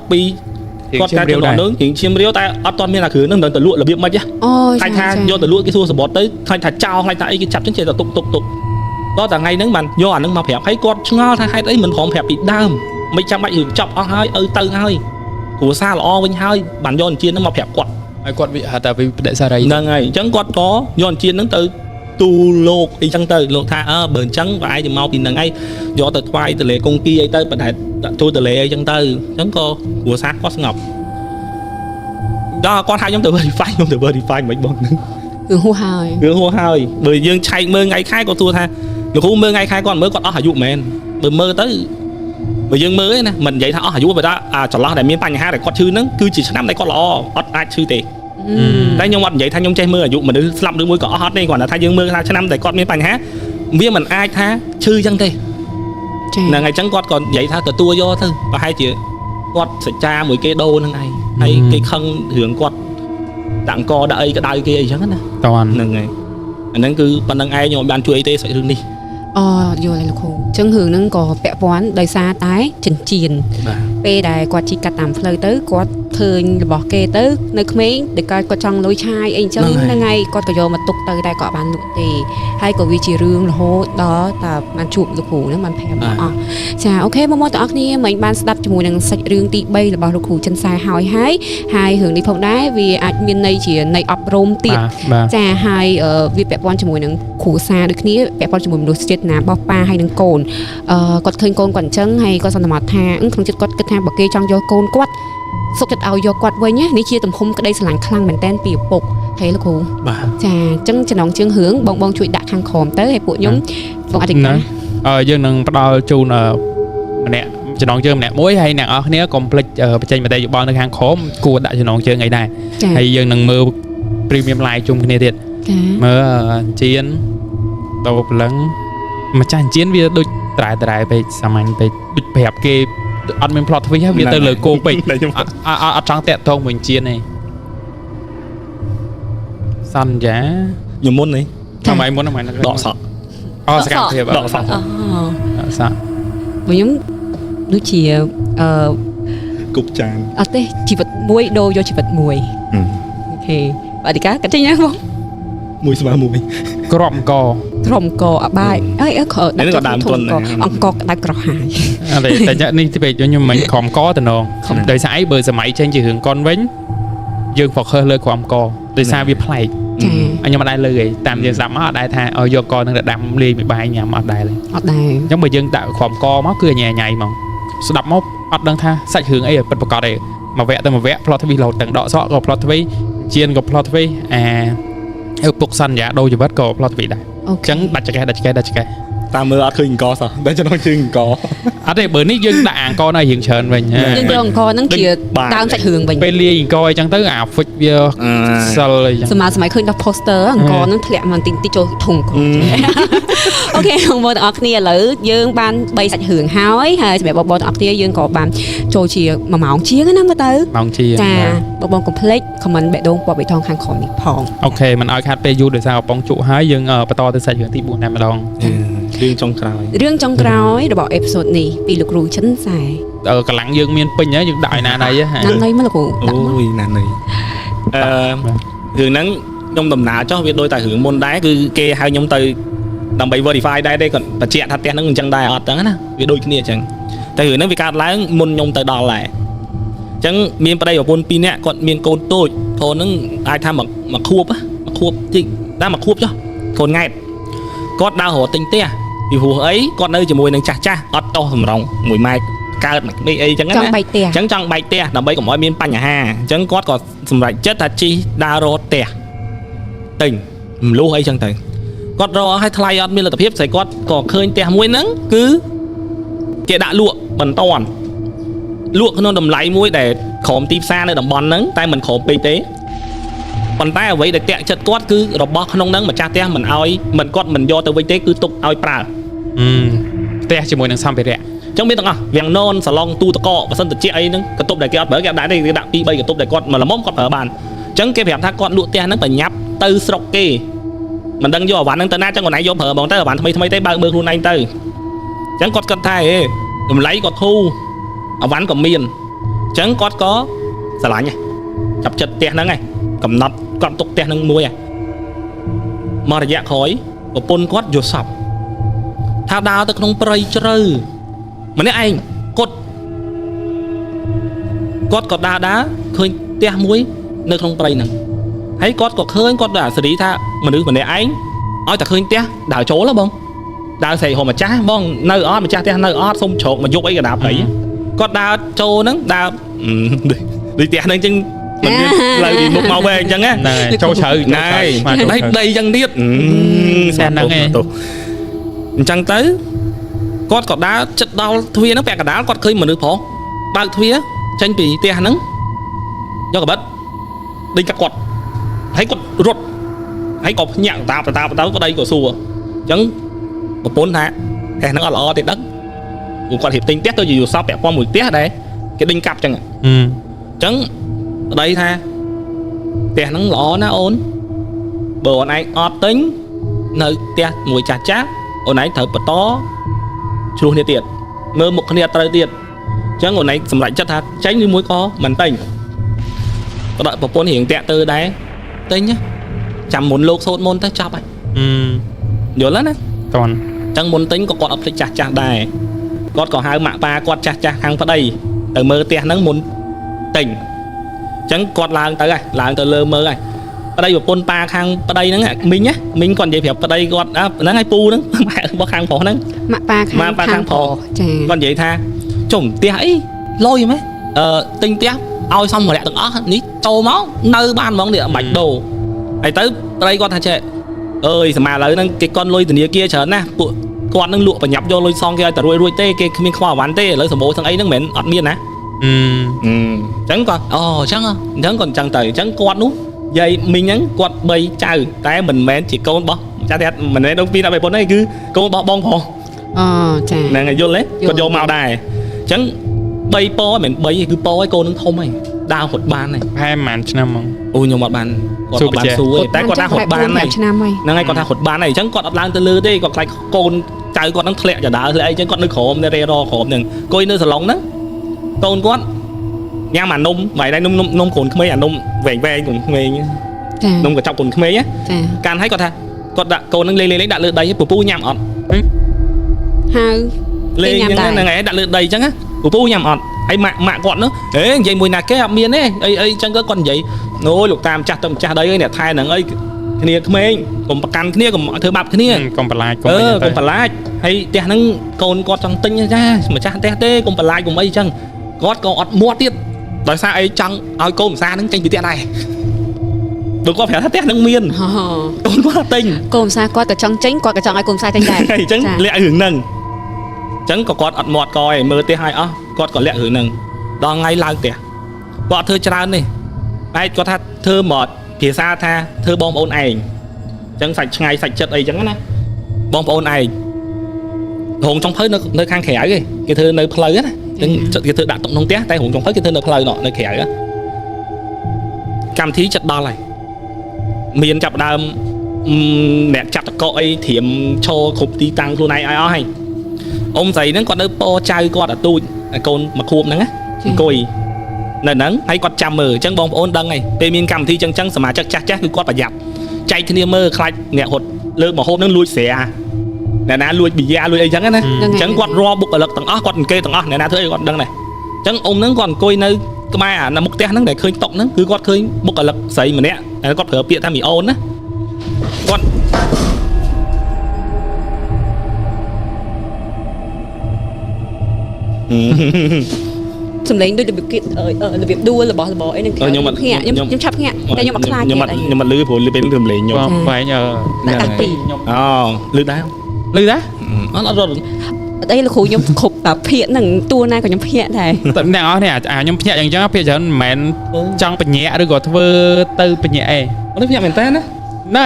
គាត់តែចំនួននឹងរៀងឈាមរាវតែអត់ទាន់មានអាគ្រឿងនឹងទៅលក់របៀបម៉េចតែថាយកទៅលក់គេសួរសបត់ទៅខ្លាចថាចោលខ្លាចថាអីគេចាប់ចឹងចេះតែទុកដល់តែថ្ងៃហ្នឹងបានយកអាហ្នឹងមកប្រាប់ហើយគាត់ឆ្ងល់ថាហេតុអីមិនព្រមប្រាប់ពីដើមមិនចាំបាច់រឿងចប់អស់ហើយទៅហើយគ្រួសារល្អវិញហើយបានយកអញ្ជៀនហ្នឹងមកប្រាប់គាត់ហើយគាត់ហៅថាវិបដិសារីហ្នឹងហើយអញ្ចឹងគាត់ក៏យកអញ្ជៀនហ្នឹងទៅទូលោកអីចឹងទៅលោកថាបើអញ្ចឹងប្រហែលជាមកពីហ្នឹងឯងយកទៅថ្វាយទលេកុងគីអីទៅបណ្ដែតចូលទលេអីចឹងទៅអញ្ចឹងក៏គ្រួសារគាត់ស្ងប់ដល់គាត់ហៅខ្ញុំទៅ verify មិនបងហ្នឹងគឺហួហើយបើយើងឆែកមើលថ្ងៃខែគាត់សួរថាលោកគ្រូមើលថ្ងៃខែគាត់មើលគាត់អស់អាយុមែនបើមើលទៅបើយើងមើលឯណាមិននិយាយថាអស់អាយុបើថាចន្លោះដែលមានបញ្ហាដែលគាត់ឈឺហ្នឹងគឺជាឆ្នាំដែលគាត់ល្អអត់អាចឈឺទេតែខ្ញុំអត់និយាយថាខ្ញុំចេះមើលអាយុមនុស្សស្លាប់ឬមួយក៏អត់ទេគ្រាន់តែថាយើងមើលថាឆ្នាំដែលគាត់មានបញ្ហាវាមិនអាចថាឈឺចឹងទេហ្នឹងហើយចឹងគាត់ក៏និយាយថាទទួលយកទៅប្រហែលជាគាត់សច្ចាមួយគេដូរហ្នឹងឯងហើយគេខឹងរឿងគាត់ដាក់អង្គដាក់អីក្តៅគេអីចឹងណាហ្នឹងហើយអាហ្នឹងគឺប៉ុណ្្នឹងឯងខ្ញុំបានជួយអីទេសាច់រឿងនេះយល់ហើយលោកគ្រូអញ្ចឹងរឿងហ្នឹងក៏ពាក់ព័ន្ធដោយសារតែចិញ្ចៀនពេលដែលគាត់ជីកកាត់តាមផ្លូវទៅគាត់ឃើញរបស់គេទៅនៅក្មេងដែលគាត់ចង់លុយឆាយអីអញ្ចឹងហ្នឹងហើយគាត់ក៏យកមកទុកទៅតែគាត់បានលក់ទេហើយក៏វាជារឿងរហូតដល់តែបានជួបលោកគ្រូហ្នឹងបានប្រាប់អស់ចាអូខេបងប្អូនទាំងអស់គ្នាមិញបានស្ដាប់ជាមួយនឹងសាច់រឿងទី3របស់លោកគ្រូចិនសែហើយរឿងនេះផងដែរវាអាចមានន័យជាន័យអប់រំទៀតចាហើយវាពាក់ព័ន្ធជាមួយនឹងគ្រួសារដូចគ្នាពាក់ព័ន្ធជាមួយមនុស្សជាតិណាបោះប៉ាហើយនឹងកូនគាត់ឃើញកូនគាត់អញ្ចឹងហើយគាត់សន្មតថាក្នុងចិត្តគាត់គិតថាបើគេចង់យកកូនគាត់សុខចិត្តឲ្យយកគាត់វិញនេះជាទំហំក្តីស្រឡាញ់ខ្លាំងមែនតើពីឪពុកហើយលោកគ្រូចាអញ្ចឹងចំណងជើងរឿងបងជួយដាក់ខាងក្រោមទៅហើយពួកខ្ញុំបងអធិការយើងនឹងផ្ដល់ជូនម្នាក់ចំណងជើងម្នាក់មួយហើយអ្នកនរគ្នាកុំភ្លេចបញ្ចេញមតិយោបល់នៅខាងក្រោមគួរដាក់ចំណងជើងអីដែរហើយយើងនឹងមើល premium live ជុំគ្នាទៀតមើលជៀនដោព្រលឹងម្ចាស់ជៀនវាដូចត្រែពេកសាមញ្ញពេកដូចប្រាប់គេអត់មាន plot twist ហើយវាទៅលើគោពេកអត់ចង់តាក់ទងវិញជៀនទេសន្យាខ្ញុំមុននេះថ្មីមុនដកសក់សកម្មភាពដកសក់សក់ខ្ញុំដូចជាគប់ចានអត់ទេជីវិតមួយដូរយកជីវិតមួយអូខេអធិការកាត់ចេញណាបងមួយស្មើមួយក្របអង្គអបាយអើខនេះក៏ដើមទុនអង្គក្តៅក្រហាយតែនេះទីពេកខ្ញុំមិនក្រមកតំណងដោយសារអីបើសម័យចេញជារឿងកុនវិញយើង focus លើក្រមកដោយសារវាប្លែកខ្ញុំអត់ដែរលើទេតាមយើងស្ដាប់មកអត់ដែរថាឲ្យយកកនឹងទៅដាំលាយមួយបាយញ៉ាំអត់ដែរអត់ដែរអញ្ចឹងបើយើងដាក់ក្រមកមកគឺញ៉ៃហ្មងស្ដាប់មកអត់ដឹងថាសាច់រឿងអីពិតប្រាកដទេមួយវគ្គទៅមួយវគ្គ plot twist រហូតទាំងដកសក់ក៏ plot twist ជៀនក៏ plot twist ឪពុកសន្យាដូរជីវិតក៏ plot twist ដែរអញ្ចឹងដាច់ចកេះ តាមមើលអត់ឃើញអង្គសោះតែចំណុចជើងអង្គ អត់ទេបើនេះយើងដាក់អង្គនៅរៀងច្រើនវិញ យើងយកអង្គហ្នឹងជាដើមសាច់រឿងវិញ ពេលលាយអង្គអញ្ចឹងទៅអា fix វាសិលអីចឹង សម័យឃើញដល់ poster អង្គហ្នឹងធ្លាក់មកតិចតិចចូលធុងអូខេបងប្អូនទាំងអស់គ្នាឥឡូវយើងបាន3សាច់រឿងហើយសម្រាប់បងប្អូនទាំងអស់គ្នាយើងក៏បានចូលជា1ម៉ោងជាងណាមើលទៅ ម៉ោងជា ចាបងកុំភ្លេច comment បេះដូងពណ៌បៃតងខាងក្រោមនេះផង អូខេមិនឲ្យខាត់ពេលយូរដោយសារកំប៉ុងជក់ហើយយើងបន្តទៅសាច់រឿងទី4តែម្ដង រឿងចុងក្រោយ រឿងចុងក្រោយរបស់ episode នេះពីលោកគ្រូចិនសែ កម្លាំងយើងមានពេញហើយយើងដាក់ឲ្យណាណៃហ៎ ណាណៃមកលោកគ្រូដាក់មក អូយណាណៃរឿងហ្នឹងខ្ញុំដំណើរចុះវាដូចតែរឿងមុនដែរគឺគេហៅខ្ញុំទៅដើម្បី verify ដែរទេគាត់បញ្ជាក់ថាផ្ទះហ្នឹងអញ្ចឹងដែរអត់ហ្នឹងណាវាដូចគ្នាអញ្ចឹងតែរឿងហ្នឹងវាកើតឡើងមុនខ្ញុំទៅដល់ដែរអញ្ចឹងមានប្តីប្រពន្ធ2នាក់គាត់មានកូនតូចកូនហ្នឹងអាចថាមកខួបតិចតែមកខួបចុះកូនង៉ែតគាត់ដើររកទិញផ្ទះពីព្រោះអីគាត់នៅជាមួយនឹងចាស់អត់តោះសម្រងមួយម៉ែកើតមកនេះអីចឹងណា ចង់បែកផ្ទះ អញ្ចឹងចង់បែកផ្ទះដើម្បីកុំឲ្យមានបញ្ហាអញ្ចឹងគាត់ក៏សម្រេចចិត្តថាជីដើររកផ្ទះទិញមលុះអីចឹងទៅគាត់រកឲ្យថ្លៃអត់មានលទ្ធភាពស្រីគាត់ក៏ឃើញផ្ទះមួយហ្នឹងគឺគេដាក់លក់មិនតាន់លក់ក្នុងតម្លៃមួយដែលក្រោមទីផ្សារនៅតំបន់ហ្នឹងតែមិនក្រោមពេកទេប៉ុន្តែអ្វីដែលតាក់ចិត្តគាត់គឺរបស់ក្នុងហ្នឹងម្ចាស់ផ្ទះមិនឲ្យមិនគាត់មិនយកទៅវិញទេគឺទុកឲ្យប្រើ ផ្ទះជាមួយនឹងសម្ភារៈ ចឹងមានទាំងអស់វាំងណនសាឡុងទូតកបើសិនតិចអីហ្នឹងកន្ទប់ដែលគេអត់ប្រើគេដាក់ទេគេដាក់2 3កន្ទប់ដែលគាត់មកល្មមគាត់ប្រើបានចឹងគេប្រាប់ថាគាត់លក់ផ្ទះហ្នឹងប្រញាប់ទៅស្រុកគេមិនដឹងយកអាវ៉ាន់ហ្នឹងទៅណាចឹងគាត់ឯងយកប្រើបងទៅអាវ៉ាន់ថ្មីទេបើកមើលខ្លួនឯងទៅចឹងគាត់គិតថាហេតម្លៃគាត់ធូរអាវ៉ាន់ក៏មានចឹងគាត់ក៏ស្រឡាញ់ចាប់ចិត្តផ្ទះហ្នឹងឯងកំណត់គាត់ទុកផ្ទះហ្នឹងមួយមករយៈក្រោយប្រពន្ធគាត់យកសពថាដើរទៅក្នុងព្រៃជ្រៅម្នាក់ឯងគាត់ក៏ដើរឃើញផ្ទះមួយនៅក្នុងព្រៃហ្នឹងហើយគាត់ក៏ឃើញគាត់ដល់សេរីថាមនុស្សម្នាក់ឯងឲ្យតែឃើញផ្ទះដើរចូលហ៎បងដើរស្រីហមម្ចាស់បងនៅអត់ម្ចាស់ផ្ទះនៅអត់សុំជ្រោកមកយកអីក៏ដើរព្រៃគាត់ដើរចូលហ្នឹងដើរដូចផ្ទះហ្នឹងចឹងមិនមានផ្លូវពីមុខមកវិញអញ្ចឹងណាចូលជ្រៅ ណែដីអញ្ចឹងទៀតស្អាតហ្នឹងឯងអញ្ចឹងទៅគាត់ក៏ដើរចិត្តដល់ទ្វារហ្នឹងពាក់កណ្ដាលគាត់ឃើញមនុស្សប្រុសបើកទ្វារចេញពីផ្ទះហ្នឹងយកកបិតដេញកាត់គាត់ហើយគាត់រត់ហើយក៏ភ្ញាក់តាប្តីក៏សួរអញ្ចឹងប្រពន្ធថាផ្ទះហ្នឹងអត់ល្អទេដឹងព្រោះគាត់រៀបទិញផ្ទះទៅជាយល់សពពាក់ព័ន្ធមួយផ្ទះដែរគេដេញកាប់អញ្ចឹងប្តីថាផ្ទះហ្នឹងល្អណាអូនបើអូនឯងអត់ទិញនៅផ្ទះមួយចាស់អូនឯងត្រូវបន្តជ្រោះនេះទៀតមើលមុខគ្នាត្រូវទៀតអញ្ចឹងអូនឯងសម្រេចចិត្តថាចេញឬមួយក៏មិនទិញប្រពន្ធរៀងតាក់ទៅដែរទិញចាំមុនលោកសូត្រមុនទៅចាប់ហើយយល់ណាតន់អញ្ចឹងមុនទិញក៏គាត់អត់ភ្លេចចាស់ដែរគាត់ក៏ហៅម៉ាក់ប៉ាគាត់ចាស់ខាងប្តីទៅមើលផ្ទះហ្នឹងមុនទិញអញ្ចឹងគាត់ឡើងទៅលើមើលហើយប្តីប្រពន្ធប៉ាខាងប្តីហ្នឹងមីងគាត់និយាយប្រាប់ប្តីគាត់ហ្នឹងហើយពូហ្នឹងម៉ែរបស់ខាងប្រុសហ្នឹងម៉ាក់ប៉ាខាងប្រុសចាគាត់និយាយថាចុំផ្ទះអីលុយហ្មងទិញផ្ទះឲ្យសម្ភារៈទាំងអស់នេះចូលមកនៅបានហ្មងនេះបាច់ដូរហើយទៅប្តីគាត់ថាចេះអើយស្មាឥឡូវហ្នឹងគេកន់លុយធនាគារច្រើនណាស់ពួកគាត់នឹងលក់ប្រញាប់យកលុយសងគេឲ្យតែរួចទេគេគ្មានខ្វល់អាវ៉ាន់ទេឥឡូវសម្បូរទាំងអីហ្នឹងមិនមែនអត់មានណាអញ្ចឹងគាត់អញ្ចឹងគាត់អញ្ចឹងទៅអញ្ចឹងគាត់នោះយាយមីងហ្នឹងគាត់3ចៅតែមិនមែនជាកូនរបស់ចាស់តែមិនមែនដូចពីអ្នកប្រពន្ធទេគឺកូនរបស់បងប្រុសចាហ្នឹងហើយយល់ទេគាត់យកមកដែរអញ្ចឹង3ប៉មិន3គឺប៉ឲ្យកូននឹងធំហើយដើររត់បានហើយប្រហែលប្រហែលឆ្នាំហ្មងអូខ្ញុំអត់បានគាត់អត់បានស៊ូទេតែគាត់ថារត់បានហើយហ្នឹងហើយគាត់ថារត់បានហើយអញ្ចឹងគាត់អត់ឡើងទៅលើទេគាត់ខ្លាចកូនចៅគាត់នឹងធ្លាក់ចដើធ្លាក់អីអញ្ចឹងគាត់នៅក្រោមនៅរេរក្រោមហ្នឹងអង្គុយនៅសាឡុងហ្នឹងកូនគាត់ញ៉ាំអានំបាយដៃនំកូនក្មេងអានំវែងកូនក្មេងចានំកញ្ចប់កូនក្មេងណាចាកាន់ឲ្យគាត់ថាគាត់ដាក់កូននឹងលេងដាក់លើដីពពូញ៉ាំអត់ហៅលេងហ្នឹងហើយដាក់លើដីអញ្ចឹងណាពពូញ៉ាំអត់ហើយម៉ាក់គាត់នោះហេនិយាយមួយណាគេអត់មានទេអីអញ្ចឹងគាត់និយាយអូយលោកតាម្ចាស់ទៅម្ចាស់ដីអីអ្នកថែហ្នឹងអីគ្នាក្មេងកុំប្រកាន់គ្នាកុំធ្វើបាបគ្នាកុំបន្លាចកុំបន្លាចហើយផ្ទះហ្នឹងកូនគាត់ចង់ទិញចាម្ចាស់ផ្ទះទេកុំបន្លាចកុំអីអញ្ចឹងគាត់ក៏អត់មាត់ទៀតដោយសារអីចង់ឲ្យកូនម្សាហ្នឹងចេញពីផ្ទះដែរ បើគាត់ប្រាប់ថាផ្ទះនឹងមានកូនគាត់ទិញ កូនផ្សារគាត់ក៏ចង់ចេញគាត់ក៏ចង់ឲ្យកូនផ្សារចេញដែរ អញ្ចឹងលាក់រឿងហ្នឹងអញ្ចឹងក៏គាត់អត់មាត់កឯងមើលផ្ទះឲ្យអស់គាត់ក៏លាក់រឿងហ្នឹងដល់ថ្ងៃឡើងផ្ទះគាត់ធ្វើច្រើននេះឯងគាត់ថាធ្វើមកភាសាថាធ្វើបងប្អូនឯងអញ្ចឹងសាច់ឆ្ងាយសាច់ចិត្តអីអញ្ចឹងណាបងប្អូនឯងរោងចុងភៅនៅខាងក្រៅគេធ្វើនៅផ្លូវណាអញ្ចឹងគេធ្វើដាក់តុកក្នុងផ្ទះតែរោងចុងភៅគេធ្វើនៅផ្លូវនៅក្រៅកម្មវិធីចិត្តដល់ហើយមានចាប់ដើមអ្នកចាត់តកអីត្រៀមឈរគ្រប់ទីតាំងខ្លួនឯងឲ្យអស់ហើយអ៊ំស្រីហ្នឹងគាត់នៅពោចៅគាត់អាទូចកូនមកខួបហ្នឹងអង្គុយនៅហ្នឹងហើយគាត់ចាំមើលអញ្ចឹងបងប្អូនដឹងហើយពេលមានកម្មវិធីអញ្ចឹងសមាជិកចាស់គឺគាត់ប្រយ័ត្នចែកគ្នាមើលខ្លាចអ្នករត់លើកមកហូបហ្នឹងលួចស្រាអ្នកណាលួចប៊ីយ៉ាលួចអីចឹងណាអញ្ចឹងគាត់រកបុគ្គលិកទាំងអស់គាត់អង្កេតទាំងអស់អ្នកណាធ្វើអីគាត់ដឹងដែរអញ្ចឹងអ៊ំហ្នឹងគាត់អង្គុយនៅក្បែរអាមុខផ្ទះហ្នឹងដែលឃើញតុកហ្នឹងគឺគាត់ឃើញបុគ្គលិកស្រីម្នាក់ហើយគាត់ប្រើពាក្យថាមីអូនណាគាត់សំឡេងដូចរបៀបគេរបៀបដួលរបស់របរអីហ្នឹងខ្ញុំឆាប់ភ្ញាក់តែខ្ញុំអត់ខ្លាចខ្ញុំអត់លឺព្រោះពេលសំឡេងខ្ញុំ បែងដាក់ពីខ្ញុំអូលឺដែរអត់អត់អីលោកគ្រូខ្ញុំគ្រប់តែភាកហ្នឹងតួណាក៏ខ្ញុំភ្ញាក់ដែរតែអ្នកអស់នេះខ្ញុំភ្ញាក់យ៉ាងចឹងភាកច្រើនមិនមែនចង់បញ្ញាក់ឬក៏ធ្វើទៅបញ្ញាក់ឯងភ្ញាក់មែនតើណាណែ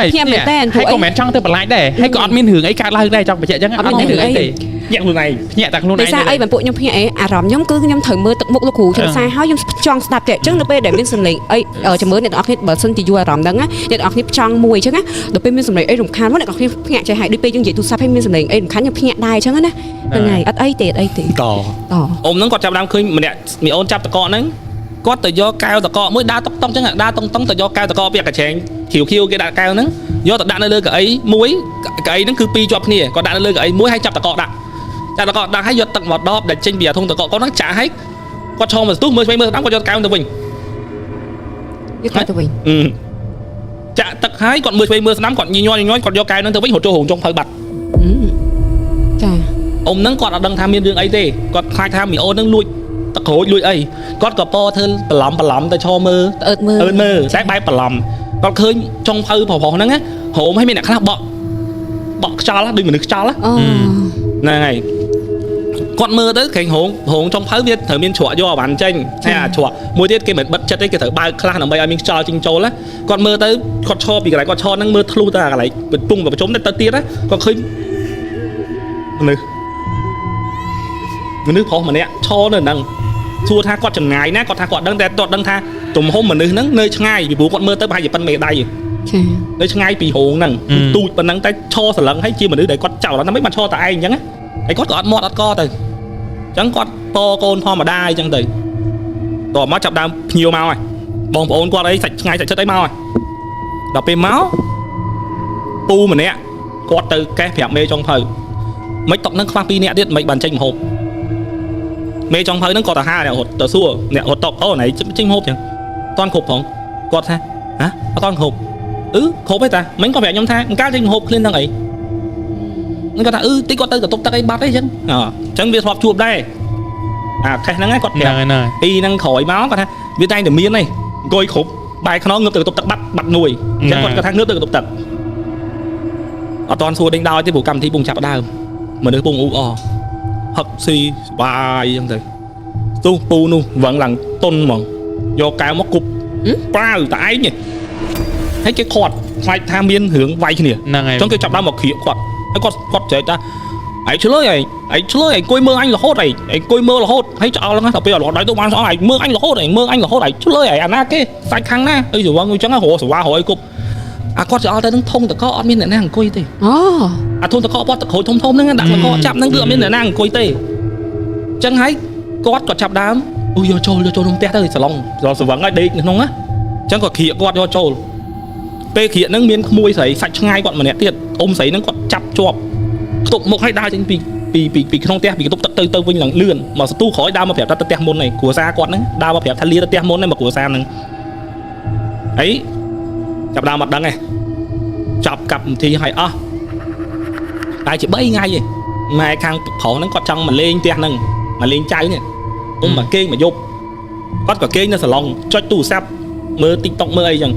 ហើយក៏មិនចង់ទៅបន្លាចដែរហើយក៏អត់មានរឿងអីកើតឡើងដែរចង់បញ្ជាក់ចឹងអត់មានរឿងអីទេភ្ញាក់ខ្លួនឯងភ្ញាក់តែខ្លួនឯងដោយសារអីបើពួកខ្ញុំភ្ញាក់អីអារម្មណ៍ខ្ញុំគឺខ្ញុំត្រូវមើលទឹកមុខលោកគ្រូចង្សាហើយខ្ញុំចង់ស្ដាប់តែអញ្ចឹងនៅពេលដែលមានសំឡេងអីចាំមើលអ្នកនរគ្នាបើសិនជាយល់អារម្មណ៍ហ្នឹងណាអ្នកនរគ្នាចង់មួយអញ្ចឹងណាដល់ពេលមានសំឡេងអីរំខានមកអ្នកនរគ្នាភ្ញាក់ចេះហើយដូចពេលយើងនិយាយទូរស័ព្ទហើយមានសំឡេងអីរំខានខ្ញុំភ្ញាក់ដែរអញ្ចឹងណាហ្នឹងហើយអត់អីទេតអ៊ំហ្នឹងគាត់ចាប់ដើមឃើញម្នាក់មីអូនចាប់តកហ្នឹងគាត់ទៅយកកែវតកមួយដើរតុកតុកអញ្ចឹងដើរតុងតុងទៅយកកែវតកពាក់កញ្ឆេងខៀវគេដាក់កែវហ្នឹងយកទៅដាក់នៅលើកៅអីមួយកៅអីហ្នឹងគឺពីរជាប់គ្នាគាត់ដាក់នៅលើកៅអីមួយហើយចាប់តកដាក់ហើយយកទឹកមកដបដែលចេញពីអាធុងតកគាត់ហ្នឹងចាក់ហើយគាត់ឈរមកស្ទុះមើលស្ដាំគាត់យកកែវទៅវិញចាក់ទឹកហើយគាត់មើលស្ដាំគាត់ញ័រគាត់យកកែវហ្នឹងទៅវិញរត់ចូលរោងចុងភៅបាត់ចាអ៊ំហ្នឹងគាត់អត់ដឹងថាមានរឿងអីទេគាត់ខ្លាចថាមីអូនហ្នឹងលួចតក្រូចលួចអីគាត់ក៏ពោធ្វើបន្លំទៅឈរមើលអឺតមើលតែបែបបន្លំគាត់ឃើញចុងភៅប្រុសហ្នឹងណាហូមឲ្យមានអ្នកខ្លះបក់ខ្យល់ដូចមនុស្សខ្យល់ហ្នឹងហើយគាត់មើលទៅក្រែងហងចុងភៅវាត្រូវមានជ្រក់យកអវ៉ាន់ចេញហើយអាជ្រក់មួយទៀតគេមិនបិទចិត្តទេគេត្រូវបើកខ្លះដើម្បីឲ្យមានខ្យល់ចេញចូលណាគាត់មើលទៅគាត់ឈរពីកន្លែងគាត់ឈរហ្នឹងមើលធ្លុះទៅអាកន្លែងពងប្រជុំទៅទៀតណាគាត់ឃើញមនុស្សប្រុសម្នាក់ឈរនៅហ្នឹងសួរថាគាត់ចំណាយណាគាត់ថាគាត់ដឹងតែគាត់ដឹងថាទំហំមនុស្សហ្នឹងនៅឆ្ងាយពីព្រោះគាត់មើលទៅប្រហែលជាប៉ុនមេដៃនៅឆ្ងាយពីរោងហ្នឹងទូចប៉ុណ្ណឹងតែឈរសន្លឹងហើយជាមនុស្សដែលគាត់ចោលតែមិនបានឈរតែឯងអញ្ចឹងហើយគាត់ក៏អត់មាត់អត់កទៅអញ្ចឹងគាត់ពកូនធម្មតាអញ្ចឹងទៅតោះមកចាប់ដើមភ្ញៀវមកហើយបងប្អូនគាត់អីសាច់ឆ្ងាយសាច់ចិត្តអីមកហើយដល់ពេលមកពូម្នាក់គាត់ទៅកេះប្រាប់មេចុងភៅមិនតុកហ្នឹងខ្វះ2នាក់ទៀតមិនបានចេញម្ហូបមេចុងភៅហ្នឹងគាត់ទៅហៅអ្នករត់ទៅសួរអ្នករត់តុកអូណៃចេញម្ហូបចឹងអត់តាន់គ្រប់ផងគាត់ថាហ៎អត់តាន់គ្រប់គ្រប់ទេតាមិញគាត់ប្រាប់ខ្ញុំថាអង្កាលចេញម្ហូបឃ្លានហ្នឹងអីហ្នឹងគាត់ថាតិចគាត់ទៅកតុបទឹកអីបាត់អីចឹងអញ្ចឹងវាធ្លាប់ជួបដែរអាខេះហ្នឹងគាត់ប្រាប់ពីហ្នឹងក្រោយមកគាត់ថាវាតែងតែមានហីអង្គុយគ្រប់បែរខ្នងងើបទៅកតុបទឹកបាត់នួយអញ្ចឹងគាត់ថាងើបទៅកតុបទឹកអត់តាន់សួរដេញដោយទេព្រោះកម្មវិធីពងចាប់ដើមមនុស្សពងអ៊ូអហឹកស៊ីស្បាយអញ្ចឹងទៅទូពូនោះវឹងឡើងតុនហ្មងយកកែវមកគប់ប៉ាវតែឯងហើយគេខាត់ខ្លាចថាមានរឿងវាយគ្នាហ្នឹងហើយអញ្ចឹងគេចាប់ដើមមកគ្រាកគាត់ហើយគាត់ចែកថាឯងឆ្លើយឯងអង្គុយមើលអញរហូតឯងអង្គុយមើលរហូតហើយឆ្អល់ហ្នឹងដល់ពេលរហូតដល់ទៅបានស្អល់ឯងមើលអញរហូតឯងឆ្លើយឯងអាណាគេសាច់ខាងណាអីទៅវឹងអញ្ចឹងរហូតសវ៉ារហូតអីគប់គាត់ឆ្អល់ទៅនឹងធំតកអត់មានអ្នកណាអង្គុយទេអាធំតកបោះតក្រូចធំហ្នឹងដាក់តកចាប់ហ្នឹងគឺអត់មានអ្នកណាអង្គុយទេអញ្ចឹងហើយគាត់ក៏ចាប់ដើមយកចូលក្នុងផ្ទះទៅសាឡុងសវឹងហើយដេកក្នុងណាអញ្ចឹងក៏គ្រាកគាត់យកចូលពេលគ្រាកហ្នឹងមានក្មួយស្រីសាច់ឆ្ងាយគាត់ម្នាក់ទៀតអ៊ំស្រីហ្នឹងគាត់ចាប់ជាប់ខ្ទប់មុខឲ្យដើរចេញពីក្នុងផ្ទះពីកតុបទឹកទៅវិញឡើងលឿនមកសទូក្រោយដើរមកប្រាប់ថាទៅផ្ទះមុនហ្នឹងគ្រួសារគាត់ហ្នឹងដើរមកប្រាប់ថាលាទៅផ្ទះមុនហ្នឹងមកគ្រួសារហ្នឹងអីចាប់ដើមអត់ដឹងទេចាប់កាប់នាទីឲ្យអស់តែជា3ថ្ងៃឯងម៉ែខាងប្រុសហ្នឹងគាត់ចង់មកលេងផ្ទះហ្នឹងមកលេងចៅនេះមកគេងមកយប់គាត់ក៏គេងនៅសាឡុងចុចទូរស័ព្ទមើល TikTok មើលអីចឹង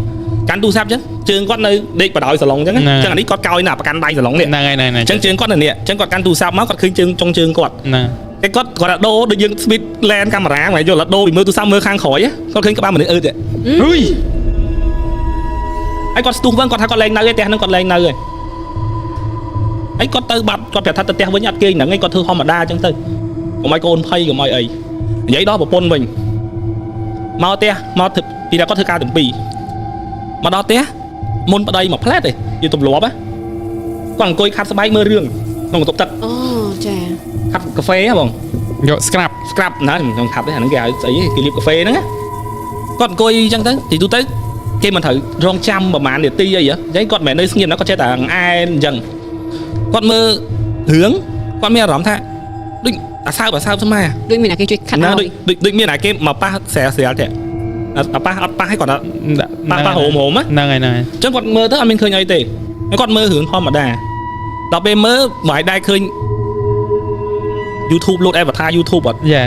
កាន់ទូរស័ព្ទចឹងជើងគាត់នៅដេកបដ ாய் សាឡុងចឹងចឹងអានេះគាត់កោយណាប្រកាន់ដៃសាឡុងនេះ ហ្នឹងហើយ ចឹងជើងគាត់នៅនេះចឹងគាត់កាន់ទូរស័ព្ទមកគាត់ឃើញជើងចុងជើងគាត់ ណា តែគាត់គាត់ដូរដូចយើង speed land កាមេរ៉ាមកយល់ដូរពីមើលទូរស័ព្ទមើលខាងក្រោយគាត់ឃើញក្បាលមនុស្សអឺទេ ហ៊ុយ ហើយគាត់ស្ទុះវិញគាត់ថាគាត់លែងនៅឯផ្ទះហ្នឹងគាត់លែងនៅឯហើយគាត់ទៅបាត់គាត់ប្រាប់ថាទៅផ្ទះវិញអត់គេហ្នឹងឯងគាត់ធ្វើធម្មតាចឹងទៅកុំឲ្យកូនភ័យកុំឲ្យអីនិយាយដល់ប្រពន្ធវិញមកផ្ទះមកពីតែគាត់ធ្វើការទាំងពីរមកដល់ផ្ទះមុនប្តីមកផ្លែតទេយល់ទម្លាប់គាត់អង្គុយខាត់ស្បែកមើលរឿងក្នុងបន្ទប់ទឹក អូចា ខាត់កាហ្វេហ៎បង យក scrap ណាខ្ញុំខាត់ទេអាហ្នឹងគេហៅស្អីគេលាបកាហ្វេហ្នឹងគាត់អង្គុយចឹងទៅទីទូទៅគេមិនត្រូវរងចាំប្រហែលនាទីអីហ៎គាត់មិនមែននៅស្ងៀមណាគាត់ចេះតែអែនអញ្ចឹងគាត់មើលរឿងគាត់មានអារម្មណ៍ថាដូចអាសើបស្មា ដូចមានអ្នកគេជួយខាត់ ណា ឲ្យ ដូចមានអាគេមកប៉ះស្រាលទេអាប៉ះអត់ប៉ះឲ្យគាត់ប៉ះហូមណា ហ្នឹងហើយ អញ្ចឹងគាត់មើលទៅអត់មានឃើញអីទេគាត់មើលរឿងធម្មតាដល់ពេលមើលមិនដែរឃើញ YouTube លោត avatar YouTube អត់ យ៉ា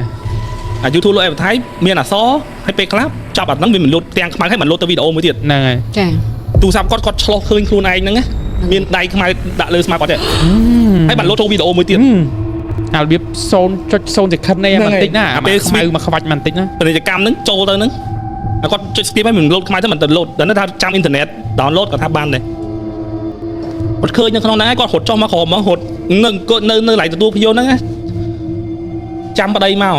អា YouTube លោត avatar មានអក្សរហើយពេលខ្លះចាប់អាហ្នឹងវាមិនលោតទាំងខ្មៅហើយមិនលោតទៅវីដេអូមួយទៀត ហ្នឹងហើយ ចា ទូរស័ព្ទគាត់ឆ្លោះឃើញខ្លួនឯងហ្នឹងមានដៃខ្មៅដាក់លើស្មាគាត់ទេហើយបាត់លោតចូលវីដេអូមួយទៀត អារបៀប0.0 second នេះបន្តិចណាអាពេលខ្មៅមកខ្វាច់បន្តិចណា ពាណិជ្ជកម្មហ្នឹងចូលទៅហ្នឹងគាត់ចុច skip ហើយមិនលោតខ្មៅទៅមិនទៅលោតដល់ថាចាំអ៊ីនធឺណិត download គាត់ថាបានដែរគាត់ឃើញនៅក្នុងហ្នឹងហើយគាត់រត់ចុះមកក្រោមមករត់នៅឡៃទទួលភ្ញៀវហ្នឹងចាំប្តីមក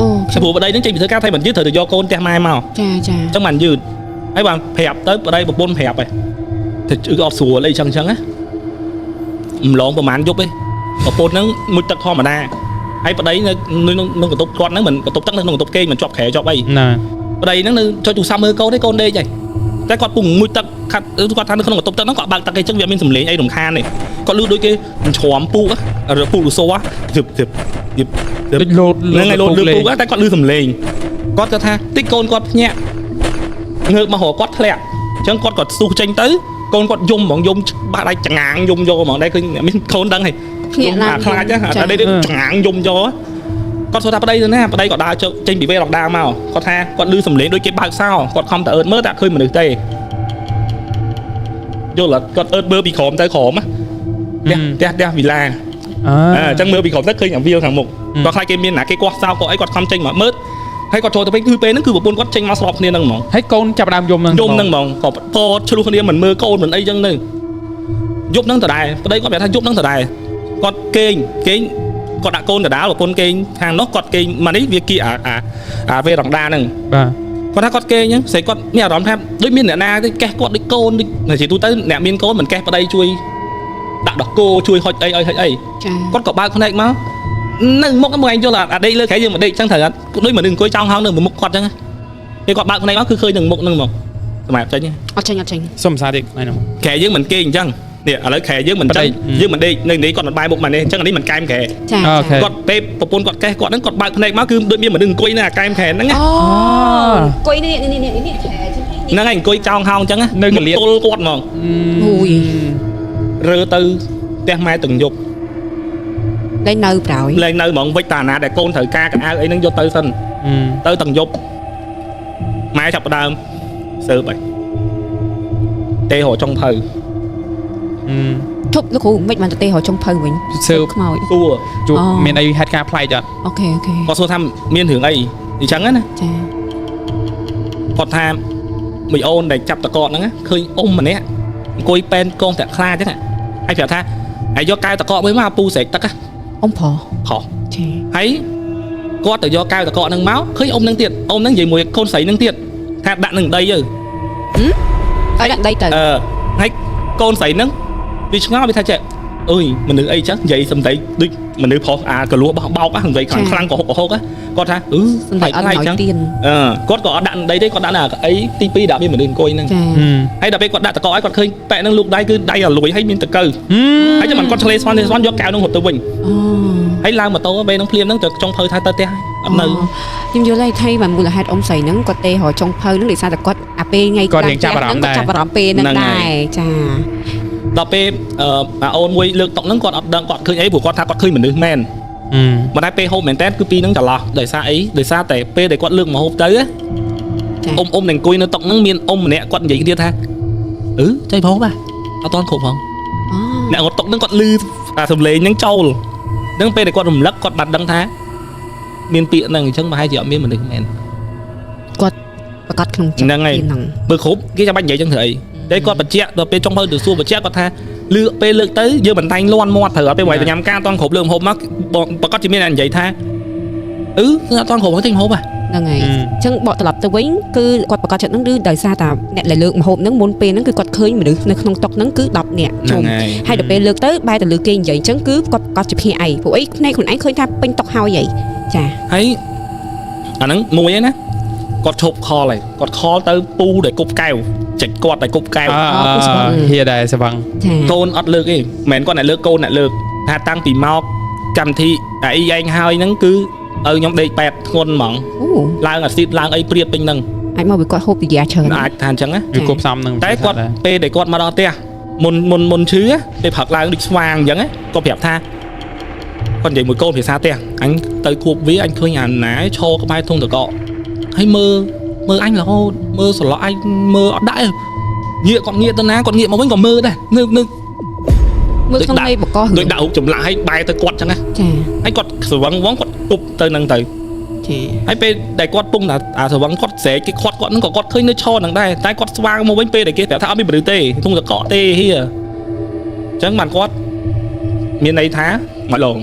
អូ ព្រោះប្តីហ្នឹងចេញពីធ្វើការថៃមិនយឺតត្រូវទៅយកកូនផ្ទះម៉ែមក ចាចា អញ្ចឹងមិនយឺតហើយបានប្រាប់ទៅប្តីប្រពន្ធប្រាប់ហើយទៅអត់ស្រួលអីចឹងណាម្លងប្រហែលយប់ឯងប្រពន្ធហ្នឹងមួយទឹកធម្មតាហើយប្តីនៅក្នុងកន្ទប់គាត់ហ្នឹងមិនកន្ទប់ទឹកនៅក្នុងកន្ទប់គេមិនជាប់ក្រែជាប់អី ណា ប្តីហ្នឹងនៅចុចទូរស័ព្ទមើលកូនទេកូនដេកហើយតែគាត់ពុំមួយទឹកខាត់គាត់ថានៅក្នុងកន្ទប់ទឹកហ្នឹងគាត់បើកទឹកអីចឹងវាមានសម្លេងអីរំខានទេគាត់លឺដូចគេច្រំពូកពូកលូសូទិប ដូចលោត ហ្នឹងហើយលោតលឺពូកតែគាត់លឺសម្លេងគាត់គាត់ថាតិចកូនគាត់ភ្ញាក់ងើបមករកគាត់ធ្លាក់អញ្ចឹងគាត់ស្ទុះចេញទៅកូនគាត់យំហ្មងយំបាក់ដៃចងាងយំយកហ្មងដែរឃើញមានកូនដឹងហើយ ភ្ញាក់ឡើង ខ្លាចហ្នឹងតែចងាងយំយកគាត់សួរថាប្តីទៅណាប្តីគាត់ដើរចេញពីវេរ៉កដាមកគាត់ថាគាត់លឺសម្លេងដូចគេបើកសោគាត់ខំតែអឺតមើលតែឃើញមនុស្សទេយល់គាត់អឺតមើលពីក្រោមទៅក្រោមផ្ទះវីឡាអញ្ចឹងមើលពីក្រោមទៅឃើញអាវាលខាងមុខគាត់ខ្លាចគេមានណាគេគាស់សោគាត់អីគាត់ខំចេញមកមើលហើយគាត់ចូលទៅវិញគឺពេលហ្នឹងគឺប្រពន្ធគាត់ចេញមកស្របគ្នាហ្នឹងហ្មង ហើយកូនចាប់ដើមយំហ្នឹង យំហ្នឹងហ្មងក៏ពតឆ្លោះគ្នាមិនមើលកូនមិនអីចឹងទៅយប់ហ្នឹងដដែលប្តីគាត់ប្រាប់ថាយប់ហ្នឹងដដែលគាត់គេងគាត់ដាក់កូនដដាលប្រពន្ធគេងខាងនោះគាត់គេងមកនេះវាគីអាវេរ៉ង់ដាហ្នឹង បាទ គាត់ថាគាត់គេងហ្នឹងស្រីគាត់មានអារម្មណ៍ថាដូចមានអ្នកណាទៅកេះគាត់ដូចកូនដូចជាទូទៅអ្នកមានកូនមិនកេះប្តីជួយដាក់ដោះគោជួយហុចអីឲ្យហុចអី ចា គាត់ក៏បើកភ្នែកមកនៅមុខហ្នឹងមកឯងយល់អាដេកលើក្រែយើងមកដេកចឹងត្រូវដូចមនុស្សអង្គុយចောင်းហោងនៅមុខគាត់ចឹងពេលគាត់បើកភ្នែកមកគឺឃើញនឹងមុខហ្នឹងមកសម្រាប់ចេញ អត់ចេញ សុំសារតិចហ្នឹង ក្រែយើងមិនគេអញ្ចឹងនេះឥឡូវក្រែយើងមិនចឹងយើងមិនដេកនៅនេះគាត់មិនបាយមុខមកនេះអញ្ចឹងអានេះមិនកែមក្រែ ចា គាត់ពេលប្រពន្ធគាត់កេះគាត់ហ្នឹងគាត់បើកភ្នែកមកគឺដូចមានមនុស្សអង្គុយនៅអាកែមក្រែហ្នឹង អូអង្គុយនេះខែចឹង ហ្នឹងហើយអង្គុយចောင်းហោងអញ្ចឹងនៅកលៀតទល់គាត់ហ្មង អូយ រើទៅផ្ទះម៉ែទាំងយប់ លែងនៅប្រោយ លែងនៅហ្មងវិចតាណាដែលកូនត្រូវការកៅអៅអីហ្នឹងយកទៅសិនទៅទាំងយប់ម៉ែចាប់ផ្ដើមសើបហើយទេរកចុងភៅ ជប់លោកគ្រូមិនបានទៅទេរកចុងភៅវិញ សើប ខ្មោច សួរ ជួបមានអីហេតុការប្លែកអត់ អូខេ គាត់សួរថាមានរឿងអីអញ្ចឹងណា ចា គាត់ថាមួយអូនដែលចាប់តកកហ្នឹងឃើញអ៊ំម្នាក់អង្គុយពេនកងតាក់ខ្លាអញ្ចឹងហើយប្រាប់ថាហើយយកកែវតកកមួយមកពូស្រែកទឹក អ៊ំប្រុស ខុស ចា ហើយគាត់ទៅយកកែវតកកហ្នឹងមកឃើញអ៊ំហ្នឹងទៀតអ៊ំហ្នឹងនិយាយមួយកូនស្រីហ្នឹងទៀតថាដាក់នឹងដីទៅ ឲ្យដាក់ដីទៅ ហើយកូនស្រីហ្នឹងវាឆ្ងល់វាថាចេះអើយមនុស្សអីចឹងនិយាយសំដីដូចមនុស្សប្រុសអាកលួបោកហ្នឹងនិយាយខ្លាំងកុហកគាត់ថាសំដីអត់ឲ្យទៀន គាត់ក៏អត់ដាក់ដីទេគាត់ដាក់នៅអីទី2ដាក់មានមនុស្សអង្គុយហ្នឹង ចា ហើយដល់ពេលគាត់ដាក់តកឲ្យគាត់ឃើញប៉ែហ្នឹងលោកដៃគឺដៃអាលួយហើយមានតកៅហើយចាំមិនគាត់ឆ្លេស្វាន់យកកែវហ្នឹងរត់ទៅវិញ អូ ហើយឡើងម៉ូតូពេលហ្នឹងភ្លាមហ្នឹងទៅចុងភៅថាទៅផ្ទះអត់នៅ ខ្ញុំយល់ហើយថៃបានមូលហេតុអ៊ំស្រីហ្នឹងគាត់ទេរកចុងភៅហ្នឹងដោយសារតែគាត់អាពេលថ្ងៃគាត់ចាប់អារម្មណ៍ពេលហ្នឹងដែរចា ដល់ពេលអាអូនមួយលើកតុកហ្នឹងគាត់អត់ដឹងគាត់ឃើញអីព្រោះគាត់ថាគាត់ឃើញមនុស្សមែនមកតែពេលហូបមែនតើគឺពីរហ្នឹងច្រឡោះដោយសារអីដោយសារតែពេលដែលគាត់លើកមកហូបទៅ អ៊ំនឹងអង្គុយនៅតុហ្នឹងមានអ៊ំម្នាក់គាត់និយាយគ្នាថាចៃផងបាទអត់តន់គ្រប់ផងអ្នកគាត់តុហ្នឹងគាត់លឺអាសំឡេងហ្នឹងចូលហ្នឹងពេលដែលគាត់រំលឹកគាត់បាត់ដឹងថាមានពាក្យហ្នឹងអញ្ចឹងប្រហែលជាអត់មានមនុស្សមែនគាត់ប្រកាសក្នុងចិត្តហ្នឹងហើយបើគ្រប់គេចាំបាច់និយាយចឹងធ្វើអីតែគាត់បញ្ជាក់ដល់ពេលចុងភៅទៅសួរបញ្ជាក់គាត់ថាលឺពេលលើកទៅយើងមិនតែងលន់មាត់ត្រូវអត់ពេលទៅញ៉ាំការអត់តន់គ្រប់លើមហូបមកប្រកាសជាមានអ្នកនិយាយថាគឺអត់តន់គ្រប់ហ្នឹងទិញមហូបហ្នឹងហើយអញ្ចឹងបកត្រឡប់ទៅវិញគឺគាត់ប្រកាសចិត្តហ្នឹងឬដោយសារតែអ្នកដែលលើកម្ហូបហ្នឹងមុនពេលហ្នឹងគឺគាត់ឃើញមនុស្សនៅក្នុងតុហ្នឹងគឺ10នាក់ជុំហើយដល់ពេលលើកទៅបែរទៅលើគេនិយាយអញ្ចឹងគឺគាត់ប្រកាសជាភ្នាក់ឯងព្រោះអីភ្នែកខ្លួនឯងឃើញថាពេញតុហើយហីចាហើយអាហ្នឹងមួយឯណាគាត់ឈប់ខលហើយគាត់ខលទៅពូដែលគប់កែវចិច្ចគាត់តែគប់កែវហៀដែរស្វឹងកូនអត់លើកទេមិនមែនគាត់អ្នកលើកកូនអ្នកលើកថាតាំងពីមកកម្មវិធីអីឯងហើយហ្នឹងគឺឲ្យខ្ញុំដេកប៉ែតធ្ងន់ហ្មងឡើងអាស៊ីតឡើងអីព្រាតពេញហ្នឹងអាចមកវាគាត់ហូបទីយ៉ាច្រើនអាចថាអញ្ចឹងណាវាគប់សំហ្នឹងតែគាត់ពេលដែលគាត់មកដល់ផ្ទះមុនឈឺពេលផឹកឡើងដូចស្វាងអញ្ចឹងគាត់ប្រាប់ថាគាត់និយាយមួយកូនភាសាផ្ទះអញទៅគួបវាអញឃើញអាណាឈរក្បែរធុងតកហើយមើលអញរហូតមើលស្រឡោះអញមើលអត់ដាក់ងាកគាត់ងាកទៅណាគាត់ងាកមកវិញក៏មើលដែរនៅមើលក្នុងនៃបកកដូចដាក់រូបចម្លាក់ឲ្យបែរទៅគាត់ចឹងណាចាហើយគាត់ស្រវឹងវងគាត់គប់ទៅនឹងទៅចាហើយពេលដែលគាត់ពងអាស្រវឹងគាត់ស្រែកគេខាត់គាត់ហ្នឹងក៏គាត់ឃើញនៅឈរហ្នឹងដែរតែគាត់ស្វាងមកវិញពេលដែលគេប្រាប់ថាអត់មានមនុស្សទេធុងតកទេហៀចឹងបានគាត់មានន័យថាមកឡង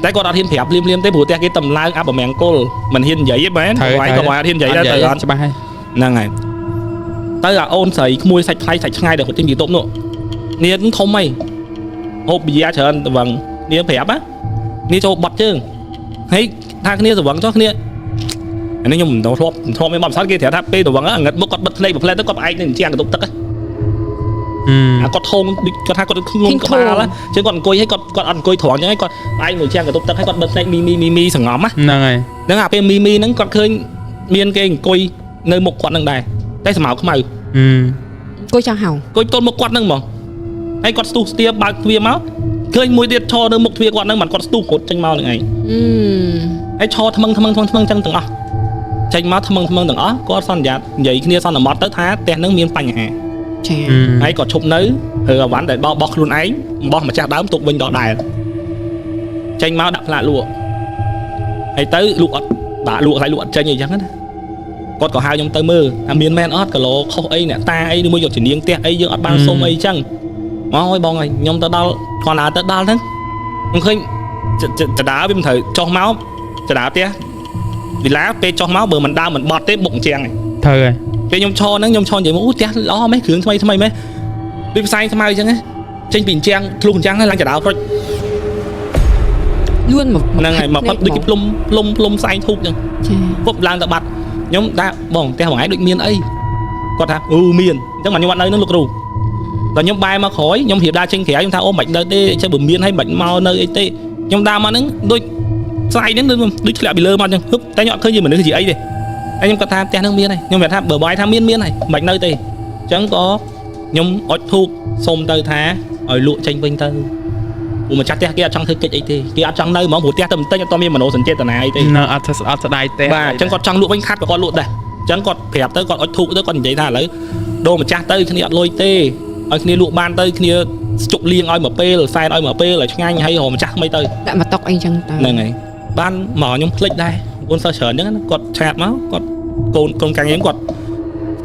តែគាត់អត់ហ៊ានប្រាប់លៀមទេព្រោះផ្ទះគេតម្លើងអាប់មង្គលមិនហ៊ាននិយាយទេមែនហើយក៏មិនហ៊ាននិយាយដែរទៅអត់ច្បាស់ហើយហ្នឹងហើយទៅអាអូនស្រីក្មួយសាច់ថ្លៃសាច់ឆ្ងាយដែលគាត់ទិញពីតូបនោះនាងធំហីហូបប៊ីយ៉ាច្រើនទៅវឹងនាងប្រាប់នាងចូលបត់ជើងហើយថាគ្នាទៅវឹងចុះគ្នាអានេះខ្ញុំមិនធ្លាប់មានបទពិសោធន៍គេប្រាប់ថាពេលទៅវឹងអាងឹតមុខគាត់បិទភ្លេចទៅគាត់ផ្អែកនៅជាងកន្ទប់ទឹកអាគាត់ធំគាត់ថាគាត់ធ្ងន់ក្បាលចឹងគាត់អង្គុយឲ្យគាត់អត់អង្គុយត្រង់ចឹងឲ្យគាត់ផ្អែកនៅជាងកន្ទប់ទឹកឲ្យគាត់បិទភ្លេចមីសងំហ្នឹងហើយហ្នឹងអាពេលមីហ្នឹងគាត់ឃើញមានគេអង្គុយនៅមុខគាត់ហ្នឹងដែរតែស្មៅខ្មៅអង្គុយចង់ហៅអង្គុយទល់មុខគាត់ហ្នឹងហ្មងហើយគាត់ស្ទុះស្ទាបើកទ្វារមកឃើញមួយទៀតឈរនៅមុខទ្វារគាត់ហ្នឹងមិនគាត់ស្ទុះរត់ចេញមកនឹងឯងហើយឈរថ្មឹងចឹងទាំងអស់ចេញមកថ្មឹងទាំងអស់គាត់សន្យានិយាយគ្នាសន្មតទៅថាផ្ទះហ្នឹងមានបញ្ហាចាហើយគាត់ឈប់នៅរើអាវ៉ាន់ដែលបោះខ្លួនឯងបោះម្ចាស់ដើមទុកវិញដល់ដែរចេញមកដាក់ផ្លាកលក់ហើយទៅលក់អត់បាទលក់ហើយលក់អត់ចេញអីចឹងណាគាត់ក៏ហៅខ្ញុំទៅមើលថាមានមែនអត់គីឡូខុសអីអ្នកតាអីឬមួយយកជំនាញផ្ទះអីយើងអត់បានសុំអីចឹងមកហើយបងហើយខ្ញុំទៅដល់គាត់ទៅដល់ហ្នឹងខ្ញុំឃើញចដាវាមិនត្រូវចុះមកចដាផ្ទះវិឡាពេលចុះមកបើមិនដើមមិនបត់ទេបុកជាងហើយត្រូវហើយពេលខ្ញុំឈរហ្នឹងខ្ញុំឈរនិយាយមកអូផ្ទះល្អមែនគ្រឿងថ្មីមែនដូចផ្សាយថ្មអញ្ចឹងចេញពីអញ្ចឹងធ្លុះអញ្ចឹងហើយឡើងចដាព្រុចលួនមកហ្នឹងហើយមកផឹកដូចគេផ្លុំផ្សែងធូបអញ្ចឹងពុបឡើងទៅបាត់ខ្ញុំដាក់បងផ្ទះបងឯងដូចមានអីគាត់ថាមានអញ្ចឹងមកខ្ញុំអត់នៅនឹងលោកគ្រូដល់ខ្ញុំបែរមកក្រោយខ្ញុំរៀបដើរចេញក្រៅខ្ញុំថាអូមិននៅទេអញ្ចឹងបើមានហើយមិនមកនៅអីទេខ្ញុំដើរមកហ្នឹងដូចស្អែកហ្នឹងដូចធ្លាក់ពីលើមកអញ្ចឹងហឹបតែខ្ញុំអត់ឃើញជាមនុស្សជាអីទេហើយខ្ញុំគាត់ថាផ្ទះហ្នឹងមានហើយខ្ញុំប្រាប់ថាបើបាយថាមានហើយមិននៅទេអញ្ចឹងក៏ខ្ញុំអុជធូបសុំទៅថាឲ្យលក់ចេញវិញទៅព្រោះម្ចាស់ផ្ទះគេអត់ចង់ធ្វើកិច្ចអីទេគេអត់ចង់នៅហ្មងព្រោះផ្ទះទៅបន្តិចអត់មានមនោសញ្ចេតនាអីទេអត់ស្ដាយទេបាទអញ្ចឹងគាត់ចង់លក់វិញខាត់ក៏គាត់លក់ដែរអញ្ចឹងគាត់ប្រាប់ទៅគាត់អុជធូបទៅគាត់និយាយថាឥឡូវដូរម្ចាស់ទៅគ្នាអត់លុយទេឲ្យគ្នាលក់បានទៅគ្នាជប់លៀងឲ្យមួយពេលសែនឲ្យមួយពេលឲ្យឆ្ងាញ់ហើយរកម្ចាស់ថ្មីទៅដាក់មកតុកអីចឹងទៅហ្នឹងហើយបានមកខ្ញុំភ្លេចដែរកូនសិស្សច្រើនអញ្ចឹងគាត់ឆាតមកគាត់កូនកាំងខ្ញុំគាត់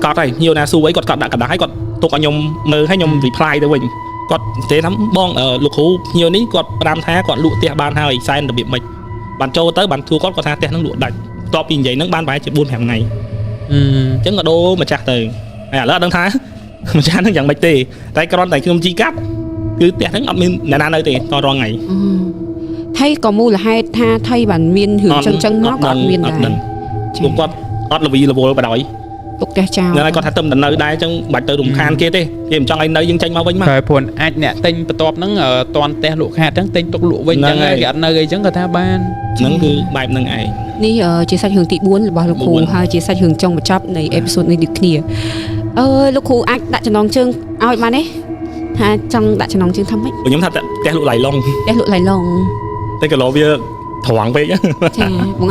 កត់ហើយញៀវណាស៊ូអីគាត់ដាក់กระดาษឲ្យគាត់ទុកឲ្យខ្ញុំមើលឲ្យខ្ញុំ reply ទៅវិញគាត់និយាយថាបងលោកគ្រូញៀវនេះគាត់ផ្ដាំថាគាត់លក់ផ្ទះបានហើយសែនរបៀបម៉េចបានចូលទៅបានទួគាត់ថាផ្ទះហ្នឹងលក់ដាច់បន្ទាប់ពីនិយាយហ្នឹងបានប្រហែលជា 4-5 ថ្ងៃអញ្ចឹងក៏ដូរម្ចាស់ទៅហើយឥឡូវអត់ដឹងថាម្ចាស់ហ្នឹងយ៉ាងម៉េចទេតែគ្រាន់តែខ្ញុំជីកាត់គឺផ្ទះហ្នឹងអត់មានអ្នកណានៅទេតរាល់ថ្ងៃថៃក៏មូលហេតុថាថៃបានមានរឿងចឹងមកក៏អត់មានដែរពួកគាត់អត់លវីលវល់បដ ாய் ទុកផ្ទះចោលហ្នឹងហើយគាត់ថាទៅមិននៅដែរអញ្ចឹងបាច់ទៅរំខានគេទេគេមិនចង់ឲ្យនៅយើងចេញមកវិញមកហើយព្រោះអាចអ្នកទិញបន្ទាប់ហ្នឹងតន់ផ្ទះលក់ខាតអញ្ចឹងទិញទុកលក់វិញអញ្ចឹងគេអត់នៅអីអញ្ចឹងគាត់ថាបានហ្នឹងគឺបែបហ្នឹងឯងនេះជាសាច់រឿងទី4របស់លោកគ្រូហើយជាសាច់រឿងចុងបញ្ចប់នៃអេពីសូតនេះដូចគ្នាលោកគ្រូអាចដាក់ចំណងជើងឲ្យបានទេថាចង់ដាក់ចំណងជើងថាម៉េចខ្ញុំថាផ្ទះលក់ឡៃឡុងផ្ទះលក់ឡៃឡុងតែក៏លោវាត្រង់ពេកចាបង